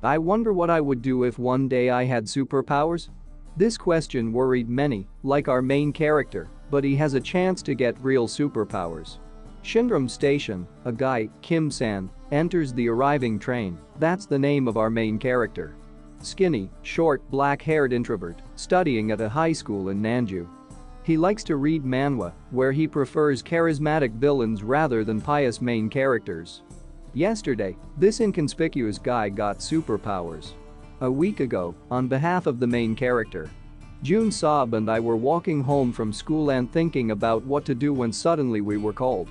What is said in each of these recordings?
I wonder what I would do if one day I had superpowers? This question worried many, like our main character, but he has a chance to get real superpowers. Shinram Station, a guy, Kim-san, enters the arriving train. That's the name of our main character. Skinny, short, black-haired introvert, studying at a high school in Nanju. He likes to read manhwa, where he prefers charismatic villains rather than pious main characters. Yesterday, this inconspicuous guy got superpowers. A week ago, on behalf of the main character, Jun Saab and I were walking home from school and thinking about what to do when suddenly we were called.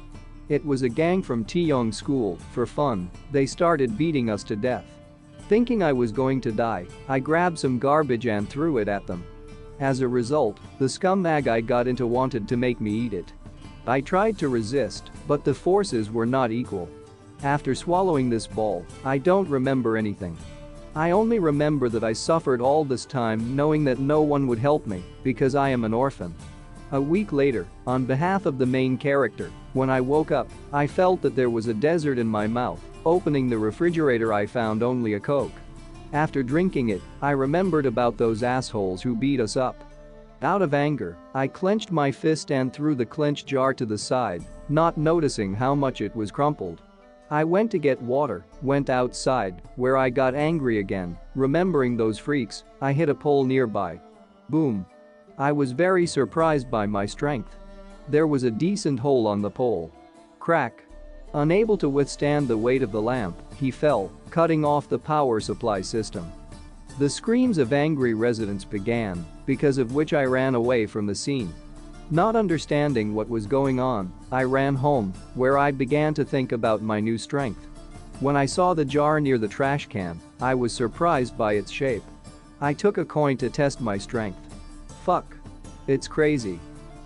It was a gang from Tiyong school. For fun, they started beating us to death. Thinking I was going to die, I grabbed some garbage and threw it at them. As a result, the scumbag I got into wanted to make me eat it. I tried to resist, but the forces were not equal. After swallowing this ball, I don't remember anything. I only remember that I suffered all this time knowing that no one would help me because I am an orphan. A week later, on behalf of the main character, when I woke up, I felt that there was a desert in my mouth. Opening the refrigerator, I found only a Coke. After drinking it, I remembered about those assholes who beat us up. Out of anger, I clenched my fist and threw the clenched jar to the side, not noticing how much it was crumpled. I went to get water, went outside, where I got angry again. Remembering those freaks, I hit a pole nearby. Boom. I was very surprised by my strength. There was a decent hole on the pole. Crack. Unable to withstand the weight of the lamp, he fell, cutting off the power supply system. The screams of angry residents began, because of which I ran away from the scene. Not understanding what was going on, I ran home, where I began to think about my new strength. When I saw the jar near the trash can, I was surprised by its shape. I took a coin to test my strength. Fuck. It's crazy.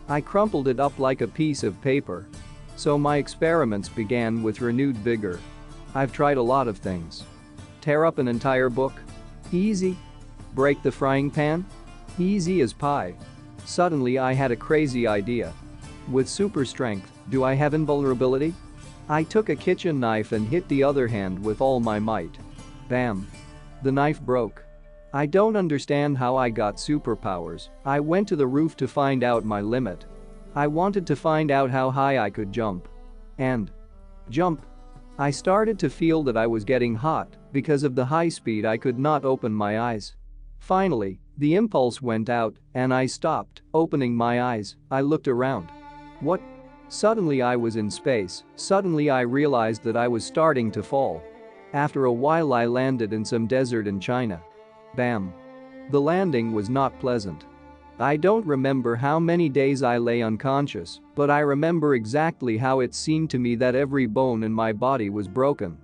I crumpled it up like a piece of paper. So my experiments began with renewed vigor. I've tried a lot of things. Tear up an entire book? Easy. Break the frying pan? Easy as pie. Suddenly I had a crazy idea. With super strength, do I have invulnerability? I took a kitchen knife and hit the other hand with all my might. Bam. The knife broke. I don't understand how I got superpowers. I went to the roof to find out my limit. I wanted to find out how high I could jump. And jump. I started to feel that I was getting hot. Because of the high speed, I could not open my eyes. Finally, the impulse went out and I stopped. Opening my eyes, I looked around. What? Suddenly I was in space. Suddenly I realized that I was starting to fall. After a while I landed in some desert in China. Bam. The landing was not pleasant. I don't remember how many days I lay unconscious, but I remember exactly how it seemed to me that every bone in my body was broken.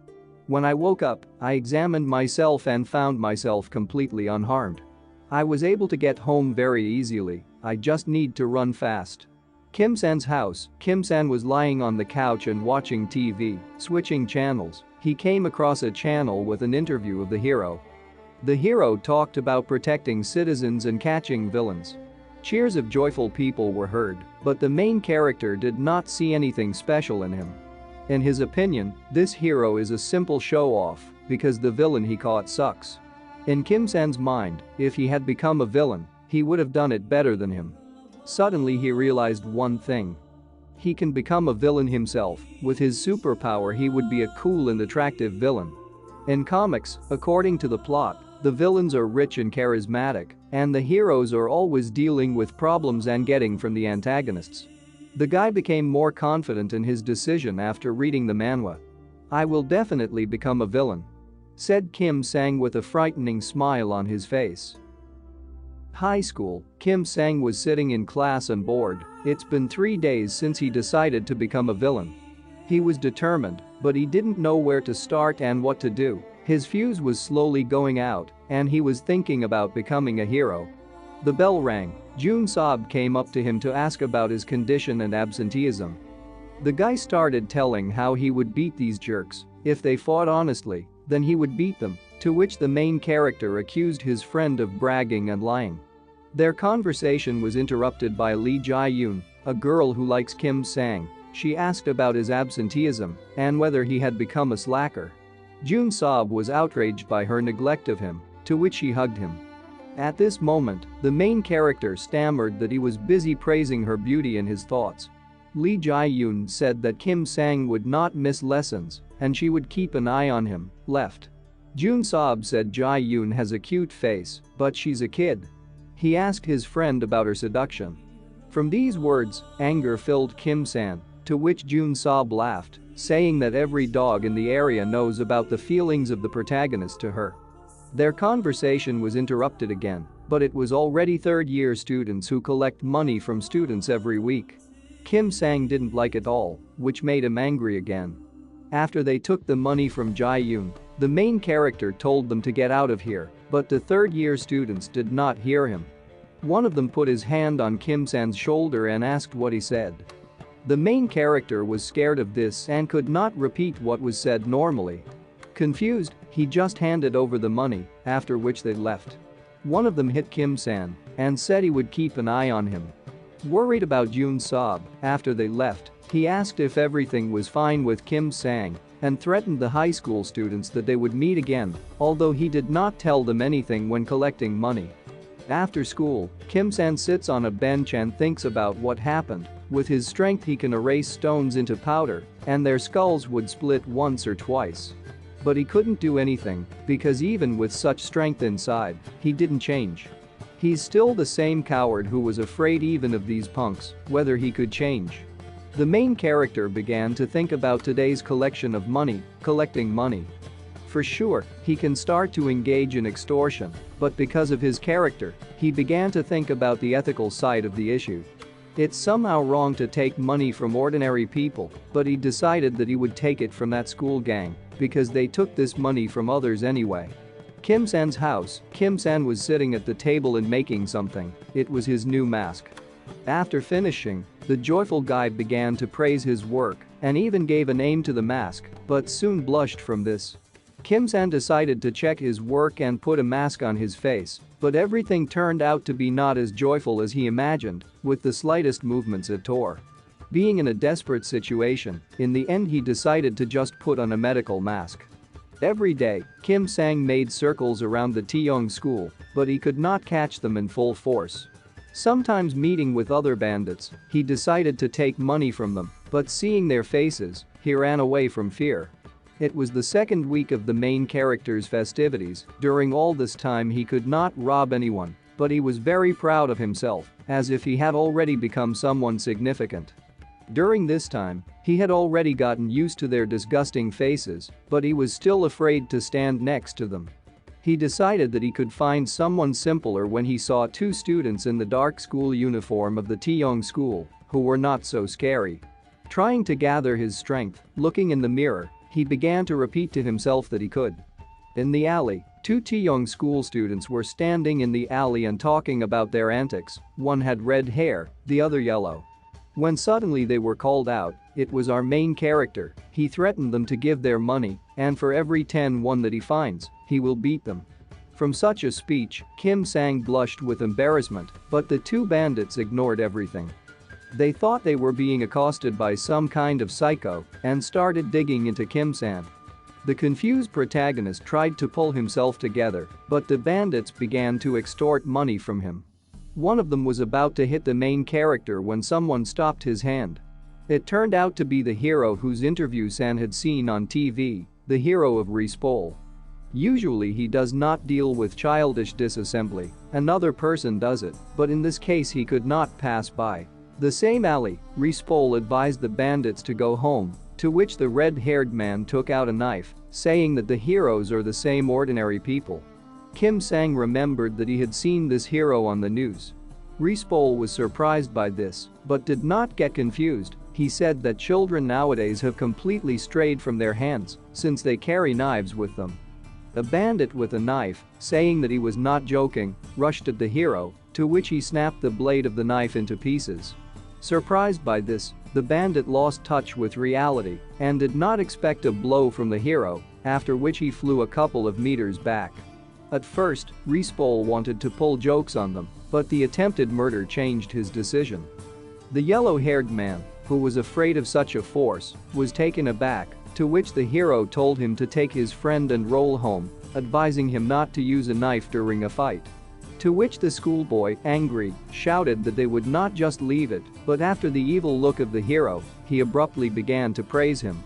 When I woke up, I examined myself and found myself completely unharmed. I was able to get home very easily. I just need to run fast. Kim-san's house. Kim-san was lying on the couch and watching TV, switching channels. He came across a channel with an interview of the hero. The hero talked about protecting citizens and catching villains. Cheers of joyful people were heard, but the main character did not see anything special in him. In his opinion, this hero is a simple show-off because the villain he caught sucks. In Kim-san's mind, if he had become a villain, he would have done it better than him. Suddenly he realized one thing. He can become a villain himself. With his superpower, he would be a cool and attractive villain. In comics, according to the plot, the villains are rich and charismatic, and the heroes are always dealing with problems and getting from the antagonists. The guy became more confident in his decision after reading the manhwa. I will definitely become a villain, said Kim-sang with a frightening smile on his face. High school, Kim-sang was sitting in class and bored. It's been 3 days since he decided to become a villain. He was determined, but he didn't know where to start and what to do. His fuse was slowly going out, and he was thinking about becoming a hero. The bell rang. Jun Saab came up to him to ask about his condition and absenteeism. The guy started telling how he would beat these jerks. If they fought honestly, then he would beat them, to which the main character accused his friend of bragging and lying. Their conversation was interrupted by Lee Jae-yoon, a girl who likes Kim-sang. She asked about his absenteeism and whether he had become a slacker. Jun Sob was outraged by her neglect of him, to which she hugged him. At this moment, the main character stammered that he was busy praising her beauty in his thoughts. Lee Jae-yoon said that Kim Sang would not miss lessons and she would keep an eye on him, left. Jun Sob said Jae-yoon has a cute face, but she's a kid. He asked his friend about her seduction. From these words, anger filled Kim Sang, to which Jun Sob laughed, saying that every dog in the area knows about the feelings of the protagonist to her. Their conversation was interrupted again, but it was already third-year students who collect money from students every week. Kim Sang didn't like it all, which made him angry again. After they took the money from Jae-yoon, the main character told them to get out of here, but the third-year students did not hear him. One of them put his hand on Kim Sang's shoulder and asked what he said. The main character was scared of this and could not repeat what was said normally. Confused, he just handed over the money, after which they left. One of them hit Kim Sang and said he would keep an eye on him. Worried about Jun Sob, after they left, he asked if everything was fine with Kim Sang and threatened the high school students that they would meet again, although he did not tell them anything when collecting money. After school, Kim Sang sits on a bench and thinks about what happened. With his strength he can erase stones into powder and their skulls would split once or twice. But he couldn't do anything because even with such strength inside, he didn't change. He's still the same coward who was afraid even of these punks, whether he could change. The main character began to think about today's collecting money. For sure, he can start to engage in extortion, but because of his character, he began to think about the ethical side of the issue. It's somehow wrong to take money from ordinary people, but he decided that he would take it from that school gang because they took this money from others anyway. Kim Sang's house, Kim Sang was sitting at the table and making something. It was his new mask. After finishing, the joyful guy began to praise his work and even gave a name to the mask, but soon blushed from this. Kim Sang decided to check his work and put a mask on his face, but everything turned out to be not as joyful as he imagined, with the slightest movements it tore. Being in a desperate situation, in the end he decided to just put on a medical mask. Every day, Kim Sang made circles around the Taeyong school, but he could not catch them in full force. Sometimes meeting with other bandits, he decided to take money from them, but seeing their faces, he ran away from fear. It was the second week of the main character's festivities. During all this time he could not rob anyone, but he was very proud of himself, as if he had already become someone significant. During this time, he had already gotten used to their disgusting faces, but he was still afraid to stand next to them. He decided that he could find someone simpler when he saw two students in the dark school uniform of the Taeyong school, who were not so scary. Trying to gather his strength, looking in the mirror, he began to repeat to himself that he could. In the alley, two Taeyong school students were standing in the alley and talking about their antics. One had red hair, the other yellow. When suddenly they were called out, it was our main character. He threatened them to give their money, and for every 10 won that he finds, he will beat them. From such a speech, Kim Sang blushed with embarrassment, but the two bandits ignored everything. They thought they were being accosted by some kind of psycho and started digging into Kim Sang. The confused protagonist tried to pull himself together, but the bandits began to extort money from him. One of them was about to hit the main character when someone stopped his hand. It turned out to be the hero whose interview San had seen on TV, the hero of Respol. Usually he does not deal with childish disassembly, another person does it, but in this case he could not pass by. The same alley, Respol advised the bandits to go home, to which the red-haired man took out a knife, saying that the heroes are the same ordinary people. Kim Sang remembered that he had seen this hero on the news. Respol was surprised by this, but did not get confused. He said that children nowadays have completely strayed from their hands since they carry knives with them. A bandit with a knife, saying that he was not joking, rushed at the hero, to which he snapped the blade of the knife into pieces. Surprised by this, the bandit lost touch with reality and did not expect a blow from the hero, after which he flew a couple of meters back. At first, Respol wanted to pull jokes on them, but the attempted murder changed his decision. The yellow-haired man, who was afraid of such a force, was taken aback to which the hero told him to take his friend and roll home, advising him not to use a knife during a fight. To which the schoolboy, angry, shouted that they would not just leave it, but after the evil look of the hero, he abruptly began to praise him.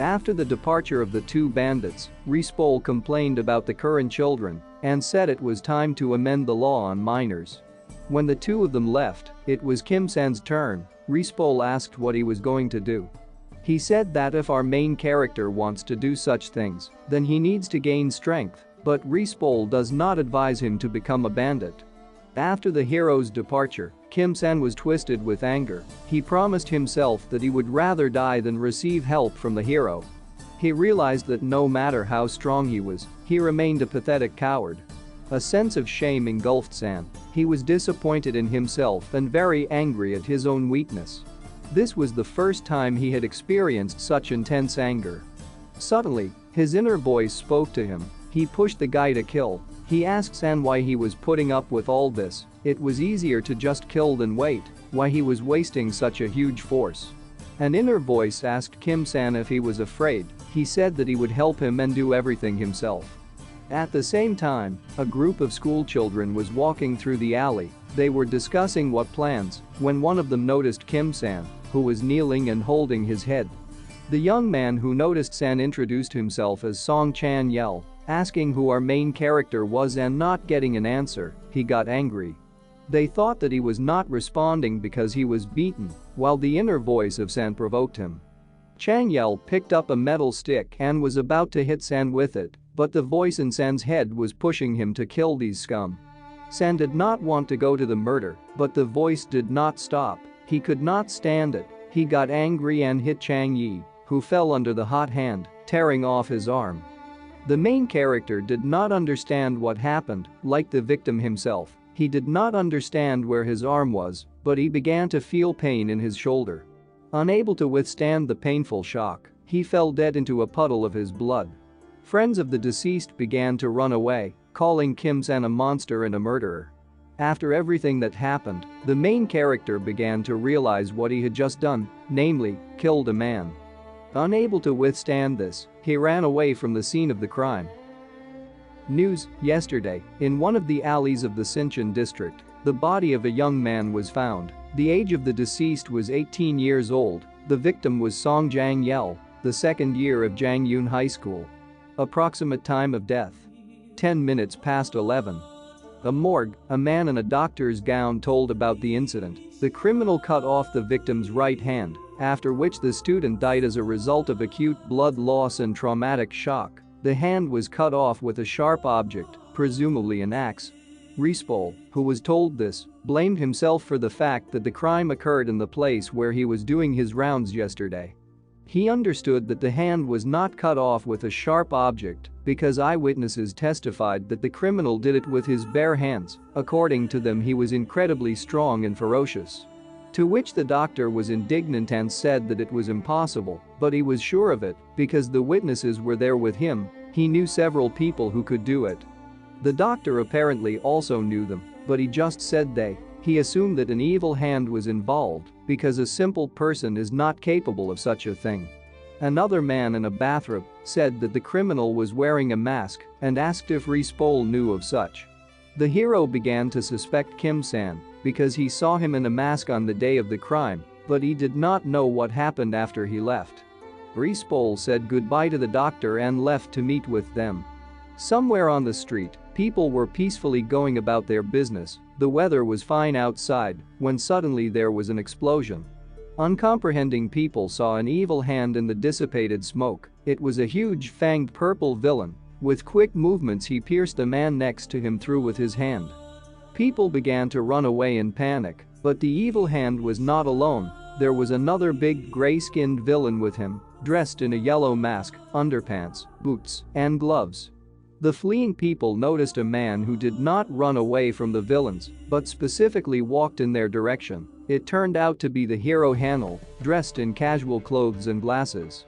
After the departure of the two bandits, Rispol complained about the current children and said it was time to amend the law on minors. When the two of them left, it was Kim-san's turn. Rispol asked what he was going to do. He said that if our main character wants to do such things, then he needs to gain strength, but Rispol does not advise him to become a bandit. After the hero's departure, Kim-san was twisted with anger. He promised himself that he would rather die than receive help from the hero. He realized that no matter how strong he was, he remained a pathetic coward. A sense of shame engulfed San. He was disappointed in himself and very angry at his own weakness. This was the first time he had experienced such intense anger. Suddenly, his inner voice spoke to him. He pushed the guy to kill. He asked San why he was putting up with all this. It was easier to just kill than wait, why he was wasting such a huge force. An inner voice asked Kim-san if he was afraid. He said that he would help him and do everything himself. At the same time, a group of schoolchildren was walking through the alley. They were discussing what plans when one of them noticed Kim-san, who was kneeling and holding his head. The young man who noticed San introduced himself as Song Chan-yel, asking who our main character was and not getting an answer. He got angry. They thought that he was not responding because he was beaten, while the inner voice of San provoked him. Chan-yel picked up a metal stick and was about to hit San with it, but the voice in San's head was pushing him to kill these scum. San did not want to go to the murder, but the voice did not stop. He could not stand it. He got angry and hit Chang Yi, who fell under the hot hand, tearing off his arm. The main character did not understand what happened, like the victim himself. He did not understand where his arm was, but he began to feel pain in his shoulder. Unable to withstand the painful shock, he fell dead into a puddle of his blood. Friends of the deceased began to run away, calling Kim-san a monster and a murderer. After everything that happened, the main character began to realize what he had just done, namely, killed a man. Unable to withstand this, he ran away from the scene of the crime. News: yesterday, in one of the alleys of the Sinchon district, the body of a young man was found. The age of the deceased was 18 years old. The victim was Song Jang-yel, the second year of Jangyun High School. Approximate time of death: 10 minutes past 11. A morgue, a man in a doctor's gown told about the incident. The criminal cut off the victim's right hand, after which the student died as a result of acute blood loss and traumatic shock. The hand was cut off with a sharp object, presumably an axe. Rispol, who was told this, blamed himself for the fact that the crime occurred in the place where he was doing his rounds yesterday. He understood that the hand was not cut off with a sharp object because eyewitnesses testified that the criminal did it with his bare hands. According to them, he was incredibly strong and ferocious. To which the doctor was indignant and said that it was impossible, but he was sure of it because the witnesses were there with him. He knew several people who could do it. The doctor apparently also knew them, but he just said they. He assumed that an evil hand was involved because a simple person is not capable of such a thing. Another man in a bathrobe said that the criminal was wearing a mask and asked if Rispol knew of such. The hero began to suspect Kim-san because he saw him in a mask on the day of the crime, but he did not know what happened after he left. Rispol said goodbye to the doctor and left to meet with them. Somewhere on the street, people were peacefully going about their business. The weather was fine outside when suddenly there was an explosion. Uncomprehending people saw an evil hand in the dissipated smoke. It was a huge fanged purple villain. With quick movements, he pierced the man next to him through with his hand. People began to run away in panic, but the evil hand was not alone. There was another big gray-skinned villain with him, dressed in a yellow mask, underpants, boots, and gloves. The fleeing people noticed a man who did not run away from the villains, but specifically walked in their direction. It turned out to be the hero Hanel, dressed in casual clothes and glasses.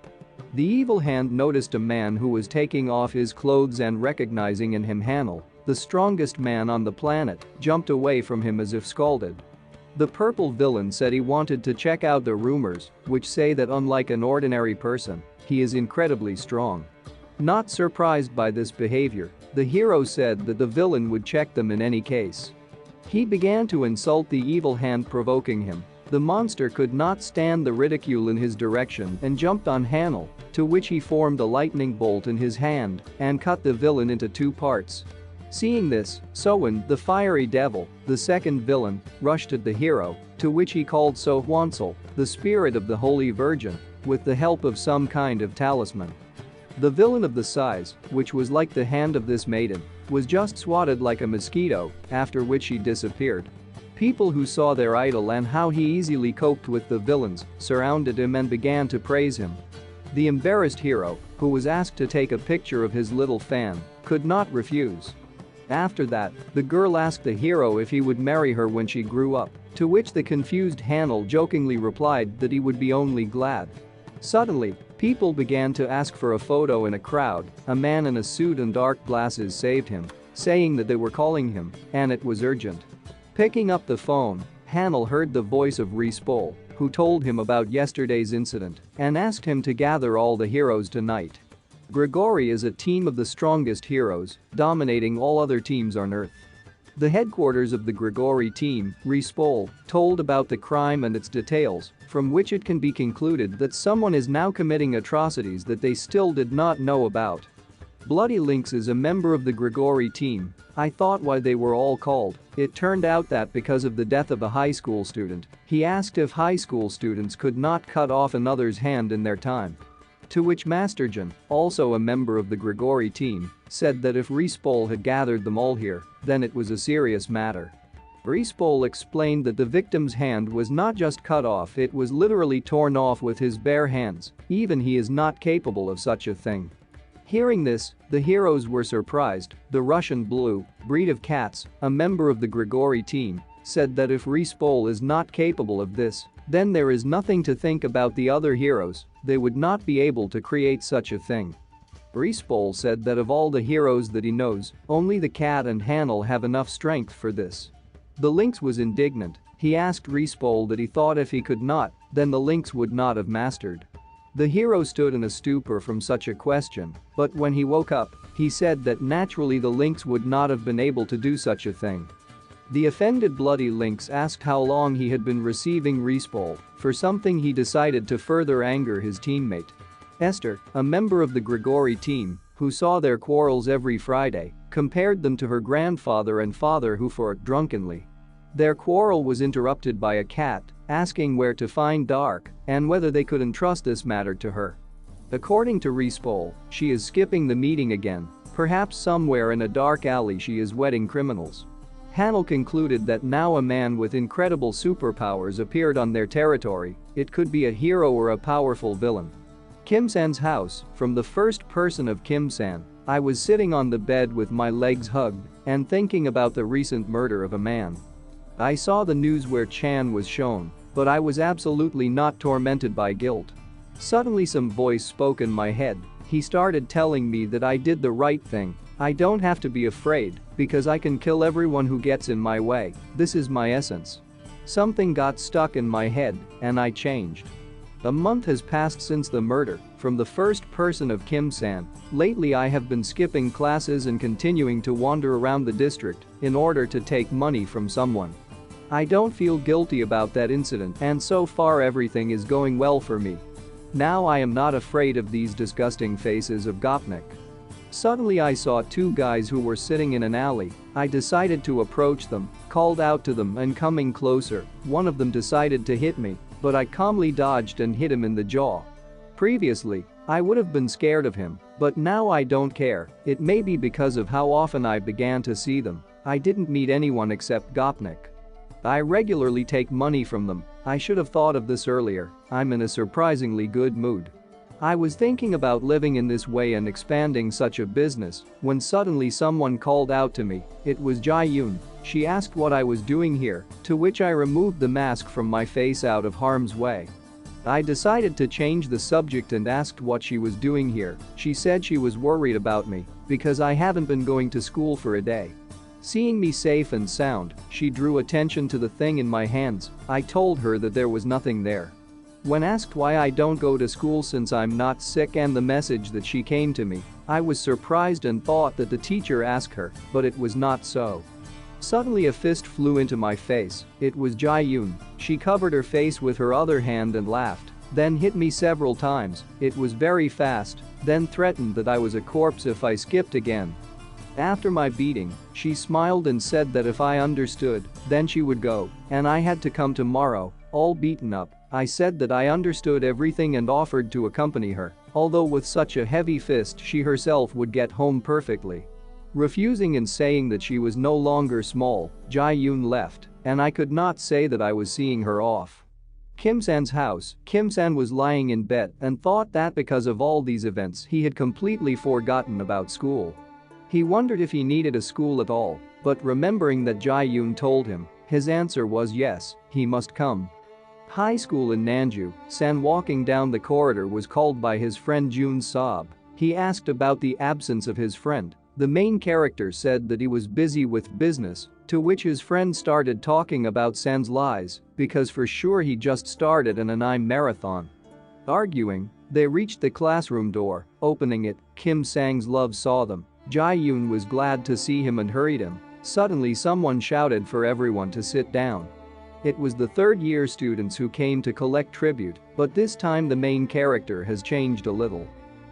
The evil hand noticed a man who was taking off his clothes and recognizing in him Hanel, the strongest man on the planet, jumped away from him as if scalded. The purple villain said he wanted to check out the rumors, which say that unlike an ordinary person, he is incredibly strong. Not surprised by this behavior, the hero said that the villain would check them in any case. He began to insult the evil hand, provoking him. The monster could not stand the ridicule in his direction and jumped on Hanel, to which he formed a lightning bolt in his hand and cut the villain into two parts. Seeing this, Sowen, the fiery devil, the second villain, rushed at the hero, to which he called So Hwansel, the spirit of the Holy Virgin, with the help of some kind of talisman. The villain of the size, which was like the hand of this maiden, was just swatted like a mosquito, after which he disappeared. People who saw their idol and how he easily coped with the villains surrounded him and began to praise him. The embarrassed hero, who was asked to take a picture of his little fan, could not refuse. After that, the girl asked the hero if he would marry her when she grew up, to which the confused Hanel jokingly replied that he would be only glad. Suddenly, people began to ask for a photo in a crowd. A man in a suit and dark glasses saved him, saying that they were calling him and it was urgent. Picking up the phone, Hanel heard the voice of Respol, who told him about yesterday's incident and asked him to gather all the heroes tonight. Grigori is a team of the strongest heroes, dominating all other teams on Earth. The headquarters of the Grigori team, Respol, told about the crime and its details, from which it can be concluded that someone is now committing atrocities that they still did not know about. Bloody Lynx is a member of the Grigori team. I thought why they were all called. It turned out that because of the death of a high school student, he asked if high school students could not cut off another's hand in their time. To which Masterjan, also a member of the Grigori team, said that if Respol had gathered them all here, then it was a serious matter. Respol explained that the victim's hand was not just cut off, it was literally torn off with his bare hands. Even he is not capable of such a thing. Hearing this, the heroes were surprised. The Russian Blue, breed of cats, a member of the Grigori team, said that if Respol is not capable of this, then there is nothing to think about the other heroes, they would not be able to create such a thing. Respol said that of all the heroes that he knows, only the cat and Hanel have enough strength for this. The lynx was indignant. He asked Respol that he thought if he could not, then the lynx would not have mastered. The hero stood in a stupor from such a question, but when he woke up, he said that naturally the lynx would not have been able to do such a thing. The offended Bloody Lynx asked how long he had been receiving Respol for something. He decided to further anger his teammate. Esther, a member of the Grigori team, who saw their quarrels every Friday, compared them to her grandfather and father who fought drunkenly. Their quarrel was interrupted by a cat asking where to find Dark and whether they could entrust this matter to her. According to Respol, she is skipping the meeting again. Perhaps somewhere in a dark alley she is wedding criminals. Hanel concluded that now a man with incredible superpowers appeared on their territory. It could be a hero or a powerful villain. Kim-san's house, from the first person of Kim-san, I was sitting on the bed with my legs hugged and thinking about the recent murder of a man. I saw the news where Chan was shown, but I was absolutely not tormented by guilt. Suddenly some voice spoke in my head. He started telling me that I did the right thing. I don't have to be afraid because I can kill everyone who gets in my way. This is my essence. Something got stuck in my head and I changed. A month has passed since the murder, from the first person of Kim-san. Lately I have been skipping classes and continuing to wander around the district in order to take money from someone. I don't feel guilty about that incident and so far everything is going well for me. Now I am not afraid of these disgusting faces of Gopnik. Suddenly I saw two guys who were sitting in an alley. I decided to approach them, called out to them and coming closer, one of them decided to hit me, but I calmly dodged and hit him in the jaw. Previously, I would have been scared of him, but now I don't care. It may be because of how often I began to see them. I didn't meet anyone except Gopnik. I regularly take money from them. I should have thought of this earlier. I'm in a surprisingly good mood. I was thinking about living in this way and expanding such a business when suddenly someone called out to me. It was Jae-yoon. She asked what I was doing here, to which I removed the mask from my face out of harm's way. I decided to change the subject and asked what she was doing here. She said she was worried about me because I haven't been going to school for a day. Seeing me safe and sound, she drew attention to the thing in my hands. I told her that there was nothing there. When asked why I don't go to school since I'm not sick and the message that she came to me, I was surprised and thought that the teacher asked her, but it was not so. Suddenly a fist flew into my face. It was Jae-yoon. She covered her face with her other hand and laughed, then hit me several times. It was very fast, then threatened that I was a corpse if I skipped again. After my beating, she smiled and said that if I understood, then she would go, and I had to come tomorrow, all beaten up. I said that I understood everything and offered to accompany her, although with such a heavy fist she herself would get home perfectly. Refusing and saying that she was no longer small, Jae-yoon left, and I could not say that I was seeing her off. Kim-san's house. Kim-san was lying in bed and thought that because of all these events he had completely forgotten about school. He wondered if he needed a school at all, but remembering that Jae-yoon told him, his answer was yes, he must come. High school in Nanju, San walking down the corridor was called by his friend Jun Saab. He asked about the absence of his friend. The main character said that he was busy with business, to which his friend started talking about San's lies, because for sure he just started an anime marathon. Arguing, they reached the classroom door. Opening it, Kim Sang's love saw them. Jae-yoon was glad to see him and hurried him. Suddenly someone shouted for everyone to sit down. It was the third-year students who came to collect tribute, but this time the main character has changed a little.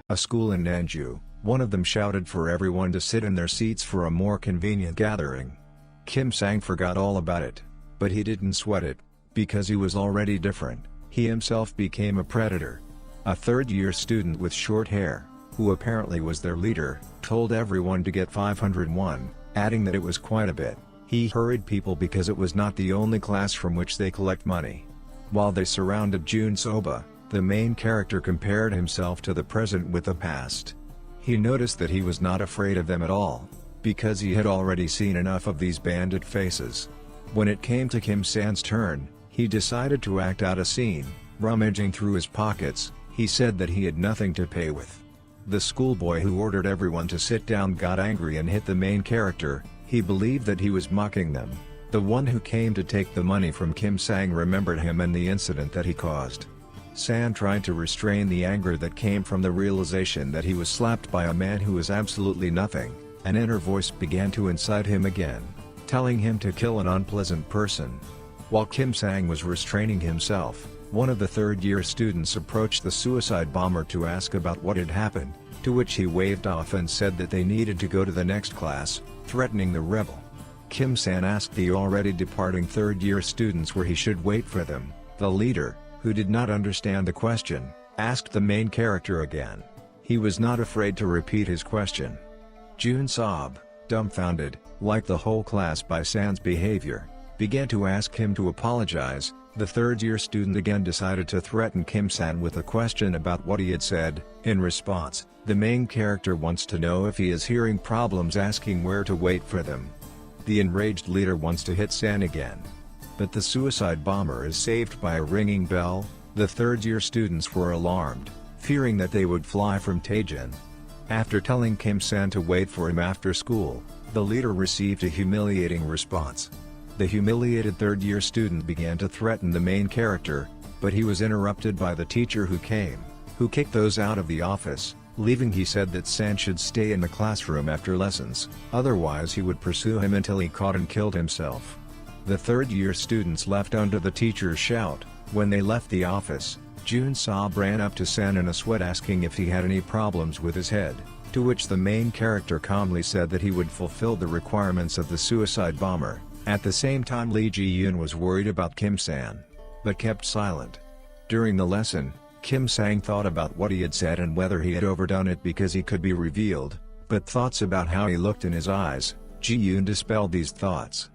A school in Nanju, one of them shouted for everyone to sit in their seats for a more convenient gathering. Kim Sang forgot all about it, but he didn't sweat it, because he was already different. He himself became a predator. A third-year student with short hair, who apparently was their leader, told everyone to get 501, adding that it was quite a bit. He hurried people because it was not the only class from which they collect money. While they surrounded Jun Soba, the main character compared himself to the present with the past. He noticed that he was not afraid of them at all, because he had already seen enough of these bandit faces. When it came to Kim San's turn, he decided to act out a scene. Rummaging through his pockets, he said that he had nothing to pay with. The schoolboy who ordered everyone to sit down got angry and hit the main character. He believed that he was mocking them. The one who came to take the money from Kim Sang remembered him and the incident that he caused. San tried to restrain the anger that came from the realization that he was slapped by a man who was absolutely nothing. An inner voice began to incite him again, telling him to kill an unpleasant person. While Kim Sang was restraining himself, one of the third-year students approached the suicide bomber to ask about what had happened, to which he waved off and said that they needed to go to the next class, threatening the rebel. Kim San asked the already departing third-year students where he should wait for them. The leader, who did not understand the question, asked the main character again. He was not afraid to repeat his question. Jun Saab, dumbfounded, like the whole class by San's behavior, began to ask him to apologize. The third-year student again decided to threaten Kim San with a question about what he had said. In response, the main character wants to know if he is hearing problems, asking where to wait for them. The enraged leader wants to hit San again. But the suicide bomber is saved by a ringing bell. The third-year students were alarmed, fearing that they would fly from Taejin. After telling Kim San to wait for him after school, the leader received a humiliating response. The humiliated third-year student began to threaten the main character, but he was interrupted by the teacher who kicked those out of the office, leaving. He said that San should stay in the classroom after lessons, otherwise he would pursue him until he caught and killed himself. The third-year students left under the teacher's shout. When they left the office, Jun Saab ran up to San in a sweat asking if he had any problems with his head, to which the main character calmly said that he would fulfill the requirements of the suicide bomber. At the same time, Lee Ji-yoon was worried about Kim San, but kept silent. During the lesson, Kim Sang thought about what he had said and whether he had overdone it because he could be revealed, but thoughts about how he looked in his eyes, Ji-yoon dispelled these thoughts.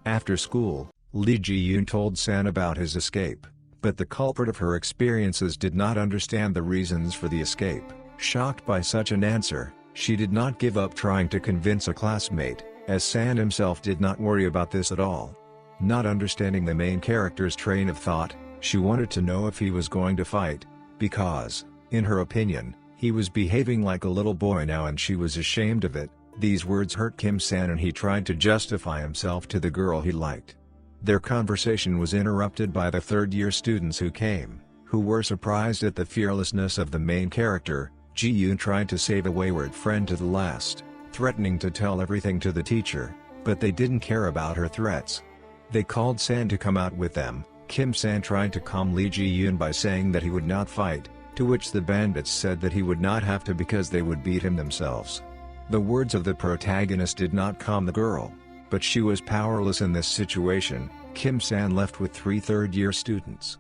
After school, Lee Ji-yoon told San about his escape, but the culprit of her experiences did not understand the reasons for the escape. Shocked by such an answer, she did not give up trying to convince a classmate, as San himself did not worry about this at all. Not understanding the main character's train of thought, she wanted to know if he was going to fight, because, in her opinion, he was behaving like a little boy now and she was ashamed of it. These words hurt Kim-san and he tried to justify himself to the girl he liked. Their conversation was interrupted by the third-year students who were surprised at the fearlessness of the main character. Ji-yoon tried to save a wayward friend to the last, threatening to tell everything to the teacher, but they didn't care about her threats. They called San to come out with them. Kim-san tried to calm Lee Ji-yoon by saying that he would not fight, to which the bandits said that he would not have to because they would beat him themselves. The words of the protagonist did not calm the girl, but she was powerless in this situation. Kim-san left with 3 third-year students.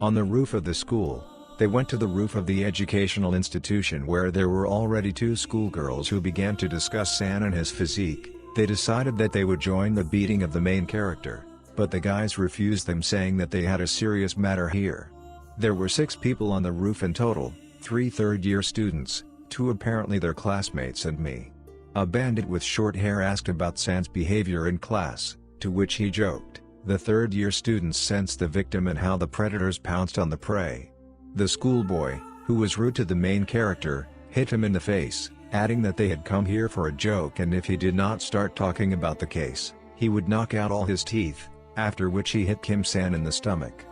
On the roof of the school, they went to the roof of the educational institution where there were already 2 schoolgirls who began to discuss San and his physique. They decided that they would join the beating of the main character, but the guys refused them, saying that they had a serious matter here. There were 6 people on the roof in total, 3 third-year students, 2 apparently their classmates and me. A bandit with short hair asked about San's behavior in class, to which he joked. The third-year students sensed the victim and how the predators pounced on the prey. The schoolboy, who was rude to the main character, hit him in the face, adding that they had come here for a joke and if he did not start talking about the case, he would knock out all his teeth, after which he hit Kim-san in the stomach.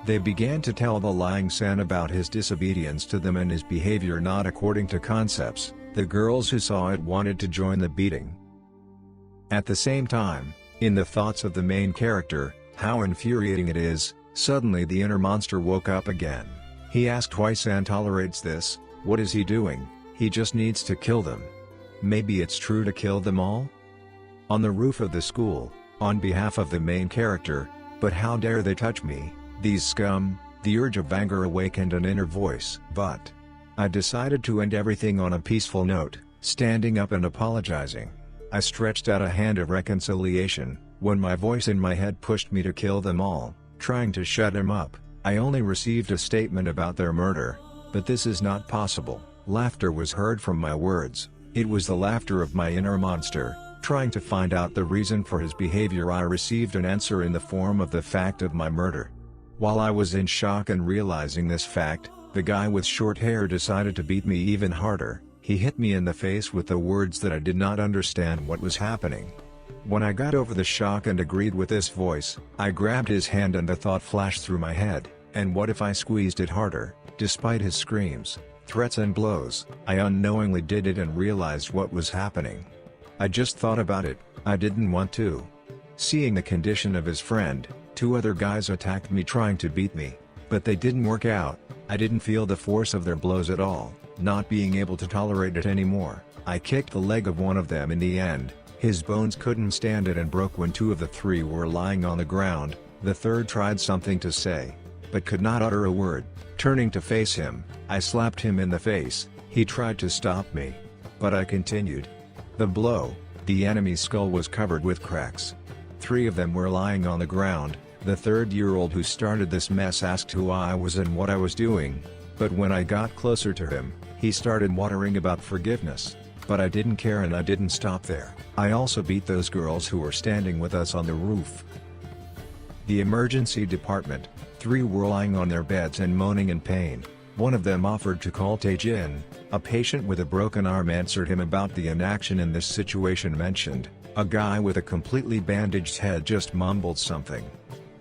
They began to tell the lying San about his disobedience to them and his behavior not according to concepts. The girls who saw it wanted to join the beating. At the same time, in the thoughts of the main character, how infuriating it is, suddenly the inner monster woke up again. He asked why San tolerates this. What is he doing? He just needs to kill them. Maybe it's true to kill them all? On the roof of the school, on behalf of the main character, but how dare they touch me, these scum? The urge of anger awakened an inner voice. But I decided to end everything on a peaceful note, standing up and apologizing. I stretched out a hand of reconciliation, when my voice in my head pushed me to kill them all, trying to shut him up. I only received a statement about their murder, but this is not possible. Laughter was heard from my words. It was the laughter of my inner monster, trying to find out the reason for his behavior. I received an answer in the form of the fact of my murder. While I was in shock and realizing this fact, the guy with short hair decided to beat me even harder. He hit me in the face with the words that I did not understand what was happening. When I got over the shock and agreed with this voice, I grabbed his hand and the thought flashed through my head, and what if I squeezed it harder? Despite his screams, threats and blows, I unknowingly did it and realized what was happening. I just thought about it, I didn't want to. Seeing the condition of his friend, 2 other guys attacked me trying to beat me, but they didn't work out. I didn't feel the force of their blows at all, not being able to tolerate it anymore. I kicked the leg of one of them in the end. His bones couldn't stand it and broke when 2 of the 3 were lying on the ground. The third tried something to say, but could not utter a word. Turning to face him, I slapped him in the face. He tried to stop me, but I continued. The enemy's skull was covered with cracks. 3 of them were lying on the ground. The third-year-old who started this mess asked who I was and what I was doing, but when I got closer to him, he started muttering about forgiveness. But I didn't care and I didn't stop there. I also beat those girls who were standing with us on the roof. The emergency department, 3 were lying on their beds and moaning in pain. One of them offered to call Tae-jin. A patient with a broken arm answered him about the inaction in this situation mentioned. A guy with a completely bandaged head just mumbled something.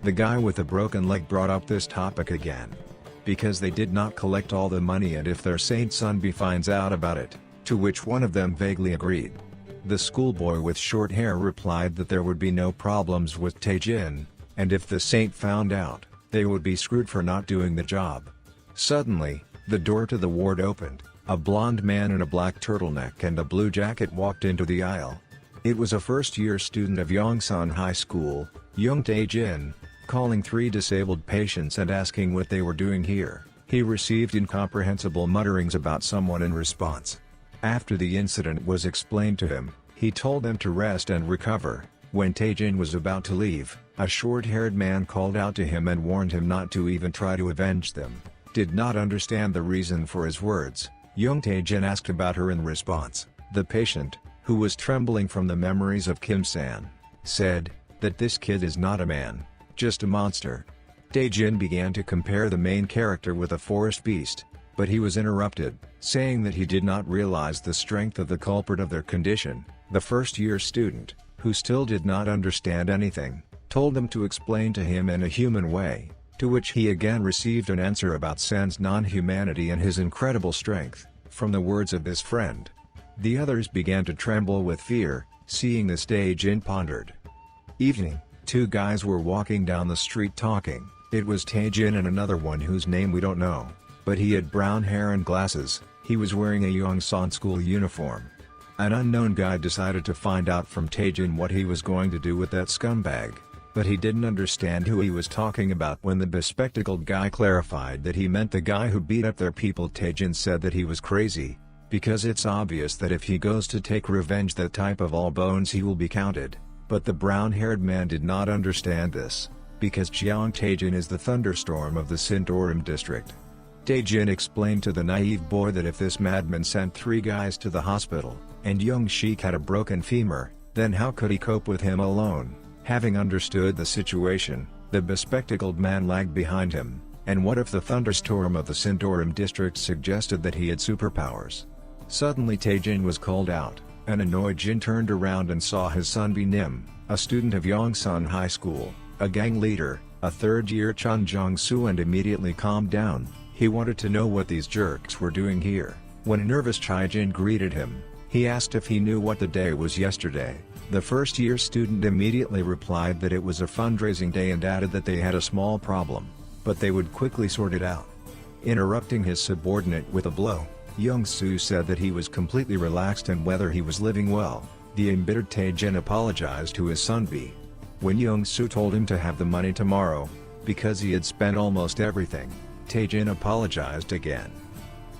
The guy with a broken leg brought up this topic again. Because they did not collect all the money and if their saint son finds out about it, to which one of them vaguely agreed. The schoolboy with short hair replied that there would be no problems with Tae-jin, and if the saint found out, they would be screwed for not doing the job. Suddenly, the door to the ward opened. A blond man in a black turtleneck and a blue jacket walked into the aisle. It was a first-year student of Yongsan High School, Young Tae-jin, calling 3 disabled patients and asking what they were doing here. He received incomprehensible mutterings about someone in response. After the incident was explained to him, he told them to rest and recover. When Tae-jin was about to leave, a short-haired man called out to him and warned him not to even try to avenge them. Did not understand the reason for his words. Young Tae-jin asked about her in response. The patient, who was trembling from the memories of Kim-san, said that this kid is not a man, just a monster. Tae-jin began to compare the main character with a forest beast. But he was interrupted, saying that he did not realize the strength of the culprit of their condition. The first-year student, who still did not understand anything, told them to explain to him in a human way, to which he again received an answer about San's non-humanity and his incredible strength, from the words of his friend. The others began to tremble with fear, seeing this. Tae-jin pondered. Evening, two guys were walking down the street talking. It was Tae-jin and another one whose name we don't know, but he had brown hair and glasses. He was wearing a Yongsan school uniform. An unknown guy decided to find out from Tae-jin what he was going to do with that scumbag, but he didn't understand who he was talking about. When the bespectacled guy clarified that he meant the guy who beat up their people, Tae-jin said that he was crazy, because it's obvious that if he goes to take revenge, that type of all bones, he will be counted. But the brown-haired man did not understand this, because Jeong Tae-jin is the thunderstorm of the Sindorim district. Tae-jin explained to the naive boy that if this madman sent 3 guys to the hospital, and Young Sheik had a broken femur, then how could he cope with him alone? Having understood the situation, the bespectacled man lagged behind him. And what if the thunderstorm of the Sindorim district suggested that he had superpowers? Suddenly Tae-jin was called out. An annoyed Jin turned around and saw his son Nim, a student of Yongsan High School, a gang leader, a third-year Chun Jong-soo, and immediately calmed down. He wanted to know what these jerks were doing here. When a nervous Chai-jin greeted him, he asked if he knew what the day was yesterday. The first-year student immediately replied that it was a fundraising day and added that they had a small problem, but they would quickly sort it out. Interrupting his subordinate with a blow, Young-soo said that he was completely relaxed and whether he was living well. The embittered Tae-jin apologized to his son B. When Young-soo told him to have the money tomorrow, because he had spent almost everything, Tae-jin apologized again.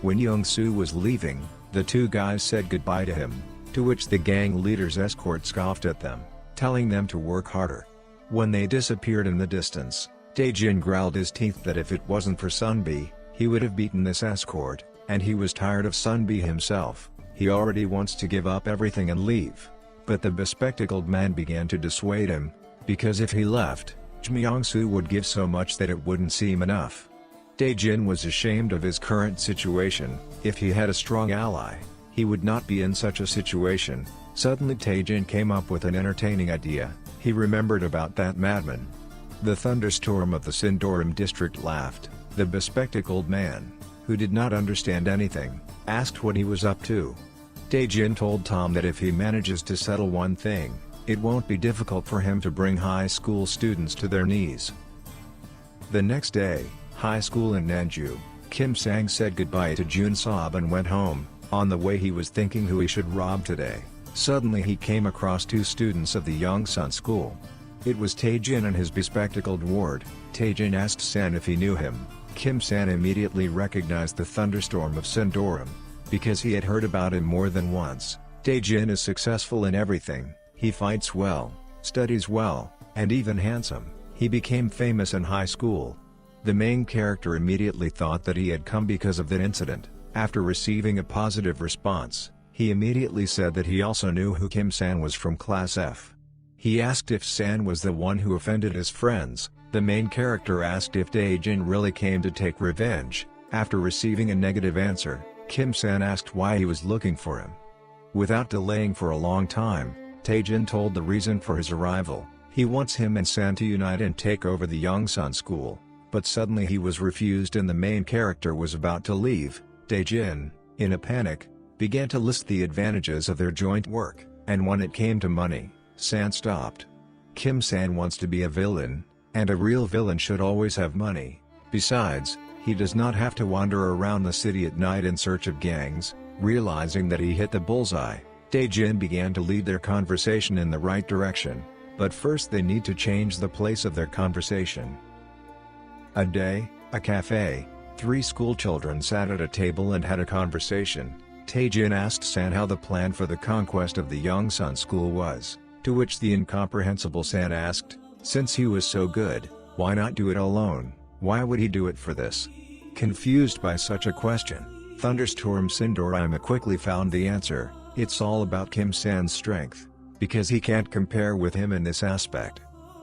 When Young-soo was leaving, the 2 guys said goodbye to him, to which the gang leader's escort scoffed at them, telling them to work harder. When they disappeared in the distance, Tae-jin growled his teeth that if it wasn't for Sunbi, he would have beaten this escort, and he was tired of Sunbi himself. He already wants to give up everything and leave. But the bespectacled man began to dissuade him, because if he left, Jmyong-soo would give so much that it wouldn't seem enough. Tae-jin was ashamed of his current situation. If he had a strong ally, he would not be in such a situation. Suddenly Tae-jin came up with an entertaining idea. He remembered about that madman. The thunderstorm of the Sindorim district laughed. The bespectacled man, who did not understand anything, asked what he was up to. Tae-jin told Tom that if he manages to settle one thing, it won't be difficult for him to bring high school students to their knees. The next day, high school in Nanju, Kim Sang said goodbye to Jun Sob and went home. On the way he was thinking who he should rob today. Suddenly he came across 2 students of the Yongsan school. It was Tae-jin and his bespectacled ward. Tae-jin asked San if he knew him. Kim San immediately recognized the thunderstorm of Sindorim, because he had heard about him more than once. Tae-jin is successful in everything. He fights well, studies well, and even handsome. He became famous in high school. The main character immediately thought that he had come because of that incident. After receiving a positive response, he immediately said that he also knew who Kim San was from Class F. He asked if San was the one who offended his friends. The main character asked if Tae-jin really came to take revenge. After receiving a negative answer, Kim San asked why he was looking for him. Without delaying for a long time, Tae-jin told the reason for his arrival. He wants him and San to unite and take over the Yongsan school. But suddenly he was refused and the main character was about to leave. Tae-jin, in a panic, began to list the advantages of their joint work, and when it came to money, San stopped. Kim San wants to be a villain, and a real villain should always have money. Besides, he does not have to wander around the city at night in search of gangs. Realizing that he hit the bullseye, Tae-jin began to lead their conversation in the right direction, but first they need to change the place of their conversation. A day, a cafe. 3 schoolchildren sat at a table and had a conversation. Tae-jin asked San how the plan for the conquest of the Yongsan school was, to which the incomprehensible San asked, since he was so good, why not do it alone? Why would he do it for this? Confused by such a question, Thunderstorm Sindorim quickly found the answer. It's all about Kim San's strength, because he can't compare with him in this aspect.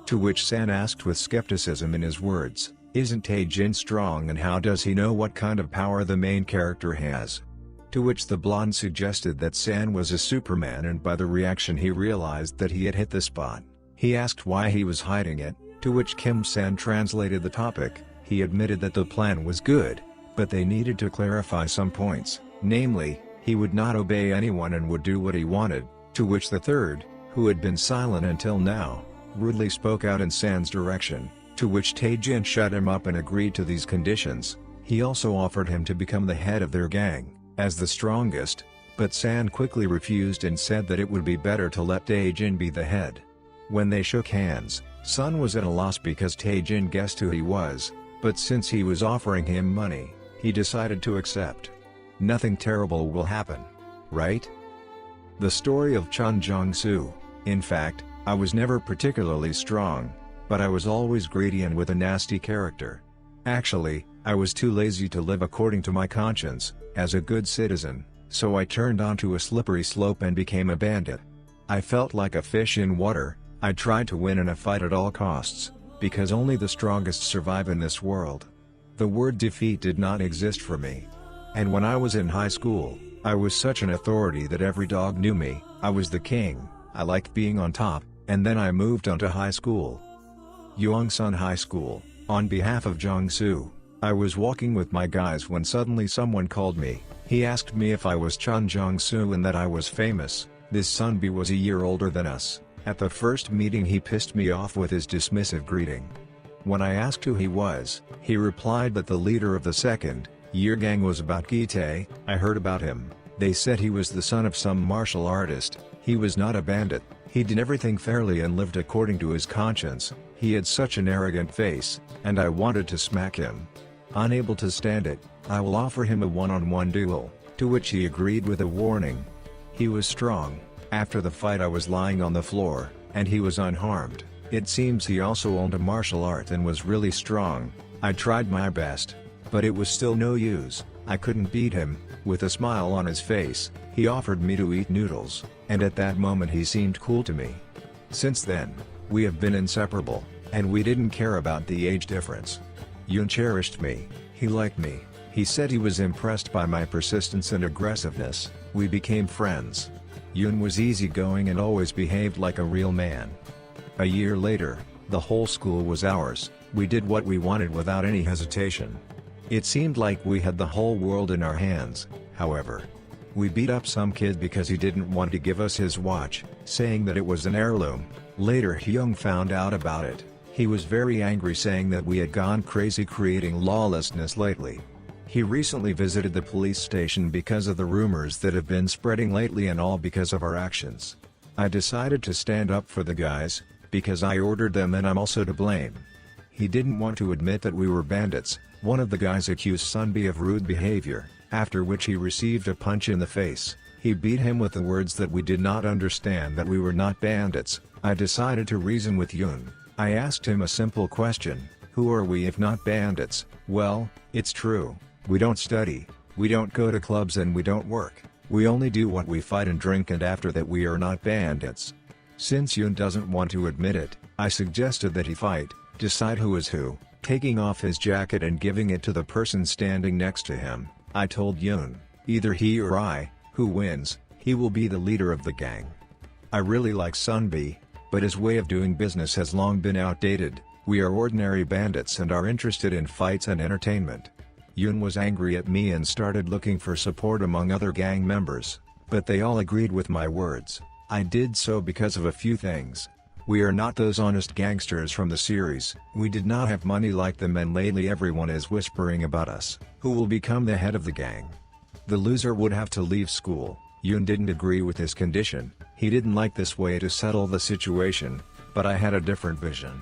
To which San asked with skepticism in his words, "Isn't Tae-jin strong, and how does he know what kind of power the main character has?" To which the blonde suggested that San was a Superman, and by the reaction he realized that he had hit the spot. He asked why he was hiding it, to which Kim San translated the topic. He admitted that the plan was good, but they needed to clarify some points, namely, he would not obey anyone and would do what he wanted, to which the third, who had been silent until now, rudely spoke out in San's direction, to which Tae-jin shut him up and agreed to these conditions. He also offered him to become the head of their gang, as the strongest, but San quickly refused and said that it would be better to let Tae-jin be the head. When they shook hands, Sun was at a loss because Tae-jin guessed who he was, but since he was offering him money, he decided to accept. Nothing terrible will happen, right? The story of Chun Jong-soo. In fact, I was never particularly strong, but I was always greedy and with a nasty character. Actually, I was too lazy to live according to my conscience, as a good citizen, so I turned onto a slippery slope and became a bandit. I felt like a fish in water. I tried to win in a fight at all costs, because only the strongest survive in this world. The word defeat did not exist for me. And when I was in high school, I was such an authority that every dog knew me. I was the king. I liked being on top, and then I moved on to high school. Yongsan High School. On behalf of Jong-soo, I was walking with my guys when suddenly someone called me. He asked me if I was Chun Jong-soo and that I was famous. This Sunbi was a year older than us. At the first meeting he pissed me off with his dismissive greeting. When I asked who he was, he replied that the leader of the second-year gang was about Gi-tae. I heard about him. They said he was the son of some martial artist. He was not a bandit. He did everything fairly and lived according to his conscience. He had such an arrogant face, and I wanted to smack him. Unable to stand it, I will offer him a one-on-one duel, to which he agreed with a warning. He was strong. After the fight I was lying on the floor, and he was unharmed. It seems he also owned a martial art and was really strong. I tried my best, but it was still no use. I couldn't beat him. With a smile on his face, he offered me to eat noodles, and at that moment he seemed cool to me. Since then, we have been inseparable, and we didn't care about the age difference. Yoon cherished me. He liked me. He said he was impressed by my persistence and aggressiveness. We became friends. Yoon was easygoing and always behaved like a real man. A year later, the whole school was ours. We did what we wanted without any hesitation. It seemed like we had the whole world in our hands, however. We beat up some kid because he didn't want to give us his watch, saying that it was an heirloom. Later Hyung found out about it. He was very angry, saying that we had gone crazy creating lawlessness lately. He recently visited the police station because of the rumors that have been spreading lately, and all because of our actions. I decided to stand up for the guys, because I ordered them and I'm also to blame. He didn't want to admit that we were bandits. One of the guys accused Sunbi of rude behavior, after which he received a punch in the face. He beat him with the words that we did not understand that we were not bandits. I decided to reason with Yoon. I asked him a simple question: who are we if not bandits? Well, it's true. We don't study, we don't go to clubs, and we don't work. We only do what we fight and drink, and after that we are not bandits. Since Yoon doesn't want to admit it, I suggested that he fight, decide who is who, taking off his jacket and giving it to the person standing next to him. I told Yoon, either he or I, who wins, he will be the leader of the gang. I really like Sunbi, but his way of doing business has long been outdated. We are ordinary bandits and are interested in fights and entertainment. Yoon was angry at me and started looking for support among other gang members, but they all agreed with my words. I did so because of a few things. We are not those honest gangsters from the series. We did not have money like them, and lately everyone is whispering about us. Who will become the head of the gang? The loser would have to leave school. Yoon didn't agree with this condition. He didn't like this way to settle the situation, but I had a different vision.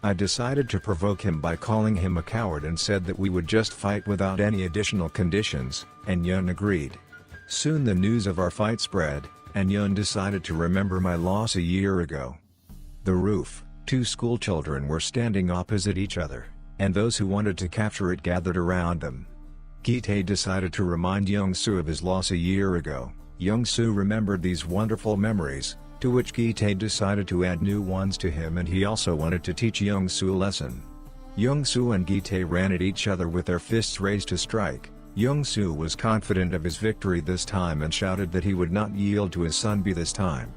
I decided to provoke him by calling him a coward and said that we would just fight without any additional conditions, and Yoon agreed. Soon the news of our fight spread, and Yoon decided to remember my loss a year ago. The roof. 2 school children were standing opposite each other, and those who wanted to capture it gathered around them. Gi-tae decided to remind Young-soo of his loss a year ago. Young-soo remembered these wonderful memories, to which Gi-tae decided to add new ones to him, and he also wanted to teach Young-soo a lesson. Young-soo and Gi-tae ran at each other with their fists raised to strike. Young-soo was confident of his victory this time and shouted that he would not yield to his Sunbi this time.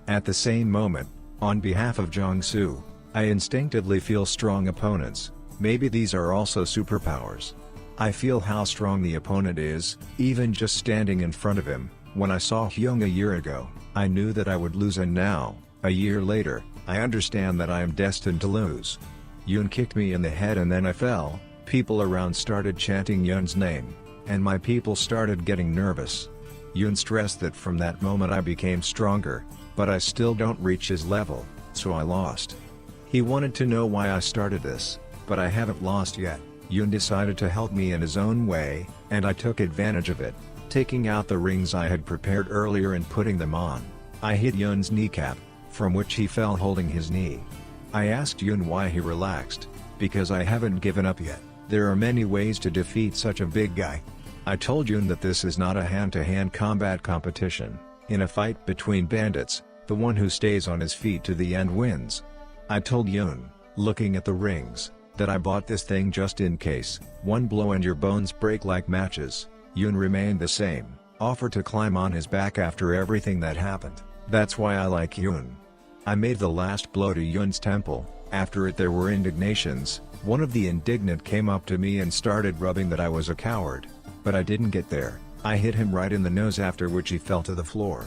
At the same moment, on behalf of Jong-soo, I instinctively feel strong opponents. Maybe these are also superpowers. I feel how strong the opponent is, even just standing in front of him. When I saw Hyung a year ago, I knew that I would lose, and now, a year later, I understand that I am destined to lose. Yoon kicked me in the head and then I fell. People around started chanting Yoon's name, and my people started getting nervous. Yoon stressed that from that moment I became stronger, but I still don't reach his level, so I lost. He wanted to know why I started this, but I haven't lost yet. Yoon decided to help me in his own way, and I took advantage of it, taking out the rings I had prepared earlier and putting them on. I hit Yoon's kneecap, from which he fell holding his knee. I asked Yoon why he relaxed. Because I haven't given up yet. There are many ways to defeat such a big guy. I told Yoon that this is not a hand-to-hand combat competition. In a fight between bandits, the one who stays on his feet to the end wins. I told Yoon, looking at the rings, that I bought this thing just in case. One blow and your bones break like matches. Yoon remained the same, offered to climb on his back after everything that happened. That's why I like Yoon. I made the last blow to Yoon's temple. After it there were indignations. One of the indignant came up to me and started rubbing that I was a coward. But I didn't get there. I hit him right in the nose, after which he fell to the floor.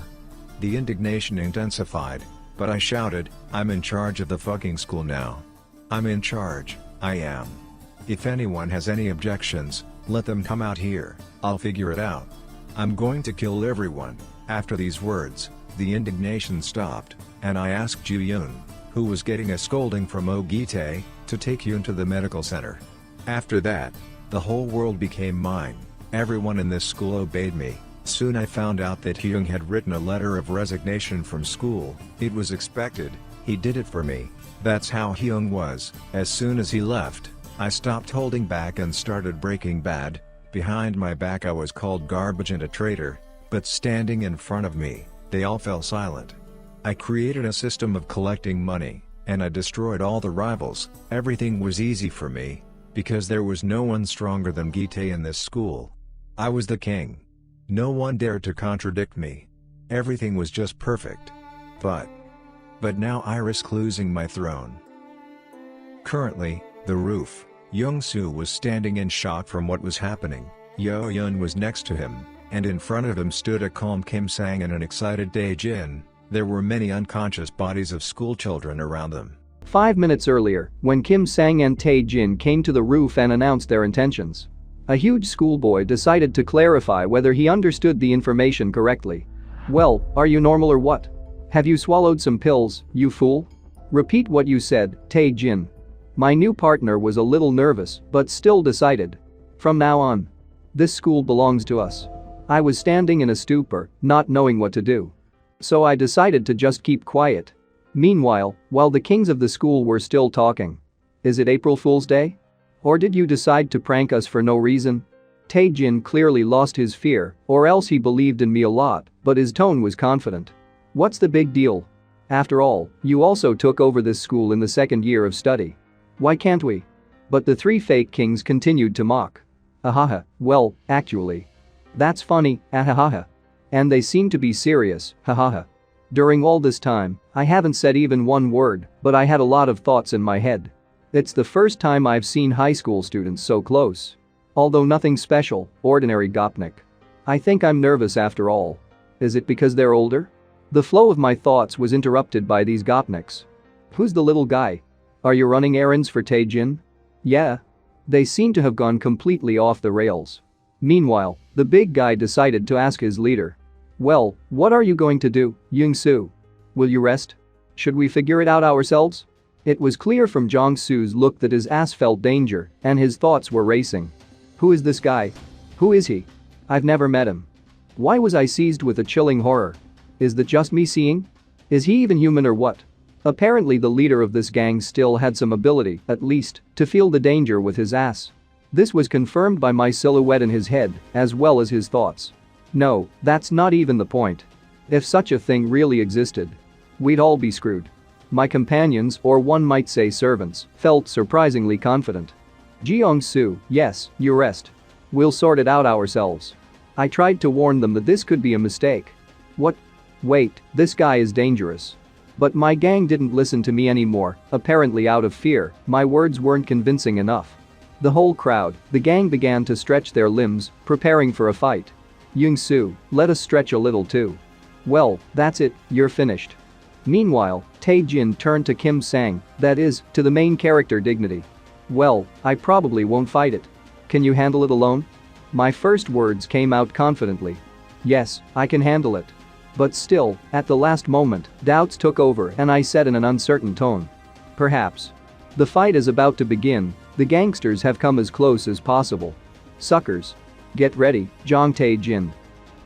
The indignation intensified, but I shouted, "I'm in charge of the fucking school now. I'm in charge, I am. If anyone has any objections, let them come out here, I'll figure it out. I'm going to kill everyone." After these words, the indignation stopped, and I asked Ju Yoon, who was getting a scolding from Oh Gi-tae, to take Yoon to the medical center. After that, the whole world became mine. Everyone in this school obeyed me. Soon I found out that Hyung had written a letter of resignation from school. It was expected, he did it for me. That's how Hyung was. As soon as he left, I stopped holding back and started breaking bad. Behind my back I was called garbage and a traitor, but standing in front of me, they all fell silent. I created a system of collecting money, and I destroyed all the rivals. Everything was easy for me, because there was no one stronger than Gi-tae in this school. I was the king. No one dared to contradict me. Everything was just perfect. But now I risk losing my throne. Currently, the roof. Young-soo was standing in shock from what was happening. Yo-yeon was next to him, and in front of him stood a calm Kim Sang and an excited Tae-jin. There were many unconscious bodies of schoolchildren around them. 5 minutes earlier, when Kim Sang and Tae-jin came to the roof and announced their intentions, a huge schoolboy decided to clarify whether he understood the information correctly. "Well, are you normal or what? Have you swallowed some pills, you fool? Repeat what you said, Tae-jin." My new partner was a little nervous, but still decided. "From now on, this school belongs to us." I was standing in a stupor, not knowing what to do. So I decided to just keep quiet. Meanwhile, while the kings of the school were still talking. "Is it April Fool's Day? Or did you decide to prank us for no reason?" Tae-jin clearly lost his fear, or else he believed in me a lot, but his tone was confident. "What's the big deal? After all, you also took over this school in the second year of study. Why can't we?" But the three fake kings continued to mock. "Ahaha, well, actually. That's funny, ahahaha. And they seem to be serious, hahaha." During all this time, I haven't said even one word, but I had a lot of thoughts in my head. It's the first time I've seen high school students so close. Although nothing special, ordinary gopnik. I think I'm nervous after all. Is it because they're older? The flow of my thoughts was interrupted by these gopniks. "Who's the little guy? Are you running errands for Tae-jin?" "Yeah." They seem to have gone completely off the rails. Meanwhile, the big guy decided to ask his leader. "Well, what are you going to do, Young-soo? Will you rest? Should we figure it out ourselves?" It was clear from Jong-soo's look that his ass felt danger, and his thoughts were racing. Who is this guy? Who is he? I've never met him. Why was I seized with a chilling horror? Is that just me seeing? Is he even human or what? Apparently the leader of this gang still had some ability, at least, to feel the danger with his ass. This was confirmed by my silhouette in his head, as well as his thoughts. No, that's not even the point. If such a thing really existed, we'd all be screwed. My companions, or one might say servants, felt surprisingly confident. Jeong-soo, yes, you rest. We'll sort it out ourselves. I tried to warn them that this could be a mistake. What? Wait, this guy is dangerous. But my gang didn't listen to me anymore, apparently out of fear. My words weren't convincing enough. The whole crowd, the gang began to stretch their limbs, preparing for a fight. Young-soo, let us stretch a little too. Well, that's it, you're finished. Meanwhile, Tae-jin turned to Kim Sang, that is, to the main character Dignity. Well, I probably won't fight it. Can you handle it alone? My first words came out confidently. Yes, I can handle it. But still, at the last moment, doubts took over and I said in an uncertain tone. Perhaps. The fight is about to begin, the gangsters have come as close as possible. Suckers. Get ready, Jong Tae-jin.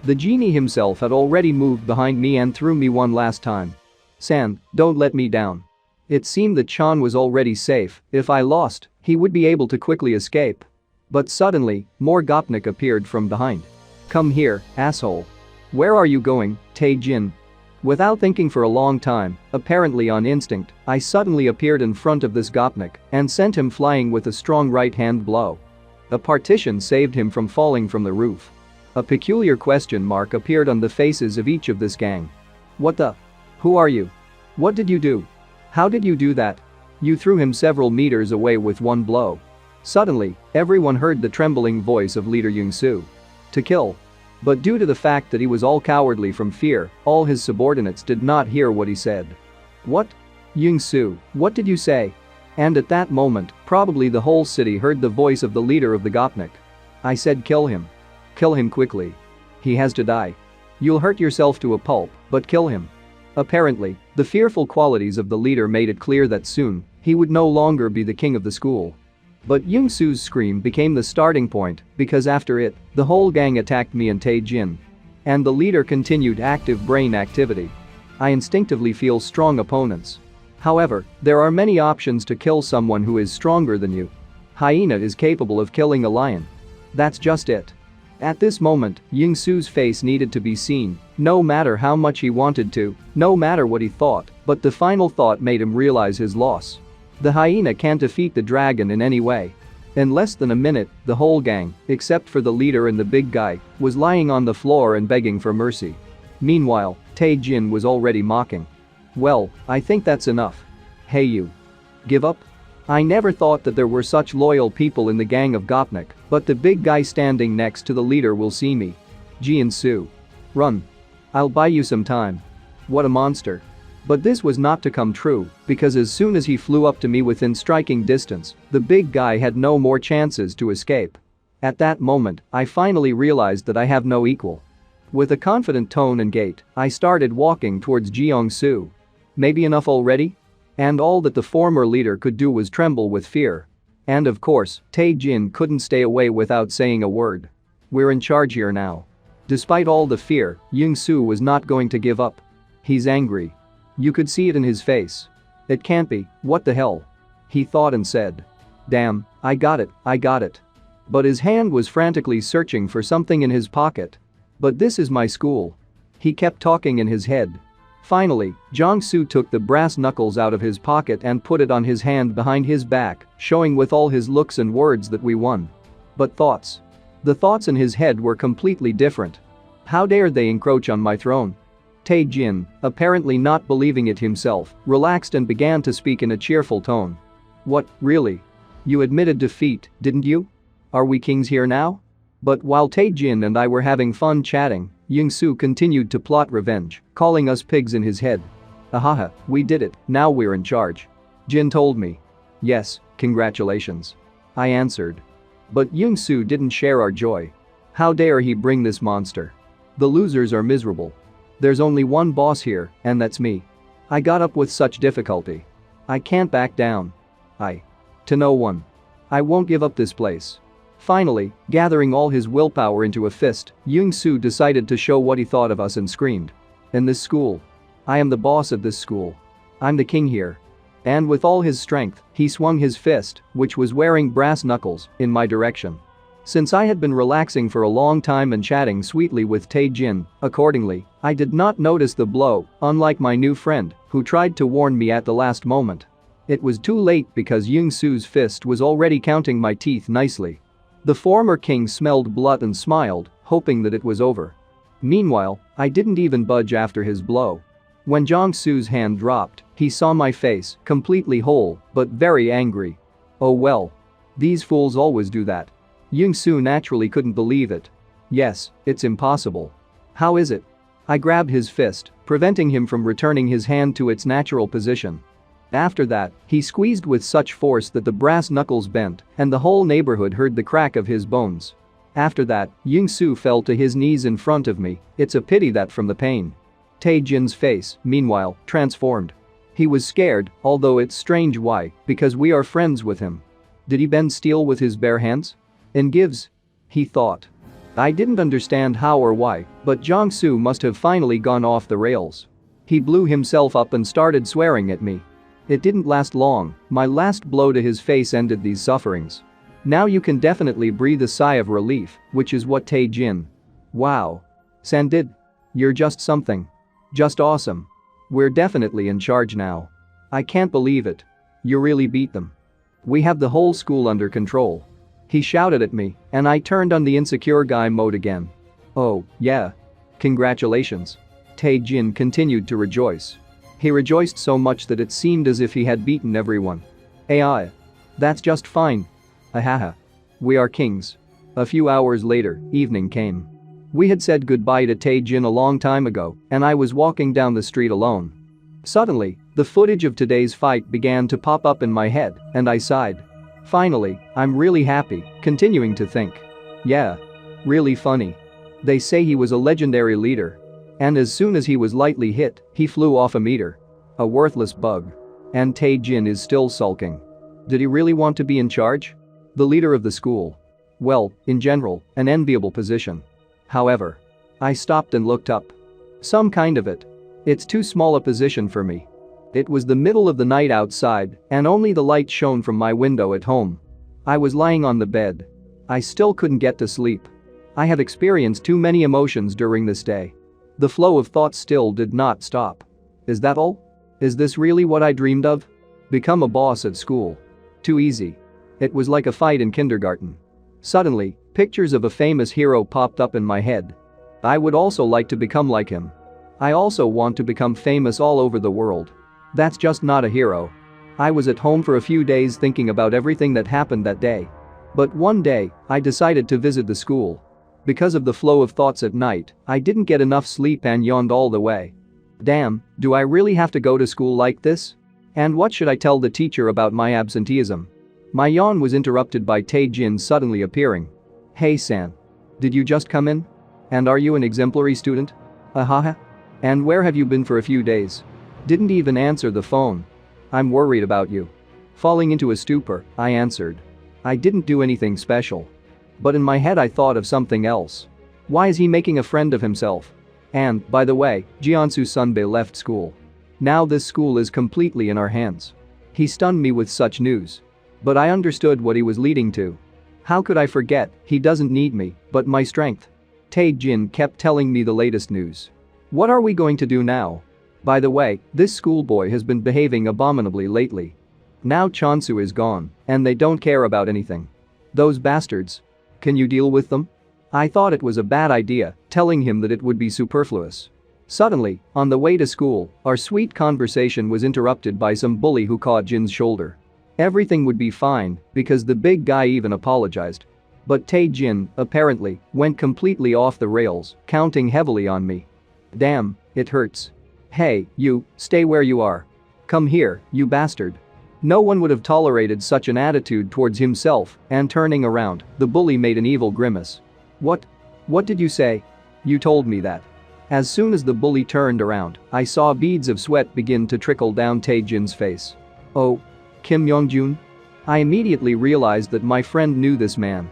The genie himself had already moved behind me and threw me one last time. San, don't let me down. It seemed that Chan was already safe, if I lost, he would be able to quickly escape. But suddenly, more Gopnik appeared from behind. Come here, asshole. Where are you going, Tae-jin? Without thinking for a long time, apparently on instinct, I suddenly appeared in front of this Gopnik and sent him flying with a strong right-hand blow. A partition saved him from falling from the roof. A peculiar question mark appeared on the faces of each of this gang. What the? Who are you? What did you do? How did you do that? You threw him several meters away with one blow. Suddenly, everyone heard the trembling voice of leader Young-soo. To kill. But due to the fact that he was all cowardly from fear, all his subordinates did not hear what he said. What? Young-soo, what did you say? And at that moment, probably the whole city heard the voice of the leader of the Gopnik. I said kill him. Kill him quickly. He has to die. You'll hurt yourself to a pulp, but kill him. Apparently, the fearful qualities of the leader made it clear that soon, he would no longer be the king of the school. But Young-soo's scream became the starting point because after it, the whole gang attacked me and Tae-jin. And the leader continued active brain activity. I instinctively feel strong opponents. However, there are many options to kill someone who is stronger than you. Hyena is capable of killing a lion. That's just it. At this moment, Young-soo's face needed to be seen, no matter how much he wanted to, no matter what he thought, but the final thought made him realize his loss. The hyena can't defeat the dragon in any way. In less than a minute, the whole gang, except for the leader and the big guy, was lying on the floor and begging for mercy. Meanwhile, Tae-jin was already mocking. Well, I think that's enough. Hey you. Give up? I never thought that there were such loyal people in the gang of Gopnik, but the big guy standing next to the leader will see me. Ji-in-soo. Run. I'll buy you some time. What a monster. But this was not to come true, because as soon as he flew up to me within striking distance, the big guy had no more chances to escape. At that moment, I finally realized that I have no equal. With a confident tone and gait, I started walking towards Jeong-soo. Maybe enough already? And all that the former leader could do was tremble with fear. And of course, Tae-jin couldn't stay away without saying a word. We're in charge here now. Despite all the fear, Young-soo was not going to give up. He's angry. You could see it in his face. It can't be, what the hell? He thought and said. Damn, I got it. But his hand was frantically searching for something in his pocket. But this is my school. He kept talking in his head. Finally, Jong-soo took the brass knuckles out of his pocket and put it on his hand behind his back, showing with all his looks and words that we won. But thoughts. The thoughts in his head were completely different. How dared they encroach on my throne? Tae-jin, apparently not believing it himself, relaxed and began to speak in a cheerful tone. What, really? You admitted defeat, didn't you? Are we kings here now? But while Tae-jin and I were having fun chatting, Young-soo continued to plot revenge, calling us pigs in his head. Ahaha, we did it, now we're in charge. Jin told me. Yes, congratulations. I answered. But Young-soo didn't share our joy. How dare he bring this monster? The losers are miserable. There's only one boss here, and that's me. I got up with such difficulty. I can't back down. To no one. I won't give up this place. Finally, gathering all his willpower into a fist, Young-soo decided to show what he thought of us and screamed. In this school. I am the boss of this school. I'm the king here. And with all his strength, he swung his fist, which was wearing brass knuckles, in my direction. Since I had been relaxing for a long time and chatting sweetly with Tae-jin, accordingly, I did not notice the blow, unlike my new friend, who tried to warn me at the last moment. It was too late because Young-soo's fist was already counting my teeth nicely. The former king smelled blood and smiled, hoping that it was over. Meanwhile, I didn't even budge after his blow. When Jong-soo's hand dropped, he saw my face, completely whole, but very angry. Oh well. These fools always do that. Young-soo naturally couldn't believe it. Yes, it's impossible. How is it? I grabbed his fist, preventing him from returning his hand to its natural position. After that, he squeezed with such force that the brass knuckles bent, and the whole neighborhood heard the crack of his bones. After that, Young-soo fell to his knees in front of me. It's a pity that from the pain. Tae-jin's face, meanwhile, transformed. He was scared, although it's strange why, because we are friends with him. Did he bend steel with his bare hands? And gives? He thought. I didn't understand how or why, but Jong-soo must have finally gone off the rails. He blew himself up and started swearing at me. It didn't last long. My last blow to his face ended these sufferings. Now you can definitely breathe a sigh of relief, which is what Tae-jin. Wow. San did. You're just something. Just awesome. We're definitely in charge now. I can't believe it. You really beat them. We have the whole school under control. He shouted at me, and I turned on the insecure guy mode again. Oh, yeah. Congratulations. Tae-jin continued to rejoice. He rejoiced so much that it seemed as if he had beaten everyone. AI. That's just fine. Ahaha. We are kings. A few hours later, evening came. We had said goodbye to Tae-jin a long time ago, and I was walking down the street alone. Suddenly, the footage of today's fight began to pop up in my head, and I sighed. Finally, I'm really happy, continuing to think. Yeah. Really funny. They say he was a legendary leader. And as soon as he was lightly hit, he flew off a meter. A worthless bug. And Tae-jin is still sulking. Did he really want to be in charge? The leader of the school. Well, in general, an enviable position. However, I stopped and looked up. Some kind of it. It's too small a position for me. It was the middle of the night outside, and only the light shone from my window at home. I was lying on the bed. I still couldn't get to sleep. I have experienced too many emotions during this day. The flow of thoughts still did not stop. Is that all? Is this really what I dreamed of? Become a boss at school. Too easy. It was like a fight in kindergarten. Suddenly, pictures of a famous hero popped up in my head. I would also like to become like him. I also want to become famous all over the world. That's just not a hero. I was at home for a few days thinking about everything that happened that day. But one day, I decided to visit the school. Because of the flow of thoughts at night, I didn't get enough sleep and yawned all the way. Damn, do I really have to go to school like this? And what should I tell the teacher about my absenteeism? My yawn was interrupted by Tae-jin suddenly appearing. Hey San. Did you just come in? And are you an exemplary student? Ahaha. And where have you been for a few days? Didn't even answer the phone. I'm worried about you. Falling into a stupor, I answered. I didn't do anything special. But in my head I thought of something else. Why is he making a friend of himself? And, by the way, Jeonsu Sunbae left school. Now this school is completely in our hands. He stunned me with such news. But I understood what he was leading to. How could I forget? He doesn't need me, but my strength. Tae-jin kept telling me the latest news. What are we going to do now? By the way, this schoolboy has been behaving abominably lately. Now Chonsu is gone, and they don't care about anything. Those bastards. Can you deal with them? I thought it was a bad idea, telling him that it would be superfluous. Suddenly, on the way to school, our sweet conversation was interrupted by some bully who caught Jin's shoulder. Everything would be fine, because the big guy even apologized. But Tae-jin, apparently, went completely off the rails, counting heavily on me. Damn, it hurts. Hey, you, stay where you are. Come here, you bastard. No one would have tolerated such an attitude towards himself, and turning around, the bully made an evil grimace. What? What did you say? You told me that. As soon as the bully turned around, I saw beads of sweat begin to trickle down Tae-jin's face. Oh. Kim Young-jun? I immediately realized that my friend knew this man.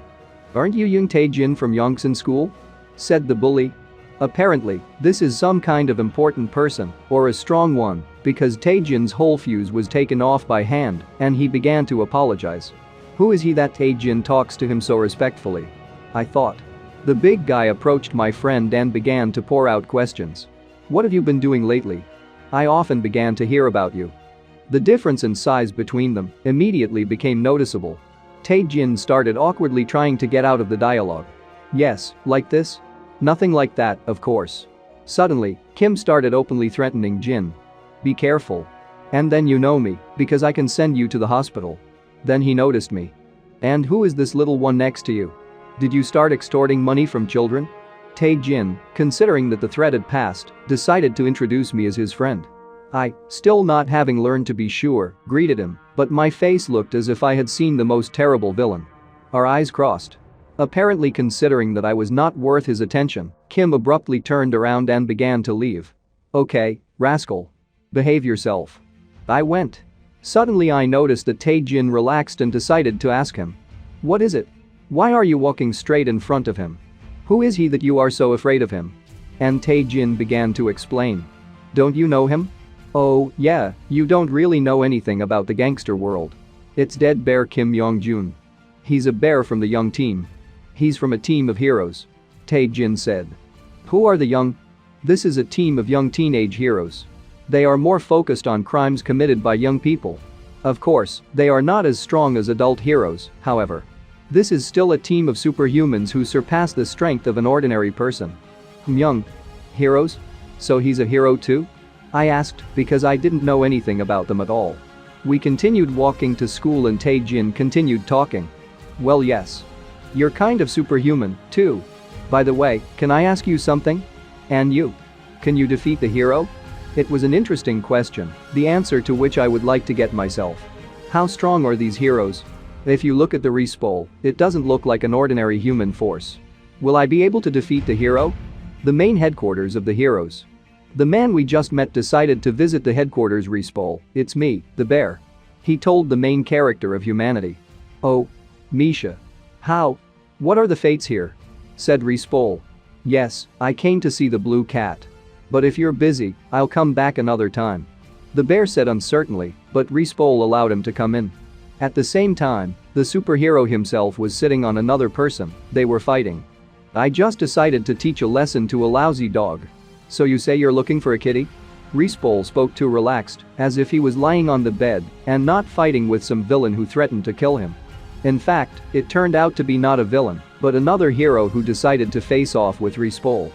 Aren't you Young Tae-jin from Yongsan School? Said the bully. Apparently, this is some kind of important person, or a strong one, because Tae-jin's whole fuse was taken off by hand, and he began to apologize. Who is he that Tae-jin talks to him so respectfully? I thought. The big guy approached my friend and began to pour out questions. What have you been doing lately? I often began to hear about you. The difference in size between them immediately became noticeable. Tae-jin started awkwardly trying to get out of the dialogue. Yes, like this? Nothing like that, of course. Suddenly, Kim started openly threatening Jin. Be careful. And then you know me, because I can send you to the hospital. Then he noticed me. And who is this little one next to you? Did you start extorting money from children? Tae-jin, considering that the threat had passed, decided to introduce me as his friend. I, still not having learned to be sure, greeted him, but my face looked as if I had seen the most terrible villain. Our eyes crossed. Apparently considering that I was not worth his attention, Kim abruptly turned around and began to leave. Okay, rascal. Behave yourself. I went. Suddenly I noticed that Tae-jin relaxed and decided to ask him. What is it? Why are you walking straight in front of him? Who is he that you are so afraid of him? And Tae-jin began to explain. Don't you know him? Oh, yeah, you don't really know anything about the gangster world. It's dead bear Kim Yong-jun. He's a bear from the young team. He's from a team of heroes. Tae-jin said. Who are the young? This is a team of young teenage heroes. They are more focused on crimes committed by young people. Of course, they are not as strong as adult heroes, however. This is still a team of superhumans who surpass the strength of an ordinary person. Young heroes? So he's a hero too? I asked because I didn't know anything about them at all. We continued walking to school and Tae-jin continued talking. Well, yes. You're kind of superhuman, too. By the way, can I ask you something? And you? Can you defeat the hero? It was an interesting question, the answer to which I would like to get myself. How strong are these heroes? If you look at the respawn, it doesn't look like an ordinary human force. Will I be able to defeat the hero? The main headquarters of the heroes. The man we just met decided to visit the headquarters respawn. It's me, the bear. He told the main character of humanity. Oh. Misha. How? What are the fates here? Said respawn. Yes, I came to see the blue cat. But if you're busy, I'll come back another time. The bear said uncertainly, but respawn allowed him to come in. At the same time, the superhero himself was sitting on another person, they were fighting. I just decided to teach a lesson to a lousy dog. So you say you're looking for a kitty? Respawn spoke too relaxed, as if he was lying on the bed and not fighting with some villain who threatened to kill him. In fact, it turned out to be not a villain, but another hero who decided to face off with respawn.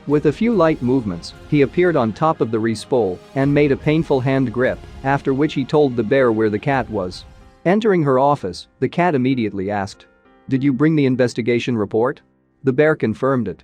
With a few light movements, he appeared on top of the respawn and made a painful hand grip, after which he told the bear where the cat was. Entering her office, the cat immediately asked. Did you bring the investigation report? The bear confirmed it.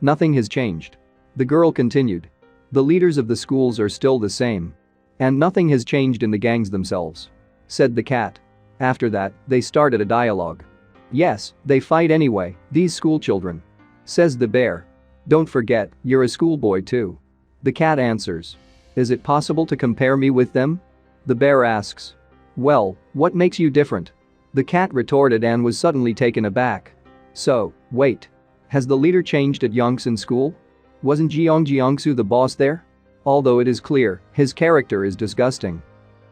Nothing has changed. The girl continued. The leaders of the schools are still the same. And nothing has changed in the gangs themselves. Said the cat. After that, they started a dialogue. Yes, they fight anyway, these schoolchildren. Says the bear. Don't forget, you're a schoolboy too. The cat answers. Is it possible to compare me with them? The bear asks. Well, what makes you different? The cat retorted and was suddenly taken aback. So, wait. Has the leader changed at Yongsan school? Wasn't Jeongsu the boss there? Although it is clear, his character is disgusting.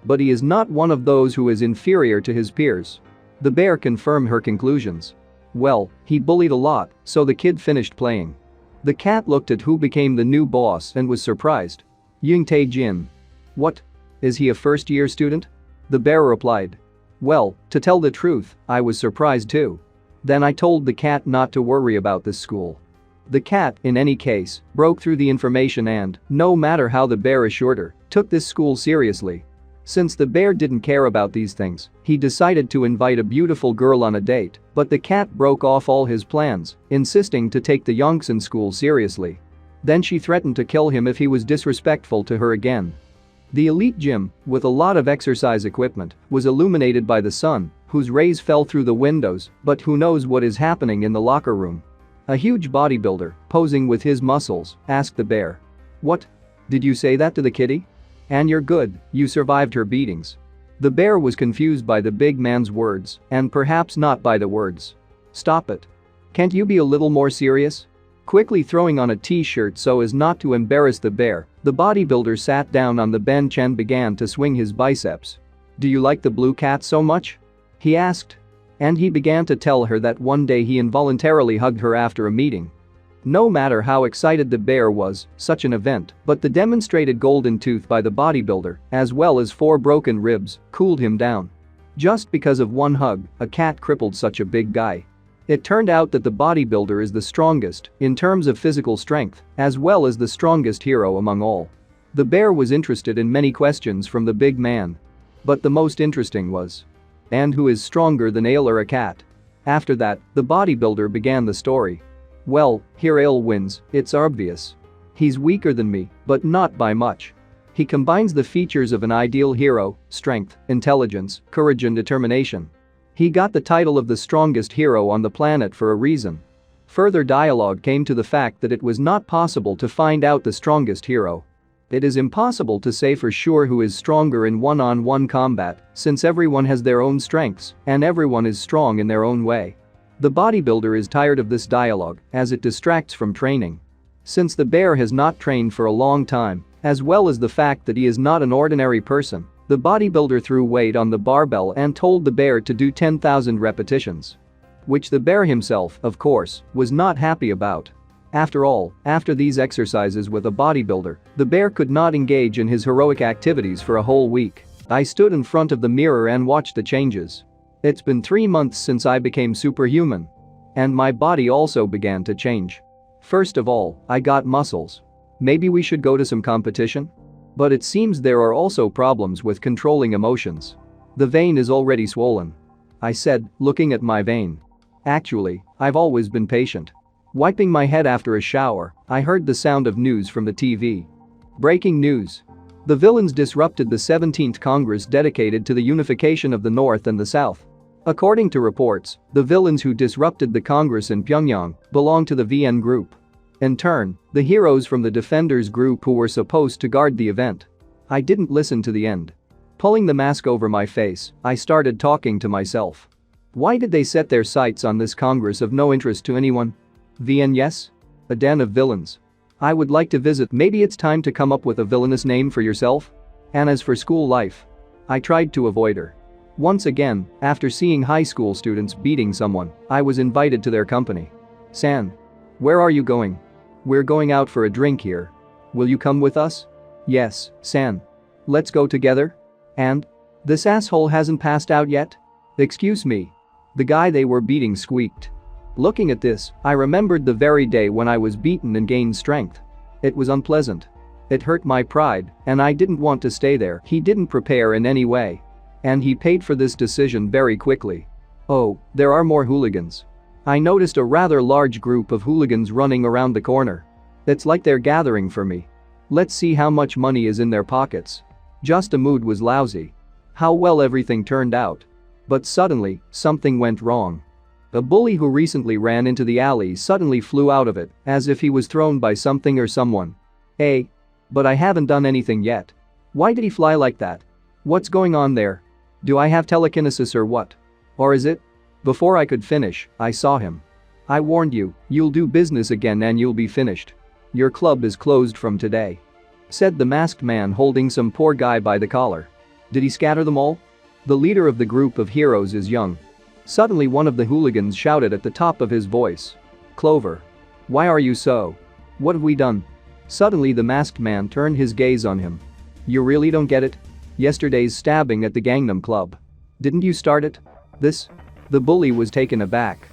But he is not one of those who is inferior to his peers. The bear confirmed her conclusions. Well, he bullied a lot, so the kid finished playing. The cat looked at who became the new boss and was surprised. Young Tae-jin. What? Is he a first-year student? The bear replied. Well, to tell the truth, I was surprised too. Then I told the cat not to worry about this school. The cat, in any case, broke through the information and, no matter how the bear assured her, took this school seriously. Since the bear didn't care about these things, he decided to invite a beautiful girl on a date, but the cat broke off all his plans, insisting to take the Yongsan school seriously. Then she threatened to kill him if he was disrespectful to her again. The elite gym, with a lot of exercise equipment, was illuminated by the sun, whose rays fell through the windows, but who knows what is happening in the locker room. A huge bodybuilder, posing with his muscles, asked the bear. What? Did you say that to the kitty? And you're good, you survived her beatings. The bear was confused by the big man's words, and perhaps not by the words. Stop it. Can't you be a little more serious? Quickly throwing on a t-shirt so as not to embarrass the bear, the bodybuilder sat down on the bench and began to swing his biceps. Do you like the blue cat so much? He asked. And he began to tell her that one day he involuntarily hugged her after a meeting. No matter how excited the bear was, such an event, but the demonstrated golden tooth by the bodybuilder, as well as 4 broken ribs, cooled him down. Just because of one hug, a cat crippled such a big guy. It turned out that the bodybuilder is the strongest, in terms of physical strength, as well as the strongest hero among all. The bear was interested in many questions from the big man. But the most interesting was, and who is stronger than Ale or a cat? After that, the bodybuilder began the story. Well, here Ale wins, it's obvious. He's weaker than me, but not by much. He combines the features of an ideal hero: strength, intelligence, courage and determination. He got the title of the strongest hero on the planet for a reason. Further dialogue came to the fact that it was not possible to find out the strongest hero. It is impossible to say for sure who is stronger in one-on-one combat, since everyone has their own strengths and everyone is strong in their own way. The bodybuilder is tired of this dialogue as it distracts from training. Since the bear has not trained for a long time, as well as the fact that he is not an ordinary person, the bodybuilder threw weight on the barbell and told the bear to do 10,000 repetitions. Which the bear himself, of course, was not happy about. After all, after these exercises with a bodybuilder, the bear could not engage in his heroic activities for a whole week. I stood in front of the mirror and watched the changes. It's been 3 months since I became superhuman. And my body also began to change. First of all, I got muscles. Maybe we should go to some competition? But it seems there are also problems with controlling emotions. The vein is already swollen. I said, looking at my vein. Actually, I've always been patient. Wiping my head after a shower, I heard the sound of news from the TV. Breaking news. The villains disrupted the 17th Congress dedicated to the unification of the North and the South. According to reports, the villains who disrupted the Congress in Pyongyang belong to the VN group. In turn, the heroes from the Defenders group who were supposed to guard the event. I didn't listen to the end. Pulling the mask over my face, I started talking to myself. Why did they set their sights on this Congress of no interest to anyone? VN, yes? A den of villains. I would like to visit. Maybe it's time to come up with a villainous name for yourself? And as for school life, I tried to avoid her. Once again, after seeing high school students beating someone, I was invited to their company. San. Where are you going? We're going out for a drink here. Will you come with us? Yes, San. Let's go together? And? This asshole hasn't passed out yet? Excuse me. The guy they were beating squeaked. Looking at this, I remembered the very day when I was beaten and gained strength. It was unpleasant. It hurt my pride, and I didn't want to stay there. He didn't prepare in any way. And he paid for this decision very quickly. Oh, there are more hooligans. I noticed a rather large group of hooligans running around the corner. It's like they're gathering for me. Let's see how much money is in their pockets. Just the mood was lousy. How well everything turned out. But suddenly, something went wrong. A bully who recently ran into the alley suddenly flew out of it, as if he was thrown by something or someone. Hey. But I haven't done anything yet. Why did he fly like that? What's going on there? Do I have telekinesis or what? Or is it? Before I could finish, I saw him. I warned you, you'll do business again and you'll be finished. Your club is closed from today. Said the masked man holding some poor guy by the collar. Did he scatter them all? The leader of the group of heroes is young. Suddenly one of the hooligans shouted at the top of his voice. Clover. Why are you so? What have we done? Suddenly the masked man turned his gaze on him. You really don't get it? Yesterday's stabbing at the Gangnam Club. Didn't you start it? This? The bully was taken aback.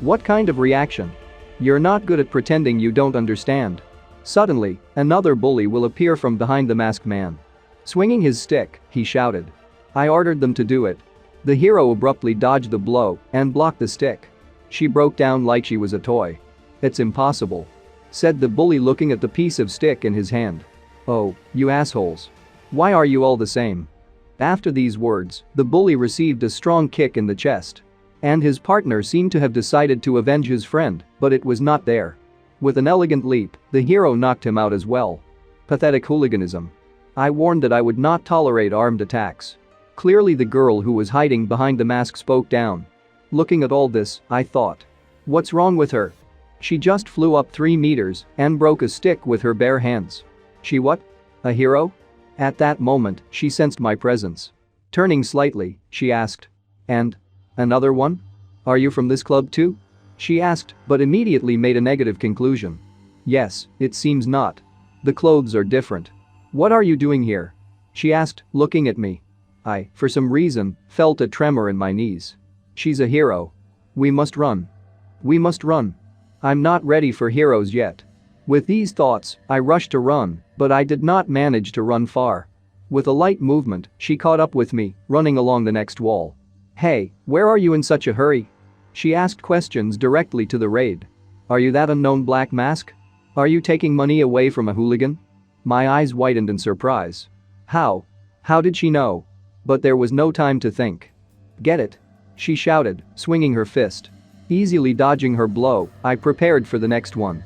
What kind of reaction? You're not good at pretending you don't understand. Suddenly, another bully will appear from behind the masked man. Swinging his stick, he shouted. I ordered them to do it. The hero abruptly dodged the blow and blocked the stick. She broke down like she was a toy. It's impossible. Said the bully looking at the piece of stick in his hand. Oh, you assholes. Why are you all the same? After these words, the bully received a strong kick in the chest. And his partner seemed to have decided to avenge his friend, but it was not there. With an elegant leap, the hero knocked him out as well. Pathetic hooliganism. I warned that I would not tolerate armed attacks. Clearly the girl who was hiding behind the mask spoke down. Looking at all this, I thought. What's wrong with her? She just flew up 3 meters and broke a stick with her bare hands. She what? A hero? At that moment, she sensed my presence. Turning slightly, she asked. And? Another one? Are you from this club too? She asked, but immediately made a negative conclusion. Yes, it seems not. The clothes are different. What are you doing here? She asked, looking at me. I, for some reason, felt a tremor in my knees. She's a hero. We must run. We must run. I'm not ready for heroes yet. With these thoughts, I rushed to run, but I did not manage to run far. With a light movement, she caught up with me, running along the next wall. Hey, where are you in such a hurry? She asked questions directly to the raid. Are you that unknown black mask? Are you taking money away from a hooligan? My eyes widened in surprise. How? How did she know? But there was no time to think. Get it? She shouted, swinging her fist. Easily dodging her blow, I prepared for the next one.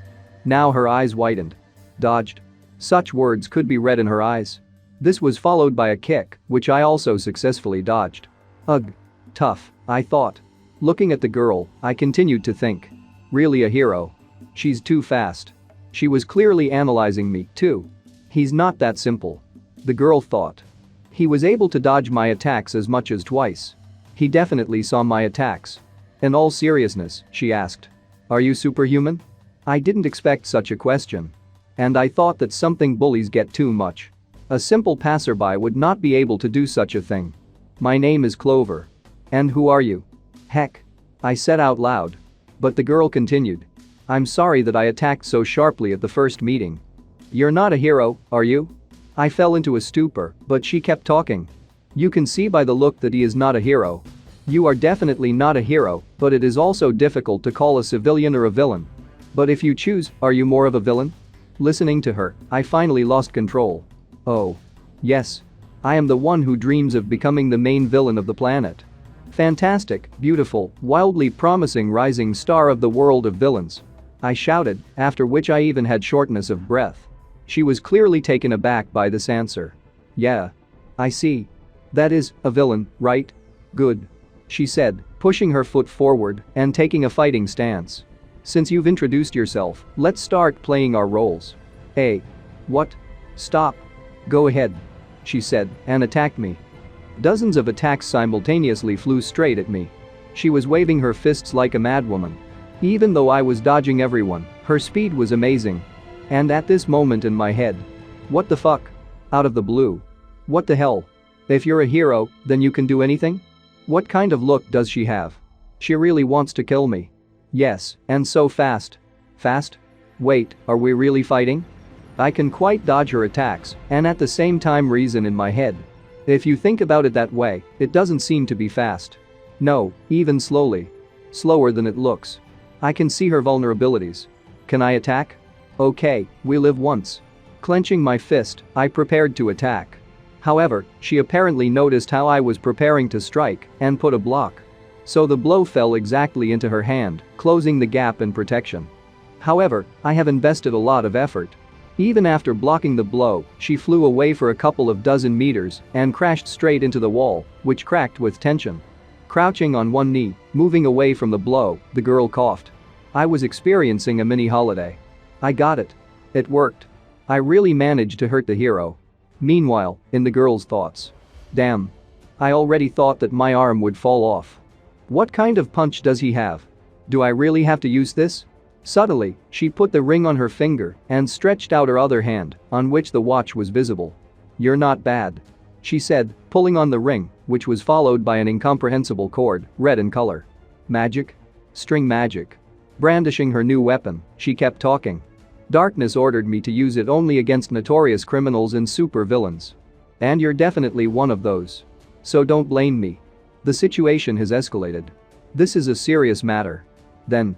Now her eyes widened. Dodged. Such words could be read in her eyes. This was followed by a kick, which I also successfully dodged. Ugh. Tough, I thought. Looking at the girl, I continued to think. Really a hero. She's too fast. She was clearly analyzing me, too. He's not that simple. The girl thought. He was able to dodge my attacks as much as twice. He definitely saw my attacks. In all seriousness, she asked. Are you superhuman? I didn't expect such a question. And I thought that something bullies get too much. A simple passerby would not be able to do such a thing. My name is Clover. And who are you? Heck. I said out loud. But the girl continued. I'm sorry that I attacked so sharply at the first meeting. You're not a hero, are you? I fell into a stupor, but she kept talking. You can see by the look that he is not a hero. You are definitely not a hero, but it is also difficult to call a civilian or a villain. But if you choose, are you more of a villain? Listening to her, I finally lost control. Oh. Yes. I am the one who dreams of becoming the main villain of the planet. Fantastic, beautiful, wildly promising rising star of the world of villains. I shouted, after which I even had shortness of breath. She was clearly taken aback by this answer. Yeah. I see. That is, a villain, right? Good. She said, pushing her foot forward and taking a fighting stance. Since you've introduced yourself, let's start playing our roles. Hey. What? Stop. Go ahead. She said and attacked me. Dozens of attacks simultaneously flew straight at me. She was waving her fists like a madwoman. Even though I was dodging everyone, her speed was amazing. And at this moment in my head. What the fuck? Out of the blue. What the hell? If you're a hero, then you can do anything? What kind of look does she have? She really wants to kill me. Yes, and so fast. Fast? Wait, are we really fighting? I can quite dodge her attacks and at the same time reason in my head. If you think about it that way, it doesn't seem to be fast. No, even slowly. Slower than it looks. I can see her vulnerabilities. Can I attack? Okay, we live once. Clenching my fist, I prepared to attack. However, she apparently noticed how I was preparing to strike and put a block. So the blow fell exactly into her hand, closing the gap in protection. However, I have invested a lot of effort. Even after blocking the blow, she flew away for a couple of dozen meters and crashed straight into the wall, which cracked with tension. Crouching on one knee, moving away from the blow, the girl coughed. I was experiencing a mini holiday. I got it. It worked. I really managed to hurt the hero. Meanwhile, in the girl's thoughts. Damn. I already thought that my arm would fall off. What kind of punch does he have? Do I really have to use this? Subtly, she put the ring on her finger and stretched out her other hand, on which the watch was visible. You're not bad. She said, pulling on the ring, which was followed by an incomprehensible cord, red in color. Magic? String magic. Brandishing her new weapon, she kept talking. Darkness ordered me to use it only against notorious criminals and supervillains. And you're definitely one of those. So don't blame me. The situation has escalated. This is a serious matter. Then.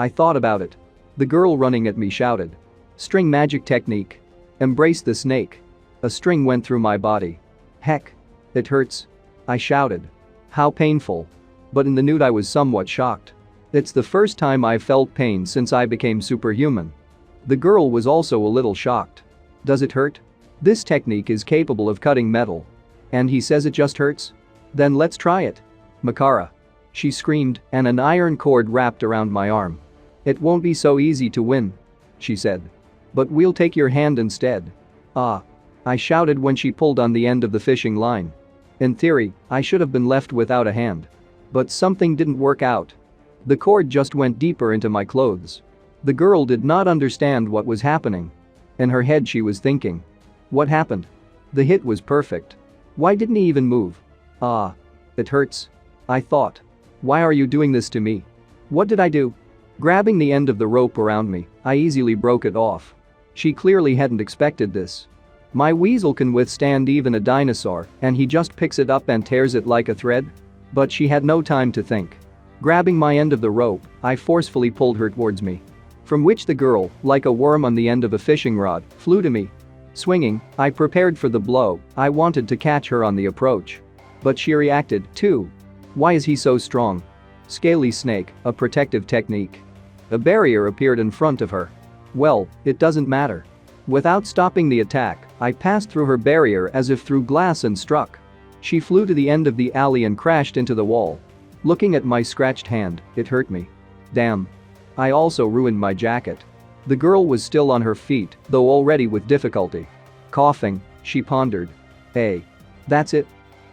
I thought about it. The girl running at me shouted. String magic technique. Embrace the snake. A string went through my body. Heck. It hurts. I shouted. How painful. But in the nude I was somewhat shocked. It's the first time I've felt pain since I became superhuman. The girl was also a little shocked. Does it hurt? This technique is capable of cutting metal. And he says it just hurts? Then let's try it. Makara. She screamed, and an iron cord wrapped around my arm. It won't be so easy to win. She said. But we'll take your hand instead. Ah. I shouted when she pulled on the end of the fishing line. In theory, I should have been left without a hand. But something didn't work out. The cord just went deeper into my clothes. The girl did not understand what was happening. In her head she was thinking. What happened? The hit was perfect. Why didn't he even move? Ah. It hurts. I thought. Why are you doing this to me? What did I do? Grabbing the end of the rope around me, I easily broke it off. She clearly hadn't expected this. My weasel can withstand even a dinosaur, and he just picks it up and tears it like a thread? But she had no time to think. Grabbing my end of the rope, I forcefully pulled her towards me. From which the girl, like a worm on the end of a fishing rod, flew to me. Swinging, I prepared for the blow. I wanted to catch her on the approach. But she reacted, too. Why is he so strong? Scaly snake, a protective technique. A barrier appeared in front of her. Well, it doesn't matter. Without stopping the attack, I passed through her barrier as if through glass and struck. She flew to the end of the alley and crashed into the wall. Looking at my scratched hand, it hurt me. Damn. I also ruined my jacket. The girl was still on her feet, though already with difficulty. Coughing, she pondered. Hey. That's it?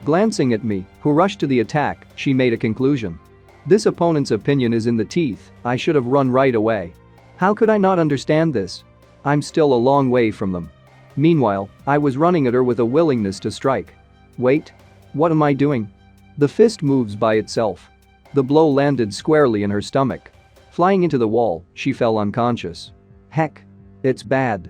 Glancing at me, who rushed to the attack, she made a conclusion. This opponent's opinion is in the teeth, I should have run right away. How could I not understand this? I'm still a long way from them. Meanwhile, I was running at her with a willingness to strike. Wait. What am I doing? The fist moves by itself. The blow landed squarely in her stomach. Flying into the wall, she fell unconscious. Heck. It's bad.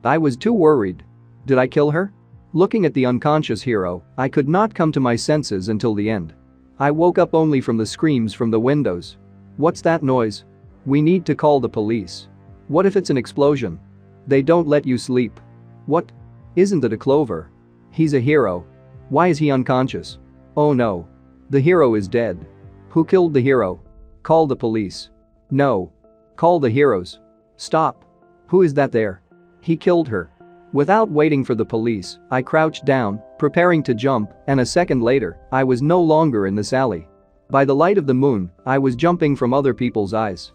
I was too worried. Did I kill her? Looking at the unconscious hero, I could not come to my senses until the end. I woke up only from the screams from the windows. What's that noise? We need to call the police. What if it's an explosion? They don't let you sleep. What? Isn't it a Clover? He's a hero. Why is he unconscious? Oh no. The hero is dead. Who killed the hero? Call the police. No. Call the heroes. Stop. Who is that there? He killed her. Without waiting for the police, I crouched down, preparing to jump, and a second later, I was no longer in this alley. By the light of the moon, I was jumping from other people's eyes.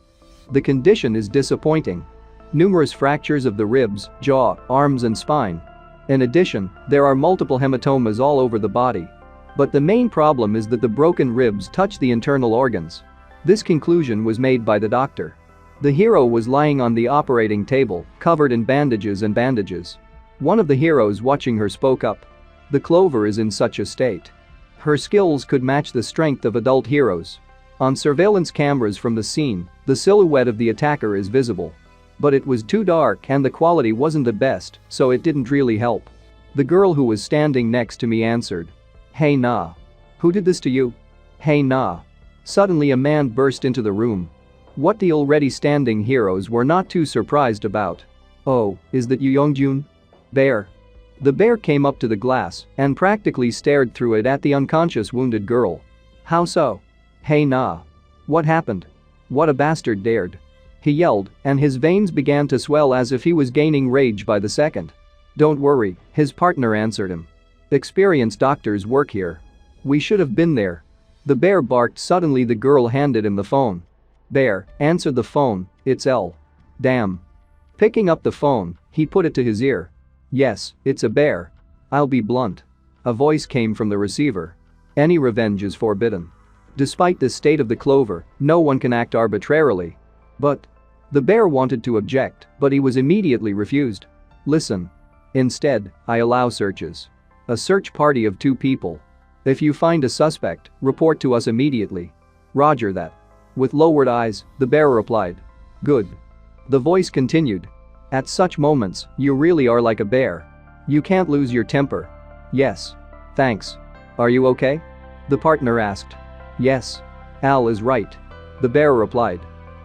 The condition is disappointing. Numerous fractures of the ribs, jaw, arms and spine. In addition, there are multiple hematomas all over the body. But the main problem is that the broken ribs touch the internal organs. This conclusion was made by the doctor. The hero was lying on the operating table, covered in bandages and bandages. One of the heroes watching her spoke up. The Clover is in such a state. Her skills could match the strength of adult heroes. On surveillance cameras from the scene, the silhouette of the attacker is visible. But it was too dark and the quality wasn't the best, so it didn't really help. The girl who was standing next to me answered. Hey nah. Who did this to you? Hey nah. Suddenly a man burst into the room. What the already standing heroes were not too surprised about. Oh, is that you Youngjun? Bear. The bear came up to the glass and practically stared through it at the unconscious wounded girl. How so? Hey nah. What happened? What a bastard dared. He yelled, and his veins began to swell as if he was gaining rage by the second. Don't worry, his partner answered him. Experienced doctors work here. We should have been there. The bear barked. Suddenly the girl handed him the phone. Bear, answer the phone, it's L. Damn. Picking up the phone, he put it to his ear. Yes, it's a bear. I'll be blunt. A voice came from the receiver. Any revenge is forbidden. Despite the state of the Clover, no one can act arbitrarily. But the bear wanted to object, but he was immediately refused. Listen. Instead, I allow searches. A search party of 2 people. If you find a suspect, report to us immediately. Roger that. With lowered eyes, the bear replied. Good. The voice continued. At such moments, you really are like a bear. You can't lose your temper. Yes. Thanks. Are you okay? The partner asked. Yes. Al is right. The bear replied.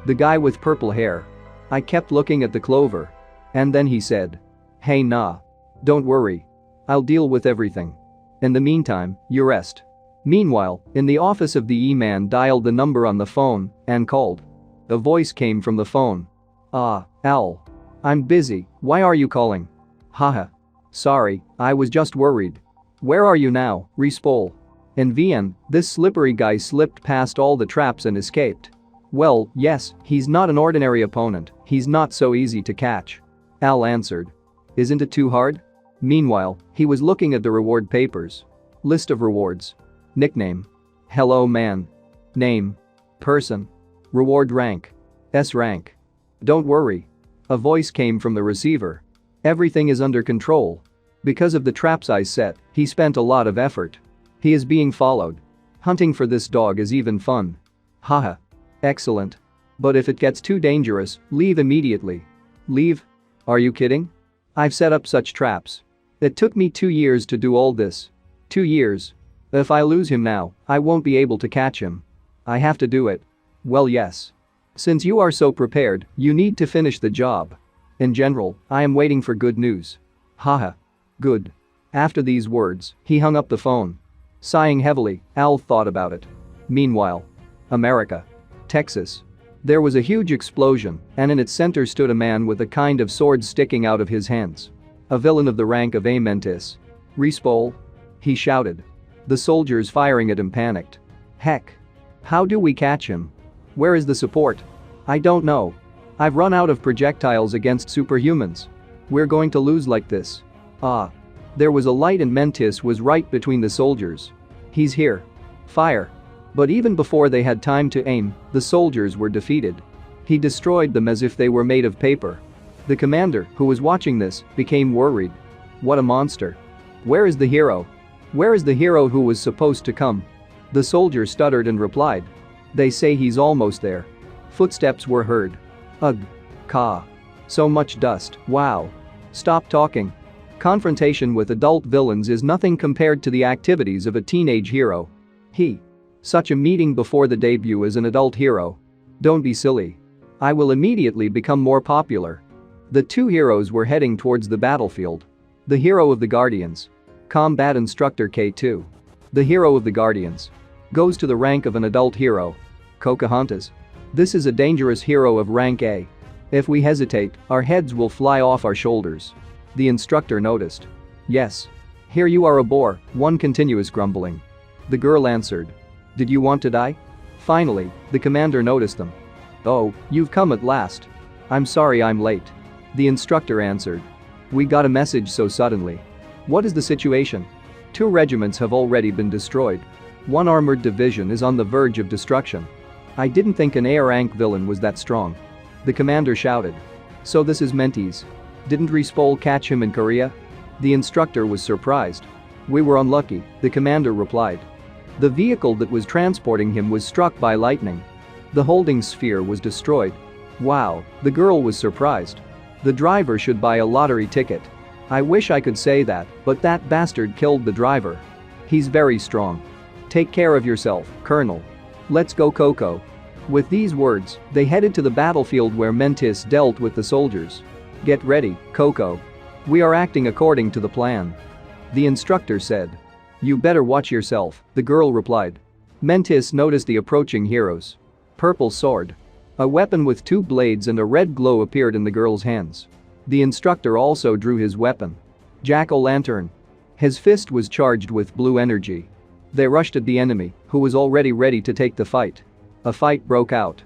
The guy with purple hair. I kept looking at the Clover. And then he said. Hey nah. Don't worry. I'll deal with everything. In the meantime, you rest. Meanwhile, in the office of the E-man dialed the number on the phone and called. A voice came from the phone. Ah, Al. I'm busy, why are you calling? Haha. Sorry, I was just worried. Where are you now, Respol? In Vienna, this slippery guy slipped past all the traps and escaped. Well, yes, he's not an ordinary opponent, he's not so easy to catch. Al answered. Isn't it too hard? Meanwhile, he was looking at the reward papers. List of rewards. Nickname. Hello man. Name. Person. Reward rank. S rank. Don't worry. A voice came from the receiver. Everything is under control. Because of the traps I set, he spent a lot of effort. He is being followed. Hunting for this dog is even fun. Haha. Excellent. But if it gets too dangerous, leave immediately. Leave? Are you kidding? I've set up such traps. It took me 2 years to do all this. 2 years. If I lose him now, I won't be able to catch him. I have to do it. Well, yes. Since you are so prepared, you need to finish the job. In general, I am waiting for good news. Haha. Good. After these words, he hung up the phone. Sighing heavily, Al thought about it. Meanwhile, America. Texas. There was a huge explosion, and in its center stood a man with a kind of sword sticking out of his hands. A villain of the rank of A Mentis. Respawn? He shouted. The soldiers firing at him panicked. Heck. How do we catch him? Where is the support? I don't know. I've run out of projectiles against superhumans. We're going to lose like this. Ah. There was a light and Mentis was right between the soldiers. He's here. Fire. But even before they had time to aim, the soldiers were defeated. He destroyed them as if they were made of paper. The commander, who was watching this, became worried. What a monster. Where is the hero? Where is the hero who was supposed to come? The soldier stuttered and replied. They say he's almost there. Footsteps were heard. Ugh. Ka. So much dust, wow. Stop talking. Confrontation with adult villains is nothing compared to the activities of a teenage hero. Such a meeting before the debut as an adult hero. Don't be silly. I will immediately become more popular. The two heroes were heading towards the battlefield. The hero of the Guardians. Combat Instructor K2. The hero of the Guardians. Goes to the rank of an adult hero. Pocahontas. This is a dangerous hero of rank A. If we hesitate, our heads will fly off our shoulders. The instructor noticed. Yes. Here you are a bore, one continuous grumbling. The girl answered. Did you want to die? Finally, the commander noticed them. Oh, you've come at last. I'm sorry I'm late. The instructor answered. We got a message so suddenly. What is the situation? 2 regiments have already been destroyed. 1 armored division is on the verge of destruction. I didn't think an A rank villain was that strong. The commander shouted. So this is Mentis. Didn't Respawn catch him in Korea? The instructor was surprised. We were unlucky, the commander replied. The vehicle that was transporting him was struck by lightning. The holding sphere was destroyed. Wow, the girl was surprised. The driver should buy a lottery ticket. I wish I could say that, but that bastard killed the driver. He's very strong. Take care of yourself, Colonel. Let's go, Coco. With these words, they headed to the battlefield where Mentis dealt with the soldiers. Get ready, Coco. We are acting according to the plan. The instructor said. You better watch yourself, the girl replied. Mentis noticed the approaching heroes. Purple sword. A weapon with 2 blades and a red glow appeared in the girl's hands. The instructor also drew his weapon. Jack-o'-lantern. His fist was charged with blue energy. They rushed at the enemy, who was already ready to take the fight. A fight broke out.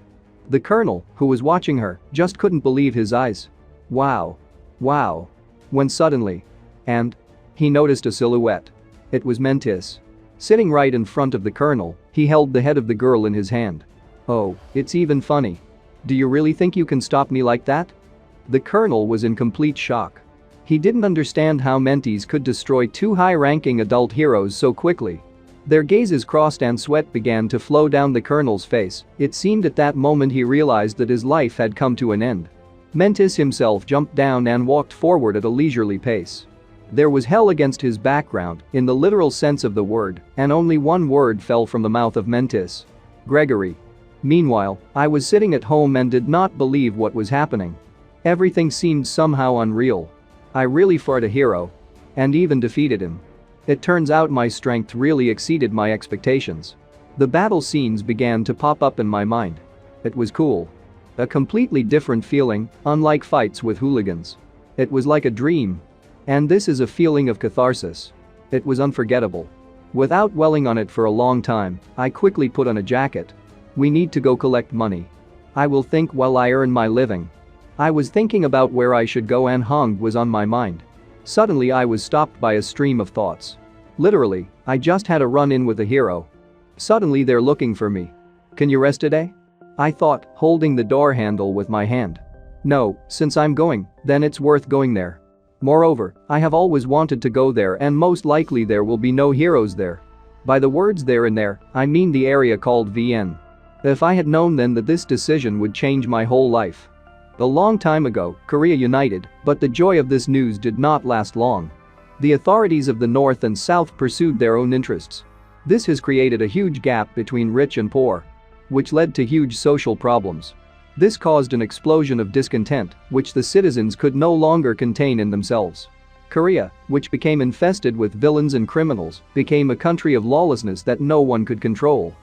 The colonel, who was watching her, just couldn't believe his eyes. Wow. Wow. When suddenly. And. He noticed a silhouette. It was Mentis. Sitting right in front of the colonel, he held the head of the girl in his hand. Oh, it's even funny. Do you really think you can stop me like that? The colonel was in complete shock. He didn't understand how Mentis could destroy 2 high-ranking adult heroes so quickly. Their gazes crossed and sweat began to flow down the colonel's face. It seemed at that moment he realized that his life had come to an end. Mentis himself jumped down and walked forward at a leisurely pace. There was hell against his background, in the literal sense of the word, and only one word fell from the mouth of Mentis. Gregory. Meanwhile, I was sitting at home and did not believe what was happening. Everything seemed somehow unreal. I really fought a hero. And even defeated him. It turns out my strength really exceeded my expectations. The battle scenes began to pop up in my mind. It was cool. A completely different feeling, unlike fights with hooligans. It was like a dream. And this is a feeling of catharsis. It was unforgettable. Without dwelling on it for a long time, I quickly put on a jacket. We need to go collect money. I will think while I earn my living. I was thinking about where I should go and Hong was on my mind. Suddenly I was stopped by a stream of thoughts. Literally, I just had a run-in with a hero. Suddenly they're looking for me. Can you rest today? I thought, holding the door handle with my hand. No, since I'm going, then it's worth going there. Moreover, I have always wanted to go there and most likely there will be no heroes there. By the words there and there, I mean the area called VN. If I had known then that this decision would change my whole life. A long time ago, Korea united, but the joy of this news did not last long. The authorities of the North and South pursued their own interests. This has created a huge gap between rich and poor, which led to huge social problems. This caused an explosion of discontent, which the citizens could no longer contain in themselves. Korea, which became infested with villains and criminals, became a country of lawlessness that no one could control.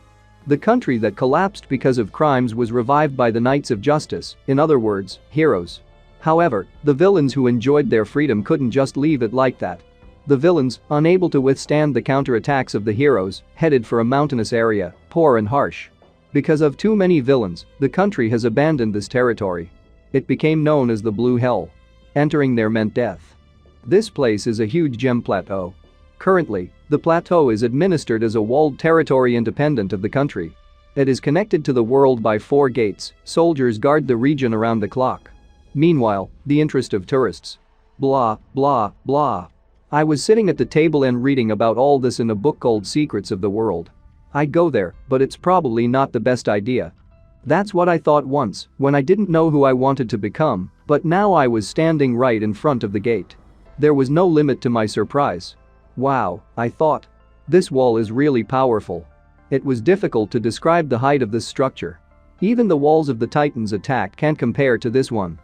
The country that collapsed because of crimes was revived by the Knights of Justice, in other words, heroes. However, the villains who enjoyed their freedom couldn't just leave it like that. The villains, unable to withstand the counterattacks of the heroes, headed for a mountainous area, poor and harsh. Because of too many villains, the country has abandoned this territory. It became known as the Blue Hell. Entering there meant death. This place is a huge gem plateau. Currently, the plateau is administered as a walled territory independent of the country. It is connected to the world by 4 gates. Soldiers guard the region around the clock. Meanwhile, the interest of tourists. Blah, blah, blah. I was sitting at the table and reading about all this in a book called Secrets of the World. I'd go there, but it's probably not the best idea. That's what I thought once, when I didn't know who I wanted to become, but now I was standing right in front of the gate. There was no limit to my surprise. Wow, I thought. This wall is really powerful. It was difficult to describe the height of this structure. Even the walls of the Titan's attack can't compare to this one.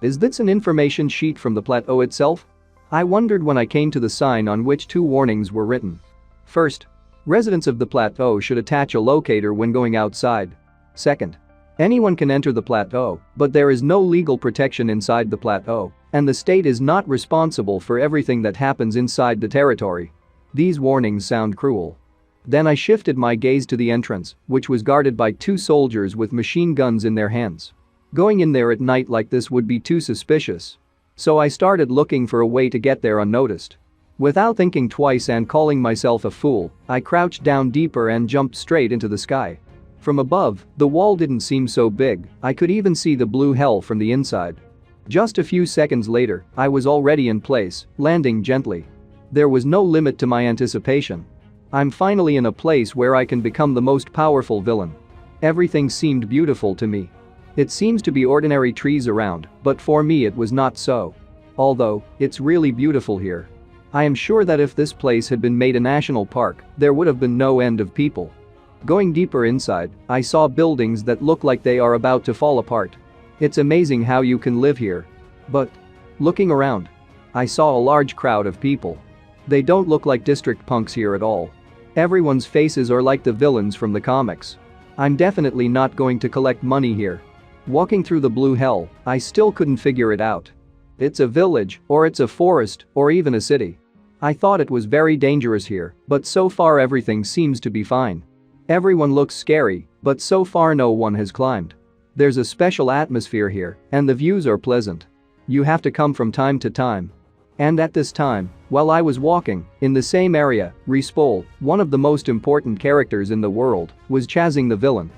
Is this an information sheet from the plateau itself? I wondered when I came to the sign on which 2 warnings were written. First, residents of the plateau should attach a locator when going outside. Second, anyone can enter the plateau, but there is no legal protection inside the plateau, and the state is not responsible for everything that happens inside the territory. These warnings sound cruel. Then I shifted my gaze to the entrance, which was guarded by 2 soldiers with machine guns in their hands. Going in there at night like this would be too suspicious. So I started looking for a way to get there unnoticed. Without thinking twice and calling myself a fool, I crouched down deeper and jumped straight into the sky. From above, the wall didn't seem so big, I could even see the blue hell from the inside. Just a few seconds later, I was already in place, landing gently. There was no limit to my anticipation. I'm finally in a place where I can become the most powerful villain. Everything seemed beautiful to me. It seems to be ordinary trees around, but for me it was not so. Although, it's really beautiful here. I am sure that if this place had been made a national park, there would have been no end of people. Going deeper inside, I saw buildings that look like they are about to fall apart. It's amazing how you can live here. But, looking around, I saw a large crowd of people. They don't look like district punks here at all. Everyone's faces are like the villains from the comics. I'm definitely not going to collect money here. Walking through the blue hell, I still couldn't figure it out. It's a village, or it's a forest, or even a city. I thought it was very dangerous here, but so far everything seems to be fine. Everyone looks scary, but so far no one has climbed. There's a special atmosphere here, and the views are pleasant. You have to come from time to time. And at this time, while I was walking, in the same area, Respol, one of the most important characters in the world, was chasing the villain.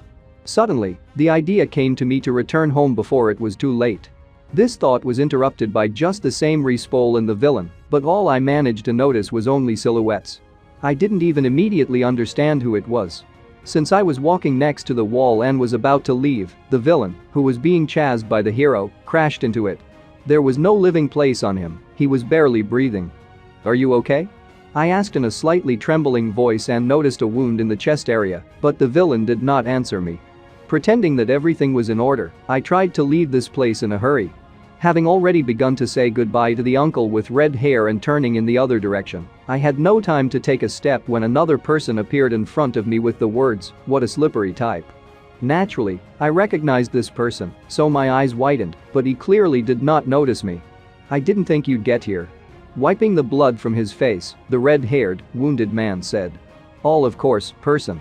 Suddenly, the idea came to me to return home before it was too late. This thought was interrupted by just the same Respol and the villain, but all I managed to notice was only silhouettes. I didn't even immediately understand who it was. Since I was walking next to the wall and was about to leave, the villain, who was being chased by the hero, crashed into it. There was no living place on him, he was barely breathing. "Are you okay?" I asked in a slightly trembling voice and noticed a wound in the chest area, but the villain did not answer me. Pretending that everything was in order, I tried to leave this place in a hurry. Having already begun to say goodbye to the uncle with red hair and turning in the other direction, I had no time to take a step when another person appeared in front of me with the words, "What a slippery type." Naturally, I recognized this person, so my eyes widened, but he clearly did not notice me. "I didn't think you'd get here." Wiping the blood from his face, the red-haired, wounded man said. "All of course, person."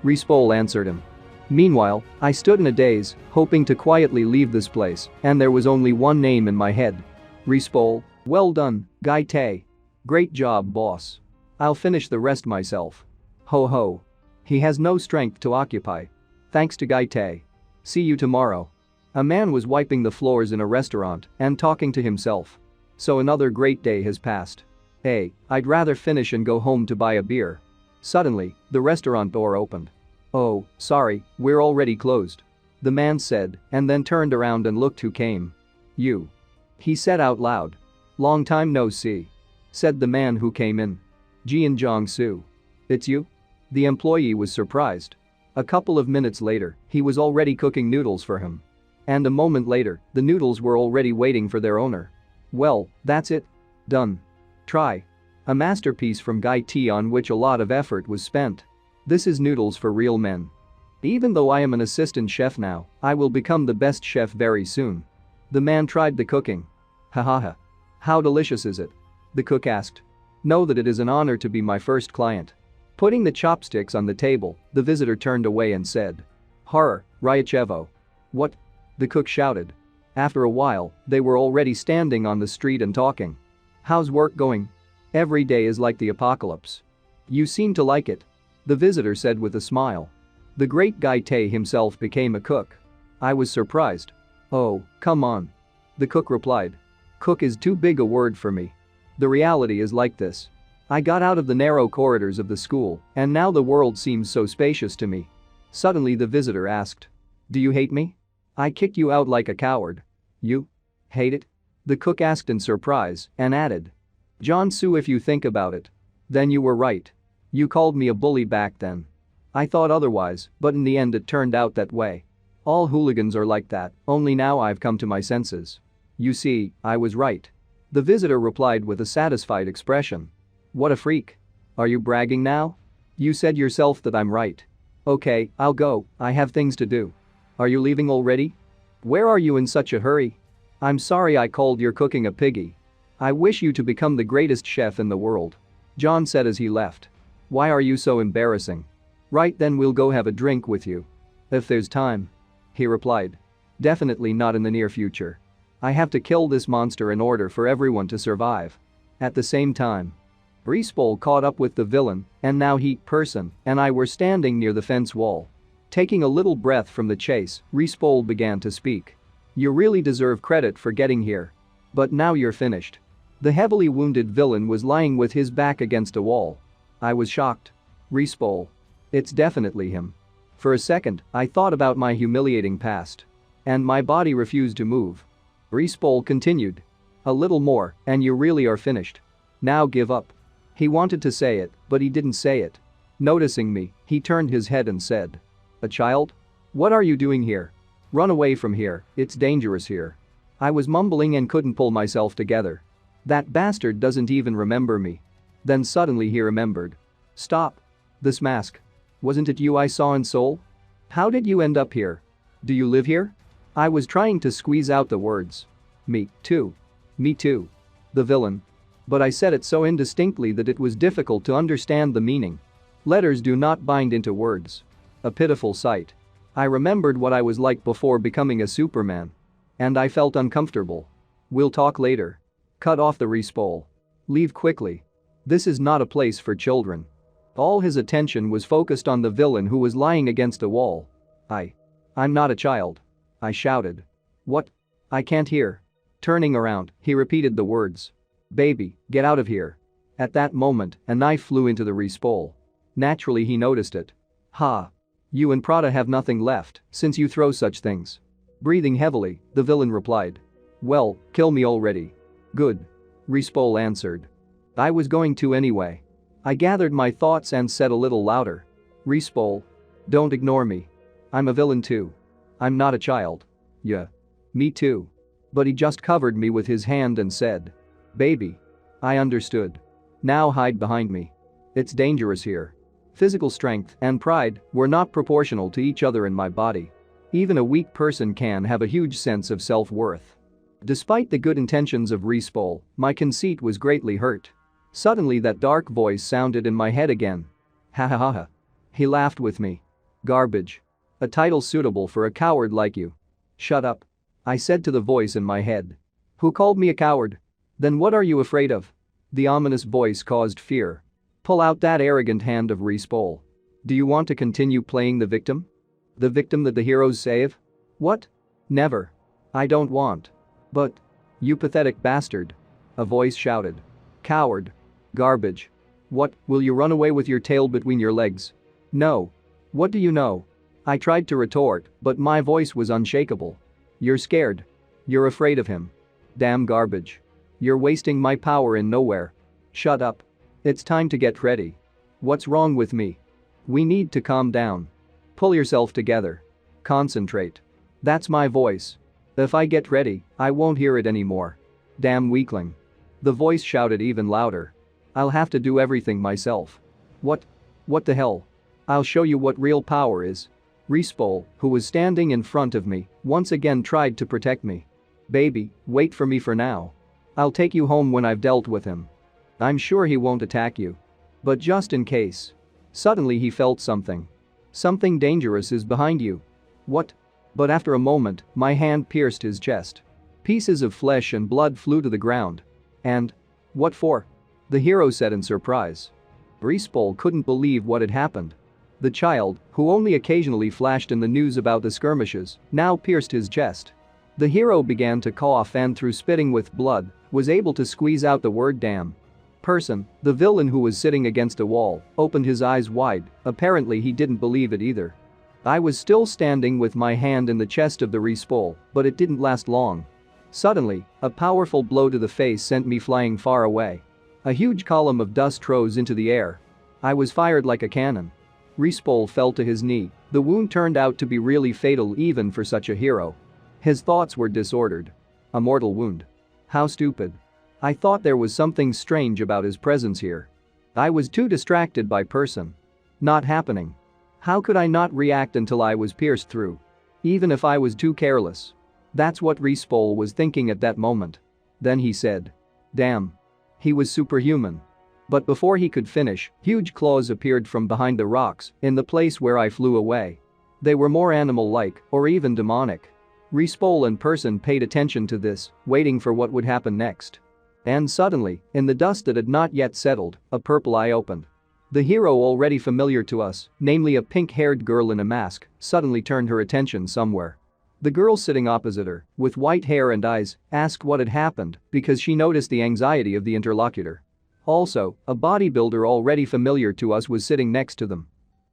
Respol answered him. Meanwhile, I stood in a daze, hoping to quietly leave this place, and there was only one name in my head. Respol. "Well done, Guy Tae. Great job, boss. I'll finish the rest myself." Ho ho. He has no strength to occupy. Thanks to Guy Tae. See you tomorrow. A man was wiping the floors in a restaurant and talking to himself. So another great day has passed. Hey, I'd rather finish and go home to buy a beer. Suddenly, the restaurant door opened. Oh, sorry, we're already closed. The man said and then turned around and looked who came. You. He said out loud. Long time no see. Said the man who came in. Jian Jiangsu. It's you? The employee was surprised. A couple of minutes later, he was already cooking noodles for him. And a moment later, the noodles were already waiting for their owner. Well, that's it. Done. Try. A masterpiece from Guy T on which a lot of effort was spent. This is noodles for real men. Even though I am an assistant chef now, I will become the best chef very soon. The man tried the cooking. Ha ha ha. How delicious is it? The cook asked. Know that it is an honor to be my first client. Putting the chopsticks on the table, the visitor turned away and said. Horror, Ryachevo. What? The cook shouted. After a while, they were already standing on the street and talking. How's work going? Every day is like the apocalypse. You seem to like it. The visitor said with a smile. The great Guy Tay himself became a cook. I was surprised. Oh, come on. The cook replied. Cook is too big a word for me. The reality is like this. I got out of the narrow corridors of the school, and now the world seems so spacious to me. Suddenly the visitor asked. Do you hate me? I kicked you out like a coward. You? Hate it? The cook asked in surprise and added. John Soo, if you think about it. Then you were right. You called me a bully back then. I thought otherwise, but in the end it turned out that way. All hooligans are like that, only now I've come to my senses. You see, I was right. The visitor replied with a satisfied expression. What a freak. Are you bragging now? You said yourself that I'm right. Okay, I'll go, I have things to do. Are you leaving already? Where are you in such a hurry? I'm sorry I called your cooking a piggy. I wish you to become the greatest chef in the world. John said as he left. Why are you so embarrassing? Right then we'll go have a drink with you. If there's time. He replied. Definitely not in the near future. I have to kill this monster in order for everyone to survive. At the same time. Rispol caught up with the villain, and now he, person, and I were standing near the fence wall. Taking a little breath from the chase, Rispol began to speak. You really deserve credit for getting here. But now you're finished. The heavily wounded villain was lying with his back against a wall. I was shocked. Rispol. It's definitely him. For a second, I thought about my humiliating past. And my body refused to move. Rispol continued. A little more, and you really are finished. Now give up. He wanted to say it, but he didn't say it. Noticing me, he turned his head and said. A child? What are you doing here? Run away from here, it's dangerous here. I was mumbling and couldn't pull myself together. That bastard doesn't even remember me. Then suddenly he remembered. Stop. This mask. Wasn't it you I saw in Seoul? How did you end up here? Do you live here? I was trying to squeeze out the words. Me too. Me too. The villain. But I said it so indistinctly that it was difficult to understand the meaning. Letters do not bind into words. A pitiful sight. I remembered what I was like before becoming a Superman. And I felt uncomfortable. We'll talk later. Cut off the Rispol. Leave quickly. This is not a place for children. All his attention was focused on the villain who was lying against a wall. I'm not a child. I shouted. What? I can't hear. Turning around, he repeated the words. Baby, get out of here. At that moment, a knife flew into the Rispol. Naturally he noticed it. Ha. You and Prada have nothing left, since you throw such things. Breathing heavily, the villain replied. Well, kill me already. Good. Rispol answered. I was going to anyway. I gathered my thoughts and said a little louder. Rispol. Don't ignore me. I'm a villain too. I'm not a child. Yeah. Me too. But he just covered me with his hand and said. Baby. I understood. Now hide behind me. It's dangerous here. Physical strength and pride were not proportional to each other in my body. Even a weak person can have a huge sense of self-worth. Despite the good intentions of Rispol, my conceit was greatly hurt. Suddenly that dark voice sounded in my head again. Ha ha ha ha. He laughed with me. Garbage. A title suitable for a coward like you. Shut up. I said to the voice in my head. Who called me a coward? Then what are you afraid of? The ominous voice caused fear. Pull out that arrogant hand of Rispol. Do you want to continue playing the victim? The victim that the heroes save? What? Never. I don't want. But. You pathetic bastard. A voice shouted. Coward. Garbage. What, will you run away with your tail between your legs? No. What do you know? I tried to retort, but my voice was unshakable. You're scared. You're afraid of him. Damn garbage. You're wasting my power in nowhere. Shut up. It's time to get ready. What's wrong with me? We need to calm down. Pull yourself together. Concentrate. That's my voice. If I get ready, I won't hear it anymore. Damn weakling. The voice shouted even louder. I'll have to do everything myself. What? What the hell? I'll show you what real power is. Rispol, who was standing in front of me, once again tried to protect me. Baby, wait for me for now. I'll take you home when I've dealt with him. I'm sure he won't attack you. But just in case. Suddenly he felt something. Something dangerous is behind you. What? But after a moment, my hand pierced his chest. Pieces of flesh and blood flew to the ground. And? What for? The hero said in surprise. Rispol couldn't believe what had happened. The child, who only occasionally flashed in the news about the skirmishes, now pierced his chest. The hero began to cough and through spitting with blood, was able to squeeze out the word damn. Person, the villain who was sitting against a wall, opened his eyes wide, apparently he didn't believe it either. I was still standing with my hand in the chest of the Rispol, but it didn't last long. Suddenly, a powerful blow to the face sent me flying far away. A huge column of dust rose into the air. I was fired like a cannon. Rispol fell to his knee. The wound turned out to be really fatal even for such a hero. His thoughts were disordered. A mortal wound. How stupid. I thought there was something strange about his presence here. I was too distracted by person. Not happening. How could I not react until I was pierced through? Even if I was too careless. That's what Rispol was thinking at that moment. Then he said. Damn. He was superhuman. But before he could finish, huge claws appeared from behind the rocks in the place where I flew away. They were more animal-like or even demonic. Rispol in person paid attention to this, waiting for what would happen next. And suddenly, in the dust that had not yet settled, a purple eye opened. The hero already familiar to us, namely a pink-haired girl in a mask, suddenly turned her attention somewhere. The girl sitting opposite her, with white hair and eyes, asked what had happened because she noticed the anxiety of the interlocutor. Also, a bodybuilder already familiar to us was sitting next to them.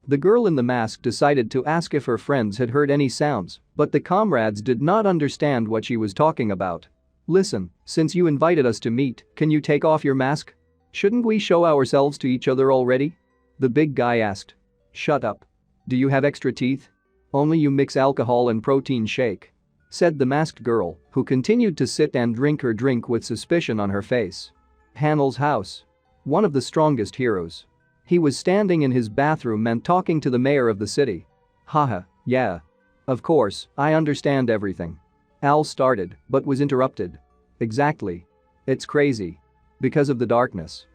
The girl in the mask decided to ask if her friends had heard any sounds, but the comrades did not understand what she was talking about. Listen, since you invited us to meet, can you take off your mask? Shouldn't we show ourselves to each other already? The big guy asked. Shut up. Do you have extra teeth? Only you mix alcohol and protein shake. Said the masked girl, who continued to sit and drink her drink with suspicion on her face. Hanel's house. One of the strongest heroes. He was standing in his bathroom and talking to the mayor of the city. Haha, yeah. Of course, I understand everything. Al started, but was interrupted. Exactly. It's crazy. Because of the darkness.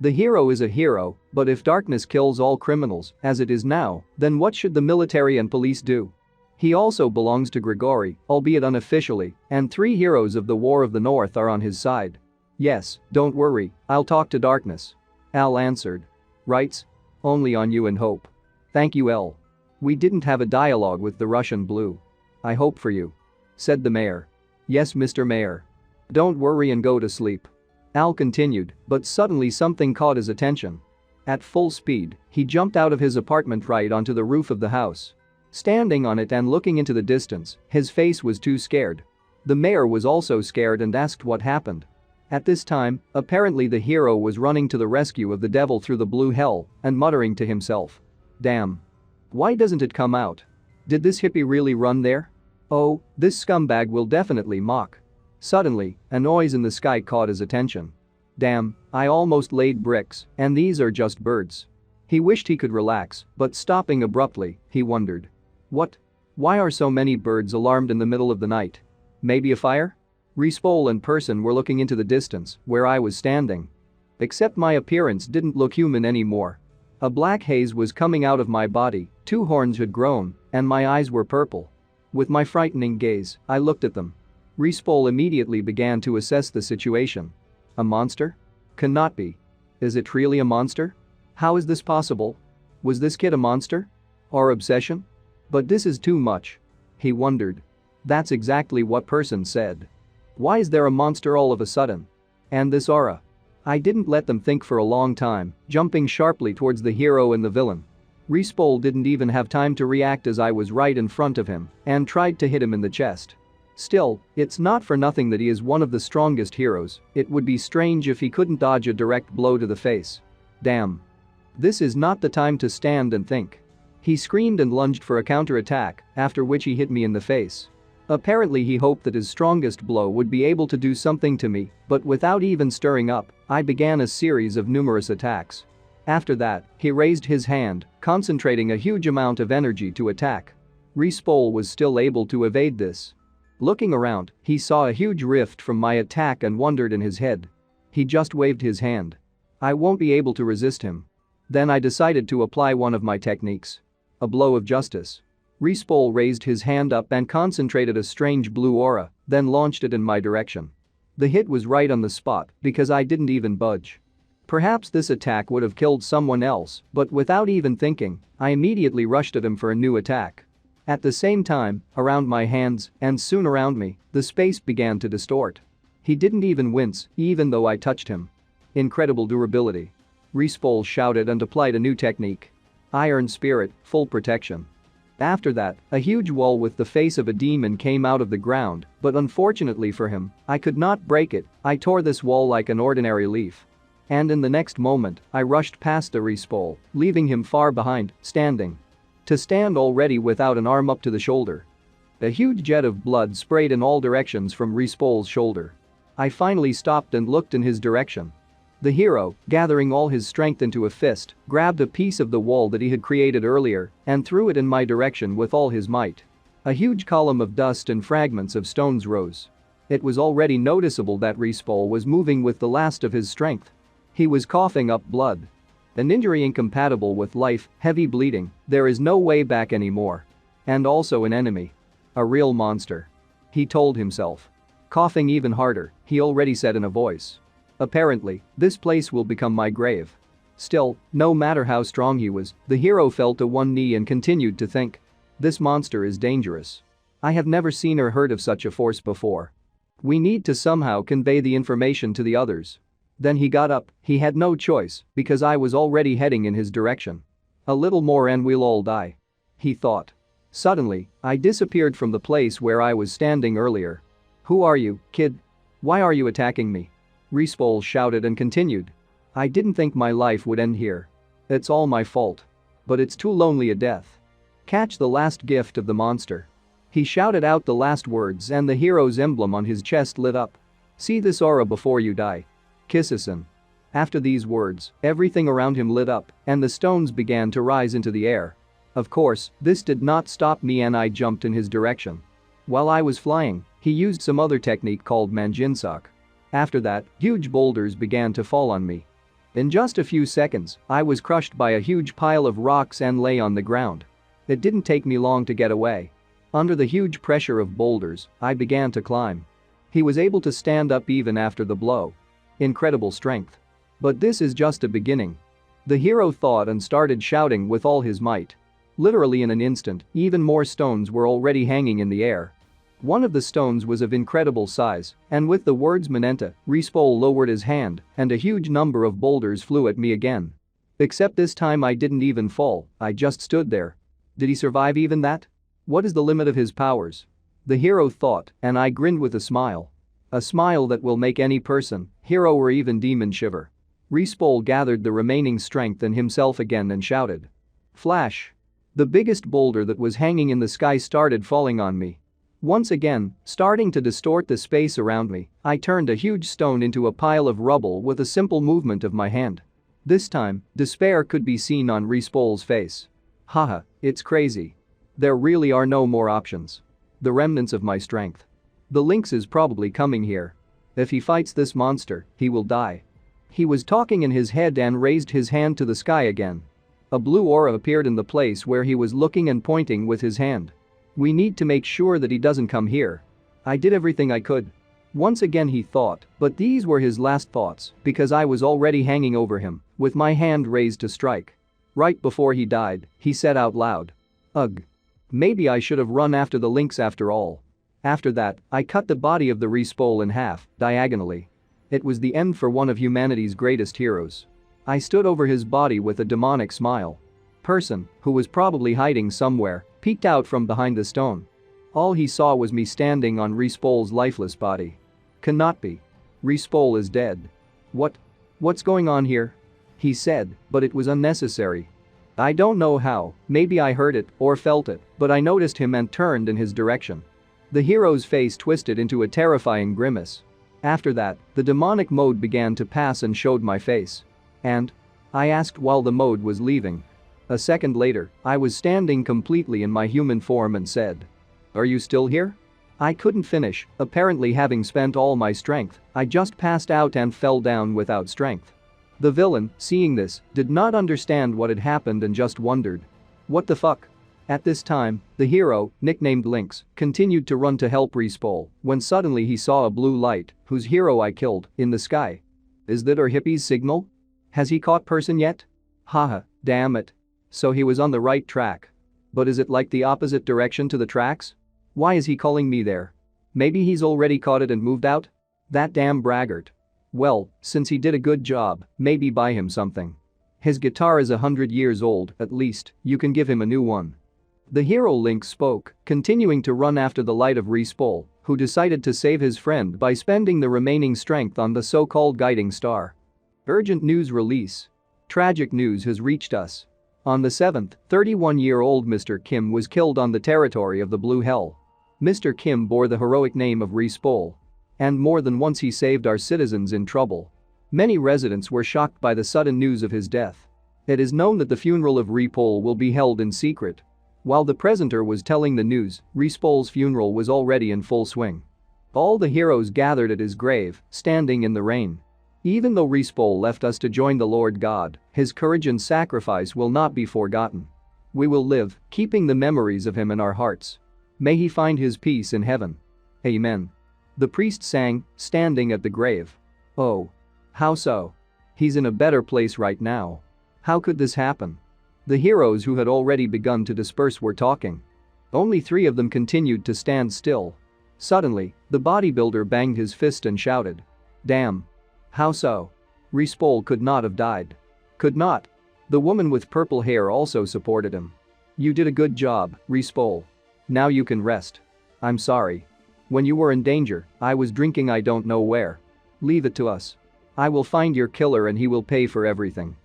The hero is a hero, but if darkness kills all criminals, as it is now, then what should the military and police do? He also belongs to Grigori, albeit unofficially, and 3 heroes of the War of the North are on his side. Yes, don't worry, I'll talk to darkness. Al answered. Rights? Only on you and hope. Thank you, L. We didn't have a dialogue with the Russian blue. I hope for you. Said the mayor. Yes, Mr. Mayor. Don't worry and go to sleep. Al continued, but suddenly something caught his attention. At full speed, he jumped out of his apartment right onto the roof of the house. Standing on it and looking into the distance, his face was too scared. The mayor was also scared and asked what happened. At this time, apparently the hero was running to the rescue of the devil through the blue hell and muttering to himself. Damn. Why doesn't it come out? Did this hippie really run there? Oh, this scumbag will definitely mock. Suddenly, a noise in the sky caught his attention. Damn, I almost laid bricks, and these are just birds. He wished he could relax, but stopping abruptly, he wondered. What? Why are so many birds alarmed in the middle of the night? Maybe a fire? Rispol and person were looking into the distance, where I was standing. Except my appearance didn't look human anymore. A black haze was coming out of my body, 2 horns had grown, and my eyes were purple. With my frightening gaze, I looked at them. Rispol immediately began to assess the situation. A monster? Cannot be. Is it really a monster? How is this possible? Was this kid a monster? Or obsession? But this is too much. He wondered. That's exactly what person said. Why is there a monster all of a sudden? And this aura? I didn't let them think for a long time, jumping sharply towards the hero and the villain. Respol didn't even have time to react as I was right in front of him and tried to hit him in the chest. Still, it's not for nothing that he is one of the strongest heroes. It would be strange if he couldn't dodge a direct blow to the face. Damn. This is not the time to stand and think. He screamed and lunged for a counterattack, after which he hit me in the face. Apparently he hoped that his strongest blow would be able to do something to me, but without even stirring up, I began a series of numerous attacks. After that, he raised his hand, concentrating a huge amount of energy to attack. Respol was still able to evade this. Looking around, he saw a huge rift from my attack and wondered in his head. He just waved his hand. I won't be able to resist him. Then I decided to apply one of my techniques. A blow of justice. Respol raised his hand up and concentrated a strange blue aura, then launched it in my direction. The hit was right on the spot because I didn't even budge. Perhaps this attack would have killed someone else, but without even thinking, I immediately rushed at him for a new attack. At the same time, around my hands, and soon around me, the space began to distort. He didn't even wince, even though I touched him. Incredible durability. Respol shouted and applied a new technique. Iron Spirit, full protection. After that, a huge wall with the face of a demon came out of the ground, but unfortunately for him, I could not break it. I tore this wall like an ordinary leaf. And in the next moment, I rushed past the Respol, leaving him far behind, standing. To stand already without an arm up to the shoulder. A huge jet of blood sprayed in all directions from Respol's shoulder. I finally stopped and looked in his direction. The hero, gathering all his strength into a fist, grabbed a piece of the wall that he had created earlier and threw it in my direction with all his might. A huge column of dust and fragments of stones rose. It was already noticeable that Respol was moving with the last of his strength. He was coughing up blood. An injury incompatible with life, heavy bleeding, there is no way back anymore. And also an enemy. A real monster. He told himself. Coughing even harder, he already said in a voice. Apparently, this place will become my grave. Still, no matter how strong he was, the hero fell to one knee and continued to think. This monster is dangerous. I have never seen or heard of such a force before. We need to somehow convey the information to the others. Then he got up, he had no choice, because I was already heading in his direction. A little more and we'll all die. He thought. Suddenly, I disappeared from the place where I was standing earlier. Who are you, kid? Why are you attacking me? Respol shouted and continued. I didn't think my life would end here. It's all my fault. But it's too lonely a death. Catch the last gift of the monster. He shouted out the last words and the hero's emblem on his chest lit up. See this aura before you die. Kissason. After these words, everything around him lit up and the stones began to rise into the air. Of course, this did not stop me and I jumped in his direction. While I was flying, he used some other technique called Manjinsak. After that, huge boulders began to fall on me. In just a few seconds, I was crushed by a huge pile of rocks and lay on the ground. It didn't take me long to get away. Under the huge pressure of boulders, I began to climb. He was able to stand up even after the blow. Incredible strength. But this is just a beginning. The hero thought and started shouting with all his might. Literally in an instant, even more stones were already hanging in the air. One of the stones was of incredible size, and with the words Manenta, Respol lowered his hand, and a huge number of boulders flew at me again. Except this time I didn't even fall, I just stood there. Did he survive even that? What is the limit of his powers? The hero thought, and I grinned with a smile. A smile that will make any person, hero or even demon shiver. Respol gathered the remaining strength in himself again and shouted. Flash. The biggest boulder that was hanging in the sky started falling on me. Once again, starting to distort the space around me, I turned a huge stone into a pile of rubble with a simple movement of my hand. This time, despair could be seen on Respol's face. Haha, it's crazy. There really are no more options. The remnants of my strength. The lynx is probably coming here. If he fights this monster, he will die. He was talking in his head and raised his hand to the sky again. A blue aura appeared in the place where he was looking and pointing with his hand. We need to make sure that he doesn't come here. I did everything I could. Once again he thought, but these were his last thoughts because I was already hanging over him, with my hand raised to strike. Right before he died, he said out loud. Ugh. Maybe I should have run after the lynx after all. After that, I cut the body of the Rispol in half, diagonally. It was the end for one of humanity's greatest heroes. I stood over his body with a demonic smile. Person, who was probably hiding somewhere, peeked out from behind the stone. All he saw was me standing on Rispol's lifeless body. Cannot be. Rispol is dead. What's going on here? He said, but it was unnecessary. I don't know how, maybe I heard it or felt it, but I noticed him and turned in his direction. The hero's face twisted into a terrifying grimace. After that, the demonic mode began to pass and showed my face. And? I asked while the mode was leaving. A second later, I was standing completely in my human form and said, "Are you still here?" I couldn't finish, apparently having spent all my strength, I just passed out and fell down without strength. The villain, seeing this, did not understand what had happened and just wondered. What the fuck? At this time, the hero, nicknamed Lynx, continued to run to help Rispol when suddenly he saw a blue light, whose hero I killed, in the sky. Is that our hippie's signal? Has he caught person yet? Haha, damn it. So he was on the right track. But is it like the opposite direction to the tracks? Why is he calling me there? Maybe he's already caught it and moved out? That damn braggart. Well, since he did a good job, maybe buy him something. His guitar is 100 years old, at least, you can give him a new one. The hero Lynx spoke, continuing to run after the light of Rispol, who decided to save his friend by spending the remaining strength on the so-called guiding star. Urgent news release. Tragic news has reached us. On the 7th, 31-year-old Mr. Kim was killed on the territory of the Blue Hell. Mr. Kim bore the heroic name of Rispol. And more than once he saved our citizens in trouble. Many residents were shocked by the sudden news of his death. It is known that the funeral of Rispol will be held in secret. While the presenter was telling the news, Rispol's funeral was already in full swing. All the heroes gathered at his grave, standing in the rain. Even though Rispol left us to join the Lord God, his courage and sacrifice will not be forgotten. We will live, keeping the memories of him in our hearts. May he find his peace in heaven. Amen. The priest sang, standing at the grave. Oh. How so? He's in a better place right now. How could this happen? The heroes who had already begun to disperse were talking. Only 3 of them continued to stand still. Suddenly, the bodybuilder banged his fist and shouted. Damn. How so? Rispol could not have died. Could not. The woman with purple hair also supported him. You did a good job, Rispol. Now you can rest. I'm sorry. When you were in danger, I was drinking I don't know where. Leave it to us. I will find your killer and he will pay for everything.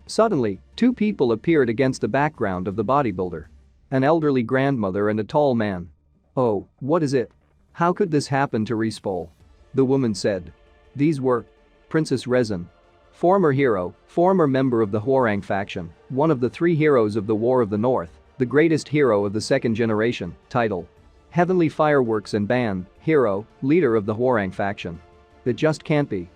Suddenly, 2 people appeared against the background of the bodybuilder. An elderly grandmother and a tall man. Oh, what is it? How could this happen to Rispol? The woman said. These were Princess Rezin. Former hero, former member of the Hwoarang faction, one of the 3 heroes of the War of the North, the greatest hero of the 2nd generation, title. Heavenly Fireworks and Ban, hero, leader of the Hwoarang faction. It just can't be.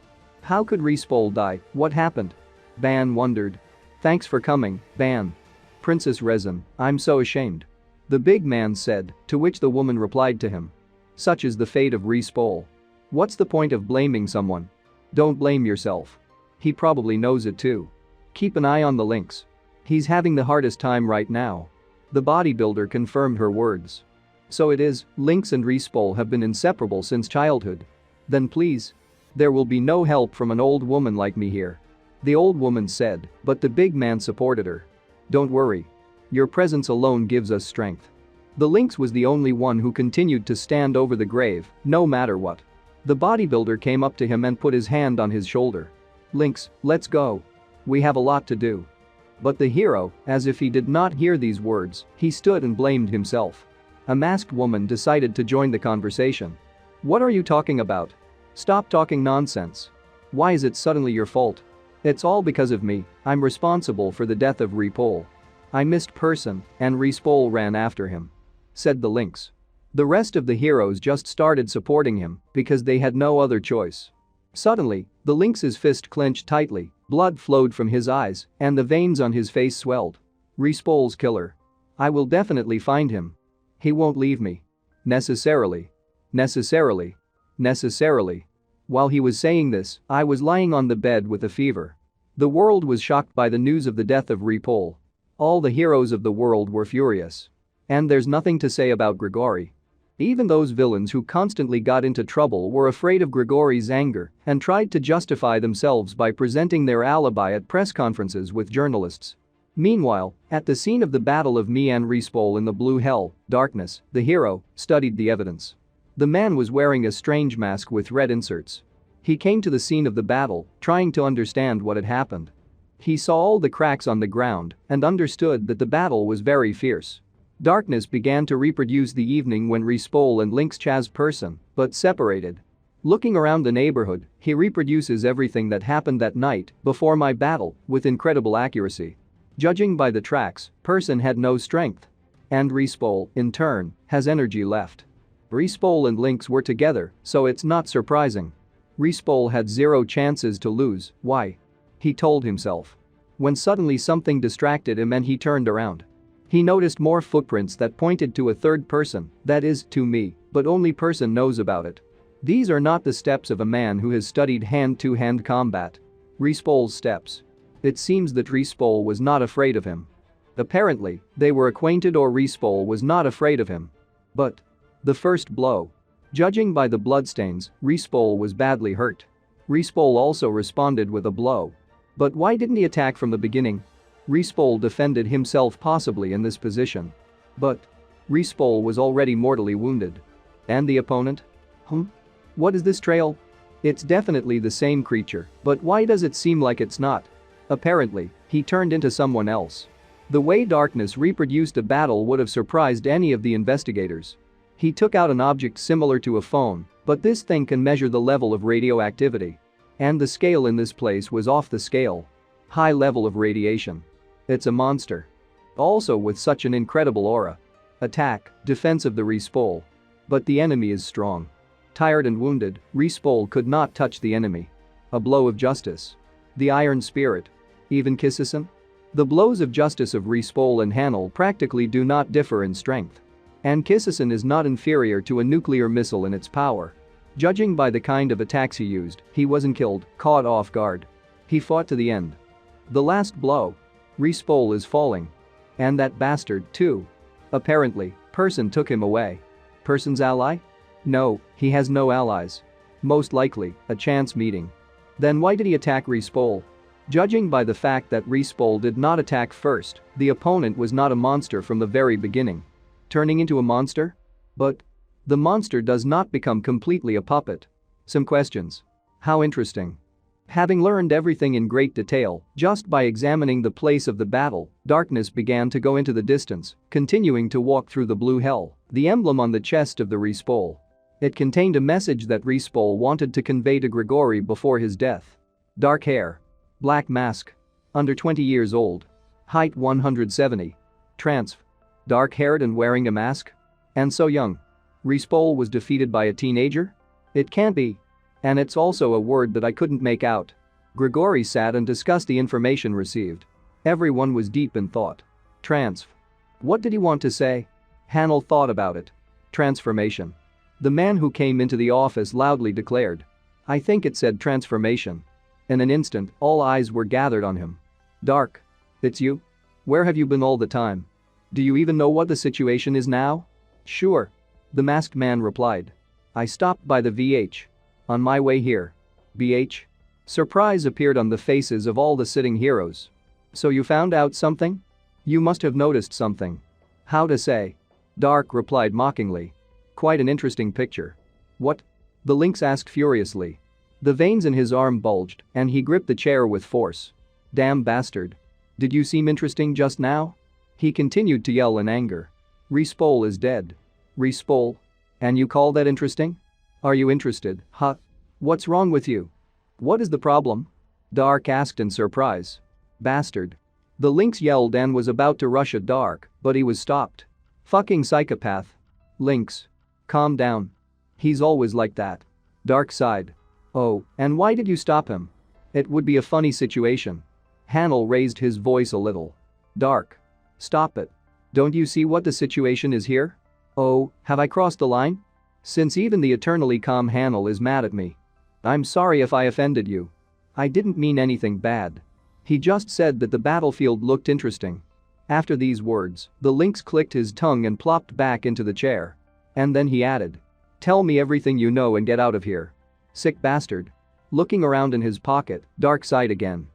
How could Rispol die? What happened? Ban wondered. Thanks for coming, Ban. Princess Rezin, I'm so ashamed. The big man said, to which the woman replied to him. Such is the fate of Rispol. What's the point of blaming someone? Don't blame yourself. He probably knows it too. Keep an eye on the Lynx. He's having the hardest time right now. The bodybuilder confirmed her words. So it is, Lynx and Rispol have been inseparable since childhood. Then please. There will be no help from an old woman like me here. The old woman said, but the big man supported her. Don't worry. Your presence alone gives us strength. The Lynx was the only one who continued to stand over the grave, no matter what. The bodybuilder came up to him and put his hand on his shoulder. Lynx, let's go. We have a lot to do. But the hero, as if he did not hear these words, he stood and blamed himself. A masked woman decided to join the conversation. What are you talking about? Stop talking nonsense. Why is it suddenly your fault? It's all because of me, I'm responsible for the death of Rispol. I missed person, and Rispol ran after him. Said the Lynx. The rest of the heroes just started supporting him because they had no other choice. Suddenly, the Lynx's fist clenched tightly, blood flowed from his eyes, and the veins on his face swelled. Rispol's killer. I will definitely find him. He won't leave me. Necessarily. Necessarily. Necessarily. While he was saying this, I was lying on the bed with a fever. The world was shocked by the news of the death of Rispol. All the heroes of the world were furious. And there's nothing to say about Grigori. Even those villains who constantly got into trouble were afraid of Grigori's anger and tried to justify themselves by presenting their alibi at press conferences with journalists. Meanwhile, at the scene of the Battle of Mian Respol in the Blue Hell, Darkness, the hero, studied the evidence. The man was wearing a strange mask with red inserts. He came to the scene of the battle, trying to understand what had happened. He saw all the cracks on the ground and understood that the battle was very fierce. Darkness began to reproduce the evening when Respol and Link's Chaz person, but separated. Looking around the neighborhood, he reproduces everything that happened that night before my battle with incredible accuracy. Judging by the tracks, person had no strength. And Respol, in turn, has energy left. Respol and Lynx were together, so it's not surprising. Respol had zero chances to lose, why? He told himself. When suddenly something distracted him and he turned around. He noticed more footprints that pointed to a third person, that is, to me, but only person knows about it. These are not the steps of a man who has studied hand-to-hand combat. Respol's steps. It seems that Respol was not afraid of him. Apparently, they were acquainted or Respol was not afraid of him. But the first blow. Judging by the bloodstains, Respol was badly hurt. Respol also responded with a blow. But why didn't he attack from the beginning? Respol defended himself possibly in this position. But Respol was already mortally wounded. And the opponent? What is this trail? It's definitely the same creature, but why does it seem like it's not? Apparently, he turned into someone else. The way Darkness reproduced a battle would have surprised any of the investigators. He took out an object similar to a phone, but this thing can measure the level of radioactivity. And the scale in this place was off the scale. High level of radiation. It's a monster. Also with such an incredible aura. Attack, defense of the Respol. But the enemy is strong. Tired and wounded, Respol could not touch the enemy. A blow of justice. The iron spirit. Even Kissison? The blows of justice of Respol and Hanel practically do not differ in strength. And Kissison is not inferior to a nuclear missile in its power. Judging by the kind of attacks he used, he wasn't killed, caught off guard. He fought to the end. The last blow. Respol is falling. And that bastard, too. Apparently, Person took him away. Person's ally? No, he has no allies. Most likely, a chance meeting. Then why did he attack Respol? Judging by the fact that Respol did not attack first, the opponent was not a monster from the very beginning. Turning into a monster? But the monster does not become completely a puppet. Some questions. How interesting. Having learned everything in great detail, just by examining the place of the battle, Darkness began to go into the distance, continuing to walk through the blue hell, the emblem on the chest of the Respol. It contained a message that Respol wanted to convey to Grigori before his death. Dark hair. Black mask. Under 20 years old. Height 170. Transf. Dark-haired and wearing a mask? And so young. Respol was defeated by a teenager? It can't be. And it's also a word that I couldn't make out. Grigori sat and discussed the information received. Everyone was deep in thought. Transf. What did he want to say? Hanel thought about it. Transformation. The man who came into the office loudly declared. I think it said transformation. In an instant, all eyes were gathered on him. Dark. It's you? Where have you been all the time? Do you even know what the situation is now? Sure. The masked man replied. I stopped by the VH. On my way here. BH? Surprise appeared on the faces of all the sitting heroes. So you found out something? You must have noticed something. How to say? Dark replied mockingly. Quite an interesting picture. What? The lynx asked furiously. The veins in his arm bulged, and he gripped the chair with force. Damn bastard. Did you seem interesting just now? He continued to yell in anger. Respol is dead. Respol? And you call that interesting? Are you interested, huh? What's wrong with you? What is the problem? Dark asked in surprise. Bastard. The lynx yelled and was about to rush at Dark, but he was stopped. Fucking psychopath. Lynx. Calm down. He's always like that. Dark sighed. Oh, and why did you stop him? It would be a funny situation. Hanel raised his voice a little. Dark. Stop it. Don't you see what the situation is here? Oh, have I crossed the line? Since even the eternally calm Hanel is mad at me. I'm sorry if I offended you. I didn't mean anything bad. He just said that the battlefield looked interesting. After these words, the lynx clicked his tongue and plopped back into the chair. And then he added. Tell me everything you know and get out of here. Sick bastard. Looking around in his pocket, Dark sighed again.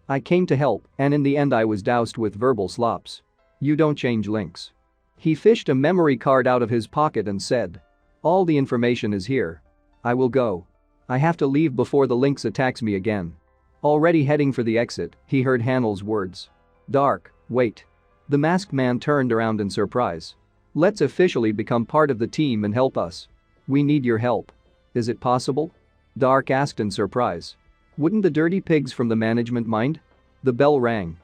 I came to help, and in the end I was doused with verbal slops. You don't change links. He fished a memory card out of his pocket and said. All the information is here. I will go. I have to leave before the lynx attacks me again. Already heading for the exit, he heard Hanel's words. Dark, wait. The masked man turned around in surprise. Let's officially become part of the team and help us. We need your help. Is it possible? Dark asked in surprise. Wouldn't the dirty pigs from the management mind? The bell rang.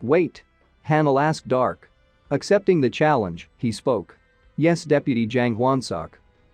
Wait. Hanel asked Dark. Accepting the challenge, he spoke. Yes, Deputy Jang Hwansok.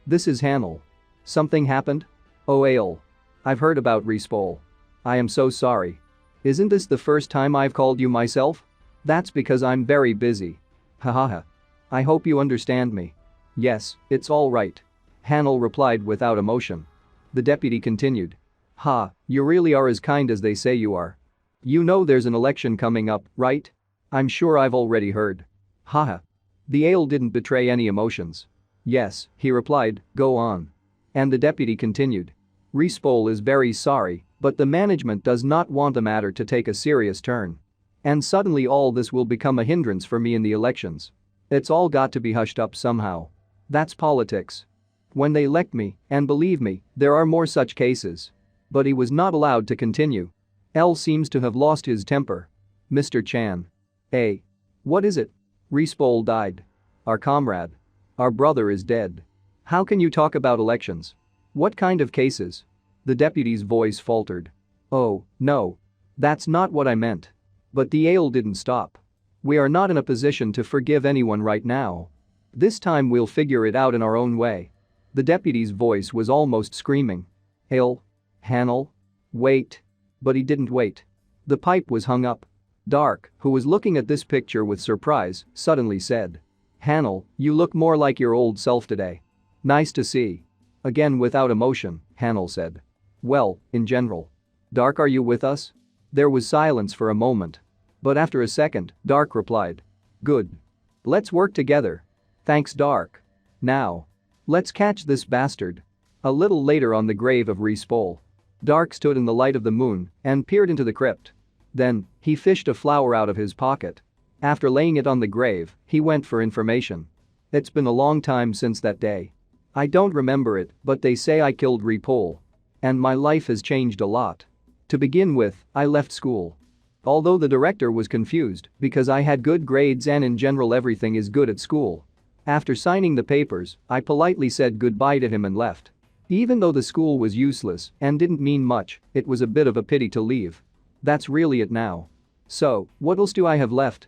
This is Hanel. Something happened? Oh Ale. I've heard about Respol. I am so sorry. Isn't this the first time I've called you myself? That's because I'm very busy. Hahaha. I hope you understand me. Yes, it's all right. Hanel replied without emotion. The deputy continued. Ha, you really are as kind as they say you are. You know there's an election coming up, right? I'm sure I've already heard. Haha. The ale didn't betray any emotions. Yes, he replied, go on. And the deputy continued. Respol is very sorry, but the management does not want the matter to take a serious turn. And suddenly all this will become a hindrance for me in the elections. It's all got to be hushed up somehow. That's politics. When they elect me, and believe me, there are more such cases. But he was not allowed to continue. L seems to have lost his temper. Mr. Chan. Hey. What is it? Respol died. Our comrade. Our brother is dead. How can you talk about elections? What kind of cases? The deputy's voice faltered. Oh, no. That's not what I meant. But the ale didn't stop. We are not in a position to forgive anyone right now. This time we'll figure it out in our own way. The deputy's voice was almost screaming. Ale? Hanel? Wait. But he didn't wait. The pipe was hung up. Dark, who was looking at this picture with surprise, suddenly said. Hanel, you look more like your old self today. Nice to see. Again without emotion, Hanel said. Well, in general. Dark, are you with us? There was silence for a moment. But after a second, Dark replied. Good. Let's work together. Thanks, Dark. Now. Let's catch this bastard. A little later on the grave of Respol. Dark stood in the light of the moon and peered into the crypt. Then, he fished a flower out of his pocket. After laying it on the grave, he went for information. It's been a long time since that day. I don't remember it, but they say I killed Respol. And my life has changed a lot. To begin with, I left school. Although the director was confused because I had good grades and in general everything is good at school. After signing the papers, I politely said goodbye to him and left. Even though the school was useless and didn't mean much, it was a bit of a pity to leave. That's really it now. So, what else do I have left?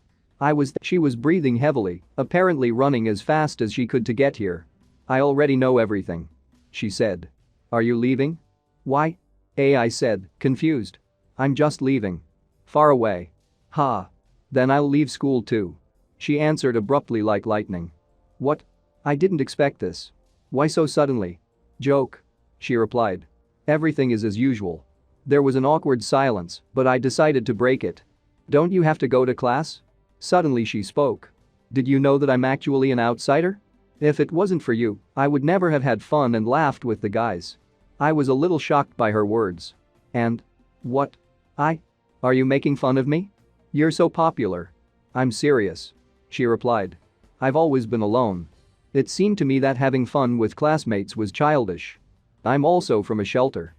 She was breathing heavily, apparently running as fast as she could to get here. I already know everything. She said. Are you leaving? Why? I said, confused. I'm just leaving. Far away. Ha. Then I'll leave school too. She answered abruptly like lightning. What? I didn't expect this. Why so suddenly? Joke. She replied. Everything is as usual. There was an awkward silence, but I decided to break it. Don't you have to go to class? Suddenly she spoke. Did you know that I'm actually an outsider? If it wasn't for you, I would never have had fun and laughed with the guys. I was a little shocked by her words. And? What? Are you making fun of me? You're so popular. I'm serious. She replied. I've always been alone. It seemed to me that having fun with classmates was childish. I'm also from a shelter.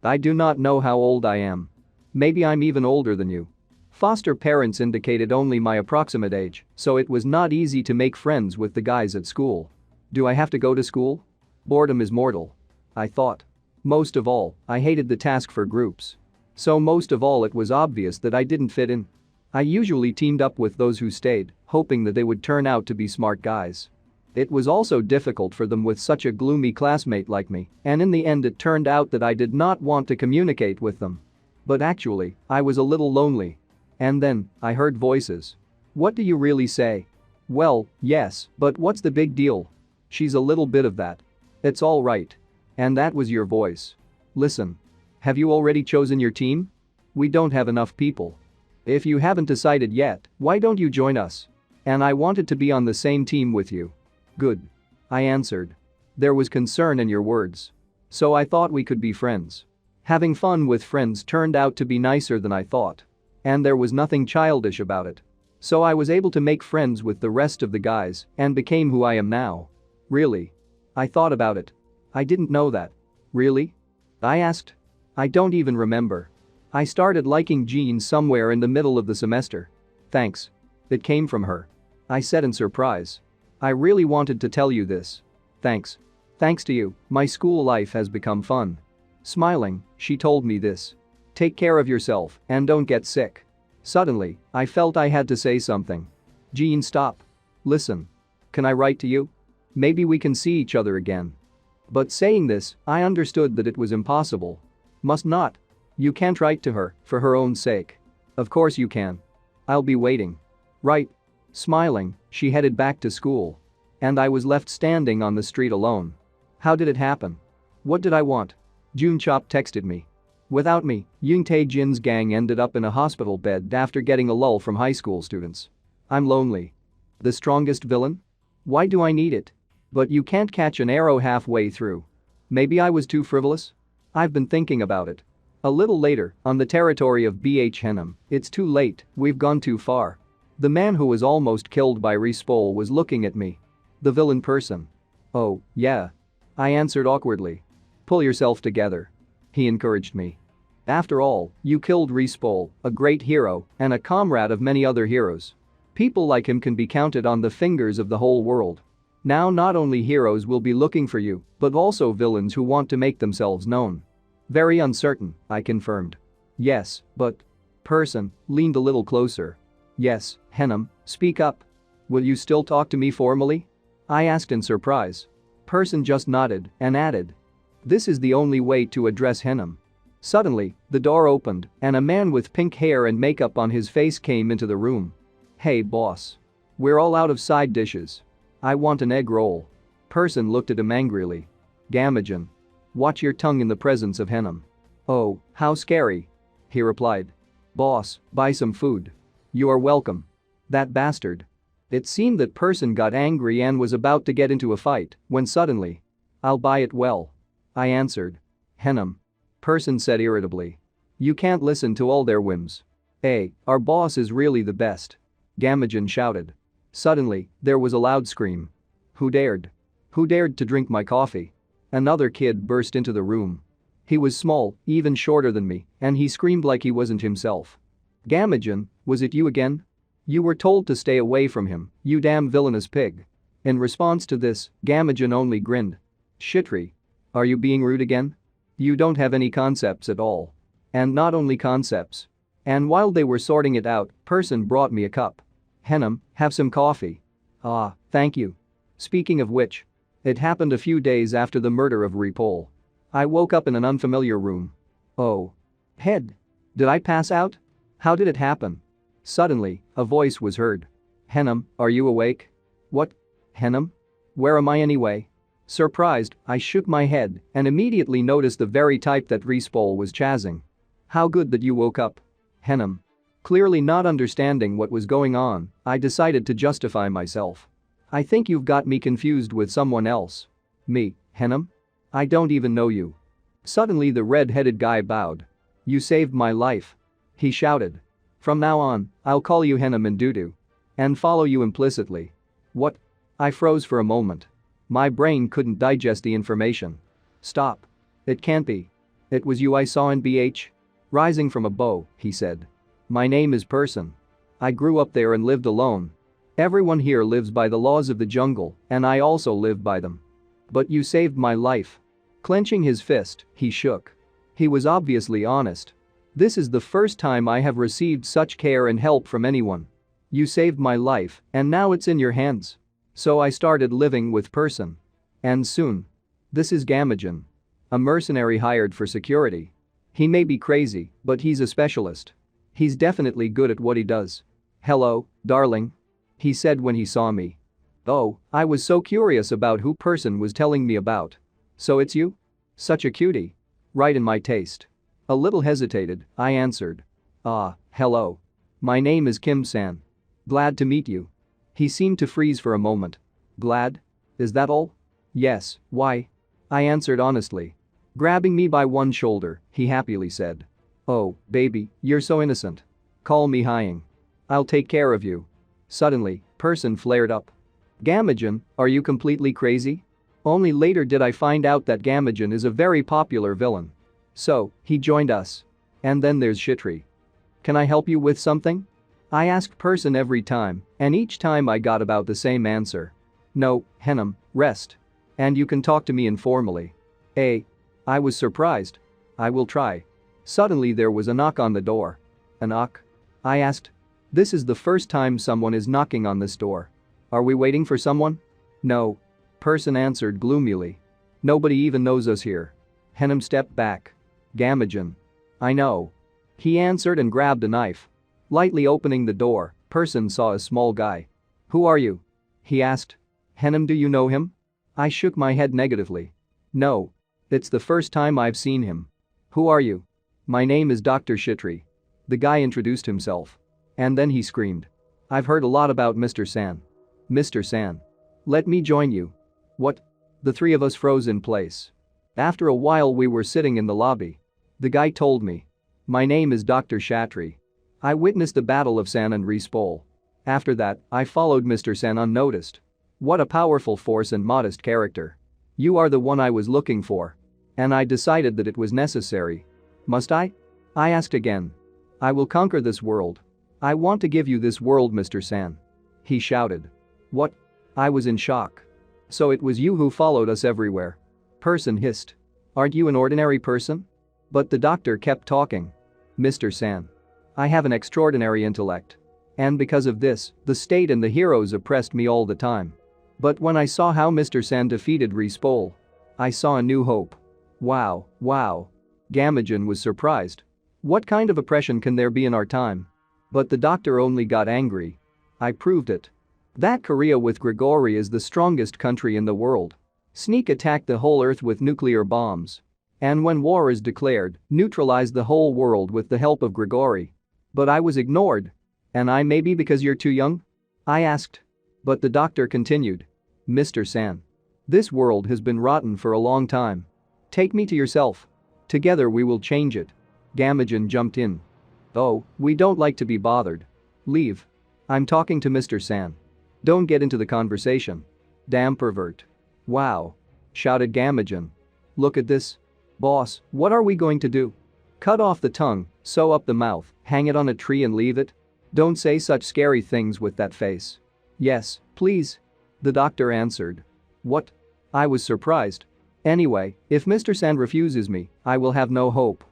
I do not know how old I am. Maybe I'm even older than you. Foster parents indicated only my approximate age, so it was not easy to make friends with the guys at school. Do I have to go to school? Boredom is mortal. I thought. Most of all, I hated the task for groups. So most of all it was obvious that I didn't fit in. I usually teamed up with those who stayed, hoping that they would turn out to be smart guys. It was also difficult for them with such a gloomy classmate like me, and in the end it turned out that I did not want to communicate with them. But actually, I was a little lonely. And then, I heard voices. What do you really say? Well, yes, but what's the big deal? She's a little bit of that. It's all right. And that was your voice. Listen. Have you already chosen your team? We don't have enough people. If you haven't decided yet, why don't you join us? And I wanted to be on the same team with you. Good. I answered. There was concern in your words. So I thought we could be friends. Having fun with friends turned out to be nicer than I thought. And there was nothing childish about it. So I was able to make friends with the rest of the guys and became who I am now. Really? I thought about it. I didn't know that. Really? I asked. I don't even remember. I started liking Jean somewhere in the middle of the semester. Thanks. It came from her. I said in surprise. I really wanted to tell you this. Thanks. Thanks to you, my school life has become fun. Smiling, she told me this. Take care of yourself and don't get sick. Suddenly, I felt I had to say something. Jean, stop. Listen. Can I write to you? Maybe we can see each other again. But saying this, I understood that it was impossible. Must not. You can't write to her, for her own sake. Of course you can. I'll be waiting. Right. Smiling, she headed back to school. And I was left standing on the street alone. How did it happen? What did I want? Jun Chop texted me. Without me, Yoon Tae-jin's gang ended up in a hospital bed after getting a lull from high school students. I'm lonely. The strongest villain? Why do I need it? But you can't catch an arrow halfway through. Maybe I was too frivolous? I've been thinking about it. A little later, on the territory of BH Henham, it's too late, we've gone too far. The man who was almost killed by Respol was looking at me. The villain person. Oh, yeah. I answered awkwardly. Pull yourself together. He encouraged me. After all, you killed Respol, a great hero and a comrade of many other heroes. People like him can be counted on the fingers of the whole world. Now not only heroes will be looking for you, but also villains who want to make themselves known. Very uncertain, I confirmed. Yes, but… Person leaned a little closer. Yes, Henham, speak up. Will you still talk to me formally? I asked in surprise. Person just nodded and added. This is the only way to address Henham. Suddenly, the door opened and a man with pink hair and makeup on his face came into the room. Hey boss. We're all out of side dishes. I want an egg roll. Person looked at him angrily. Gamajan. Watch your tongue in the presence of Henham. Oh, how scary. He replied. Boss, buy some food. You are welcome. That bastard. It seemed that Person got angry and was about to get into a fight when suddenly. I'll buy it well. I answered. Henham. Person said irritably. You can't listen to all their whims. Hey, our boss is really the best. Gamajan shouted. Suddenly, there was a loud scream. Who dared? Who dared to drink my coffee? Another kid burst into the room. He was small, even shorter than me, and he screamed like he wasn't himself. Gamajan, was it you again? You were told to stay away from him, you damn villainous pig. In response to this, Gamajan only grinned. Shitri. Are you being rude again? You don't have any concepts at all. And not only concepts. And while they were sorting it out, Person brought me a cup. Henham, have some coffee. Ah, thank you. Speaking of which. It happened a few days after the murder of Repol. I woke up in an unfamiliar room. Oh. Head. Did I pass out? How did it happen? Suddenly, a voice was heard. Henham, are you awake? What? Henham? Where am I anyway? Surprised, I shook my head and immediately noticed the very type that Respol was chasing. How good that you woke up. Henham. Clearly not understanding what was going on, I decided to justify myself. I think you've got me confused with someone else. Me, Henham? I don't even know you. Suddenly the red-headed guy bowed. You saved my life. He shouted. From now on, I'll call you Henham and Dudu. And follow you implicitly. What? I froze for a moment. My brain couldn't digest the information. Stop. It can't be. It was you I saw in BH? Rising from a bow, he said. My name is Person. I grew up there and lived alone. Everyone here lives by the laws of the jungle, and I also live by them. But you saved my life. Clenching his fist, he shook. He was obviously honest. This is the first time I have received such care and help from anyone. You saved my life, and now it's in your hands. So I started living with Person. And soon. This is Gamajan. A mercenary hired for security. He may be crazy, but he's a specialist. He's definitely good at what he does. Hello, darling. He said when he saw me. Oh, I was so curious about who Person was telling me about. So it's you? Such a cutie. Right in my taste. A little hesitated, I answered. Ah, hello. My name is Kim-san. Glad to meet you. He seemed to freeze for a moment. Glad? Is that all? Yes, why? I answered honestly. Grabbing me by one shoulder, he happily said. Oh, baby, you're so innocent. Call me Hying. I'll take care of you. Suddenly, person flared up. Gamagen, are you completely crazy? Only later did I find out that Gamagen is a very popular villain. So, he joined us. And then there's Shitri. Can I help you with something? I asked person every time, and each time I got about the same answer. No, Henam, rest. And you can talk to me informally. I was surprised. I will try. Suddenly there was a knock on the door. A knock? I asked. This is the first time someone is knocking on this door. Are we waiting for someone? No. Person answered gloomily. Nobody even knows us here. Henam stepped back. Gamagen. I know. He answered and grabbed a knife. Lightly opening the door, person saw a small guy. Who are you? He asked. Henam, do you know him? I shook my head negatively. No. It's the first time I've seen him. Who are you? My name is Dr. Shitri. The guy introduced himself. And then he screamed. I've heard a lot about Mr. San. Mr. San. Let me join you. What? The three of us froze in place. After a while we were sitting in the lobby. The guy told me. My name is Dr. Shatri. I witnessed the battle of San and Respol. After that, I followed Mr. San unnoticed. What a powerful force and modest character. You are the one I was looking for. And I decided that it was necessary. Must I? I asked again. I will conquer this world. I want to give you this world, Mr. San. He shouted. What? I was in shock. So it was you who followed us everywhere. Person hissed. Aren't you an ordinary person? But the doctor kept talking. Mr. San. I have an extraordinary intellect. And because of this, the state and the heroes oppressed me all the time. But when I saw how Mr. San defeated Respol, I saw a new hope. Wow. Gamagen was surprised. What kind of oppression can there be in our time? But the doctor only got angry. I proved it. That Korea with Grigori is the strongest country in the world. Sneak attack the whole earth with nuclear bombs. And when war is declared, neutralize the whole world with the help of Grigori. But I was ignored. And I maybe because you're too young? I asked. But the doctor continued. Mr. San. This world has been rotten for a long time. Take me to yourself. Together we will change it. Gamagen jumped in. Oh, we don't like to be bothered. Leave. I'm talking to Mr. San. Don't get into the conversation. Damn pervert. Wow. Shouted Gamagen. Look at this. Boss, what are we going to do? Cut off the tongue, sew up the mouth, hang it on a tree and leave it? Don't say such scary things with that face. Yes, please. The doctor answered. What? I was surprised. Anyway, if Mr. San refuses me, I will have no hope.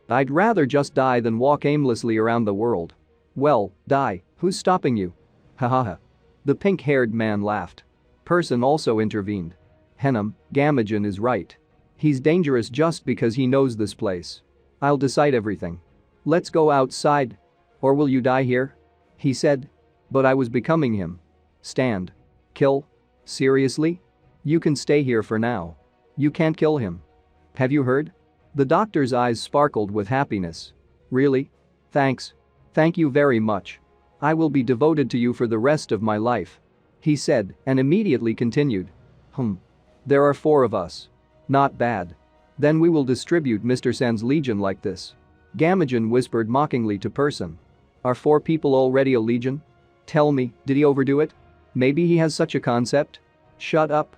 I'd rather just die than walk aimlessly around the world. Well, die, who's stopping you? Ha. The pink-haired man laughed. Person also intervened. Henam, Gamagen is right. He's dangerous just because he knows this place. I'll decide everything. Let's go outside. Or will you die here? He said. But I was becoming him. Stand. Kill? Seriously? You can stay here for now. You can't kill him. Have you heard? The doctor's eyes sparkled with happiness. Really? Thanks. Thank you very much. I will be devoted to you for the rest of my life. He said and immediately continued. There are 4 of us. Not bad. Then we will distribute Mr. San's legion like this. Gamagen whispered mockingly to person. Are 4 people already a legion? Tell me, did he overdo it? Maybe he has such a concept? Shut up.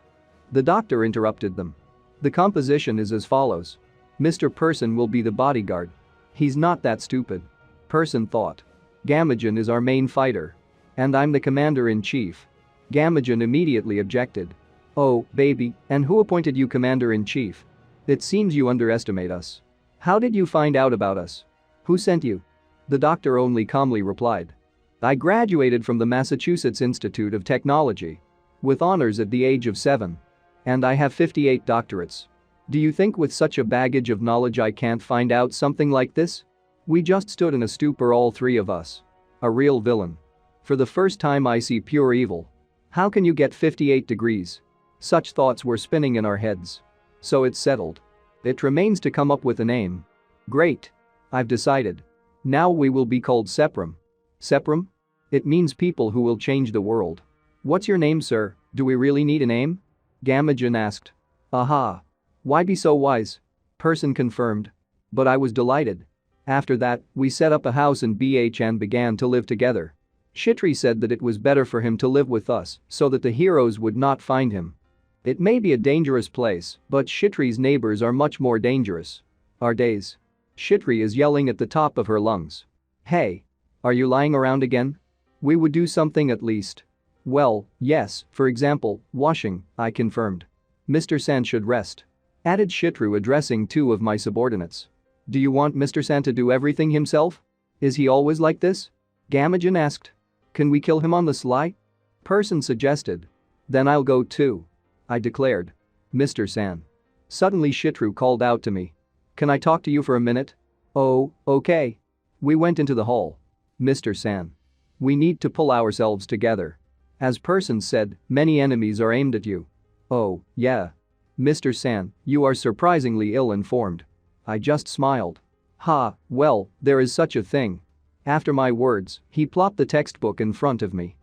The doctor interrupted them. The composition is as follows. Mr. Person will be the bodyguard. He's not that stupid. Person thought. Gamagen is our main fighter. And I'm the commander-in-chief. Gamagen immediately objected. Oh, baby, and who appointed you commander-in-chief? It seems you underestimate us. How did you find out about us? Who sent you? The doctor only calmly replied. I graduated from the Massachusetts Institute of Technology. With honors at the age of 7. And I have 58 doctorates. Do you think with such a baggage of knowledge I can't find out something like this? We just stood in a stupor, all 3 of us. A real villain. For the first time I see pure evil. How can you get 58 degrees? Such thoughts were spinning in our heads. So it's settled. It remains to come up with a name. Great. I've decided. Now we will be called Seprum. Seprum? It means people who will change the world. What's your name, sir? Do we really need a name? Gamajin asked. Aha. Why be so wise? Person confirmed. But I was delighted. After that, we set up a house in BH and began to live together. Shitri said that it was better for him to live with us so that the heroes would not find him. It may be a dangerous place, but Shitri's neighbors are much more dangerous. Our days. Shitri is yelling at the top of her lungs. Hey. Are you lying around again? We would do something at least. Well, yes, for example, washing, I confirmed. Mr. San should rest. Added Shitru addressing two of my subordinates. Do you want Mr. San to do everything himself? Is he always like this? Gamajin asked. Can we kill him on the sly? Person suggested. Then I'll go too. I declared. Mr. San. Suddenly Shitru called out to me. Can I talk to you for a minute? Oh, okay. We went into the hall. Mr. San. We need to pull ourselves together. As Person said, many enemies are aimed at you. Oh, yeah. Mr. San, you are surprisingly ill-informed. I just smiled. Ha, well, there is such a thing. After my words, he plopped the textbook in front of me.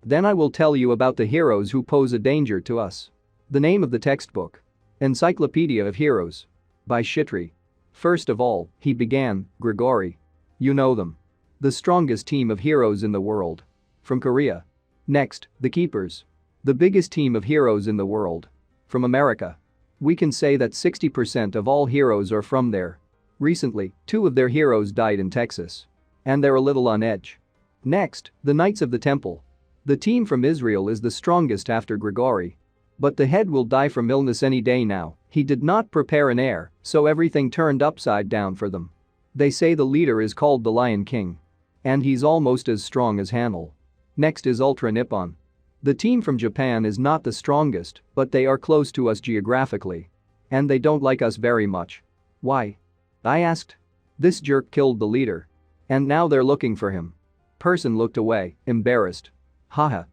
Then I will tell you about the heroes who pose a danger to us. The name of the textbook. Encyclopedia of Heroes. By Shitri. First of all, he began, Grigori. You know them. The strongest team of heroes in the world. From Korea. Next, the Keepers. The biggest team of heroes in the world. From America. We can say that 60% of all heroes are from there. Recently, 2 of their heroes died in Texas. And they're a little on edge. Next, the Knights of the Temple. The team from Israel is the strongest after Grigori. But the head will die from illness any day now. He did not prepare an heir, so everything turned upside down for them. They say the leader is called the Lion King. And he's almost as strong as Hanel. Next is Ultra Nippon. The team from Japan is not the strongest, but they are close to us geographically. And they don't like us very much. Why? I asked. This jerk killed the leader. And now they're looking for him. Person looked away, embarrassed. Haha.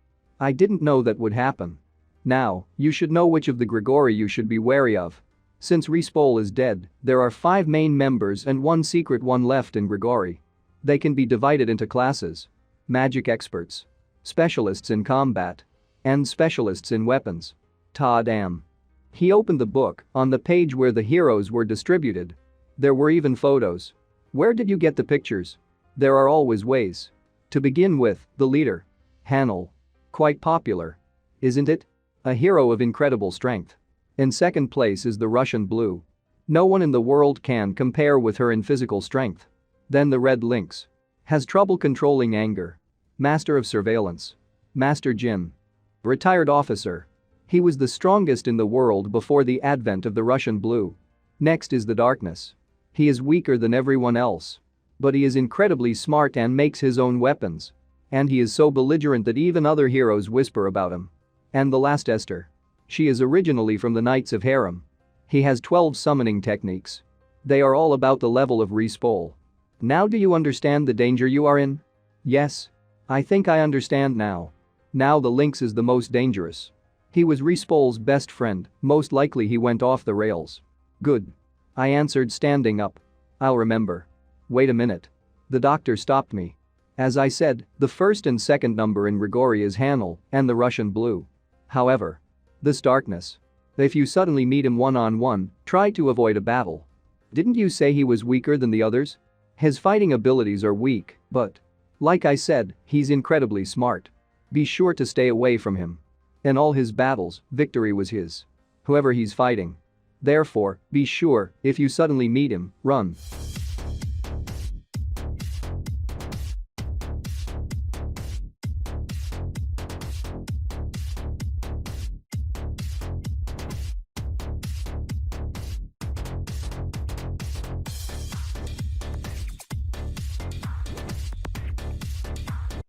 I didn't know that would happen. Now, you should know which of the Grigori you should be wary of. Since Respol is dead, there are 5 main members and 1 secret one left in Grigori. They can be divided into classes. Magic experts. Specialists in combat. And specialists in weapons. Ta damn. He opened the book, on the page where the heroes were distributed. There were even photos. Where did you get the pictures? There are always ways. To begin with, the leader. Hanel. Quite popular. Isn't it? A hero of incredible strength. In second place is the Russian Blue. No one in the world can compare with her in physical strength. Then the Red Lynx. Has trouble controlling anger. Master of Surveillance. Master Jin. Retired officer. He was the strongest in the world before the advent of the Russian Blue. Next is the Darkness. He is weaker than everyone else. But he is incredibly smart and makes his own weapons. And he is so belligerent that even other heroes whisper about him. And the last Esther. She is originally from the Knights of Harem. He has 12 summoning techniques. They are all about the level of Respol. Now do you understand the danger you are in? Yes. I think I understand now. Now the Lynx is the most dangerous. He was Respol's best friend, most likely he went off the rails. Good. I answered standing up. I'll remember. Wait a minute. The doctor stopped me. As I said, the first and second number in Grigori is Hanel and the Russian Blue. However, this Darkness. If you suddenly meet him one-on-one, try to avoid a battle. Didn't you say he was weaker than the others? His fighting abilities are weak, but like I said, he's incredibly smart. Be sure to stay away from him. In all his battles, victory was his. Whoever he's fighting. Therefore, be sure, if you suddenly meet him, run.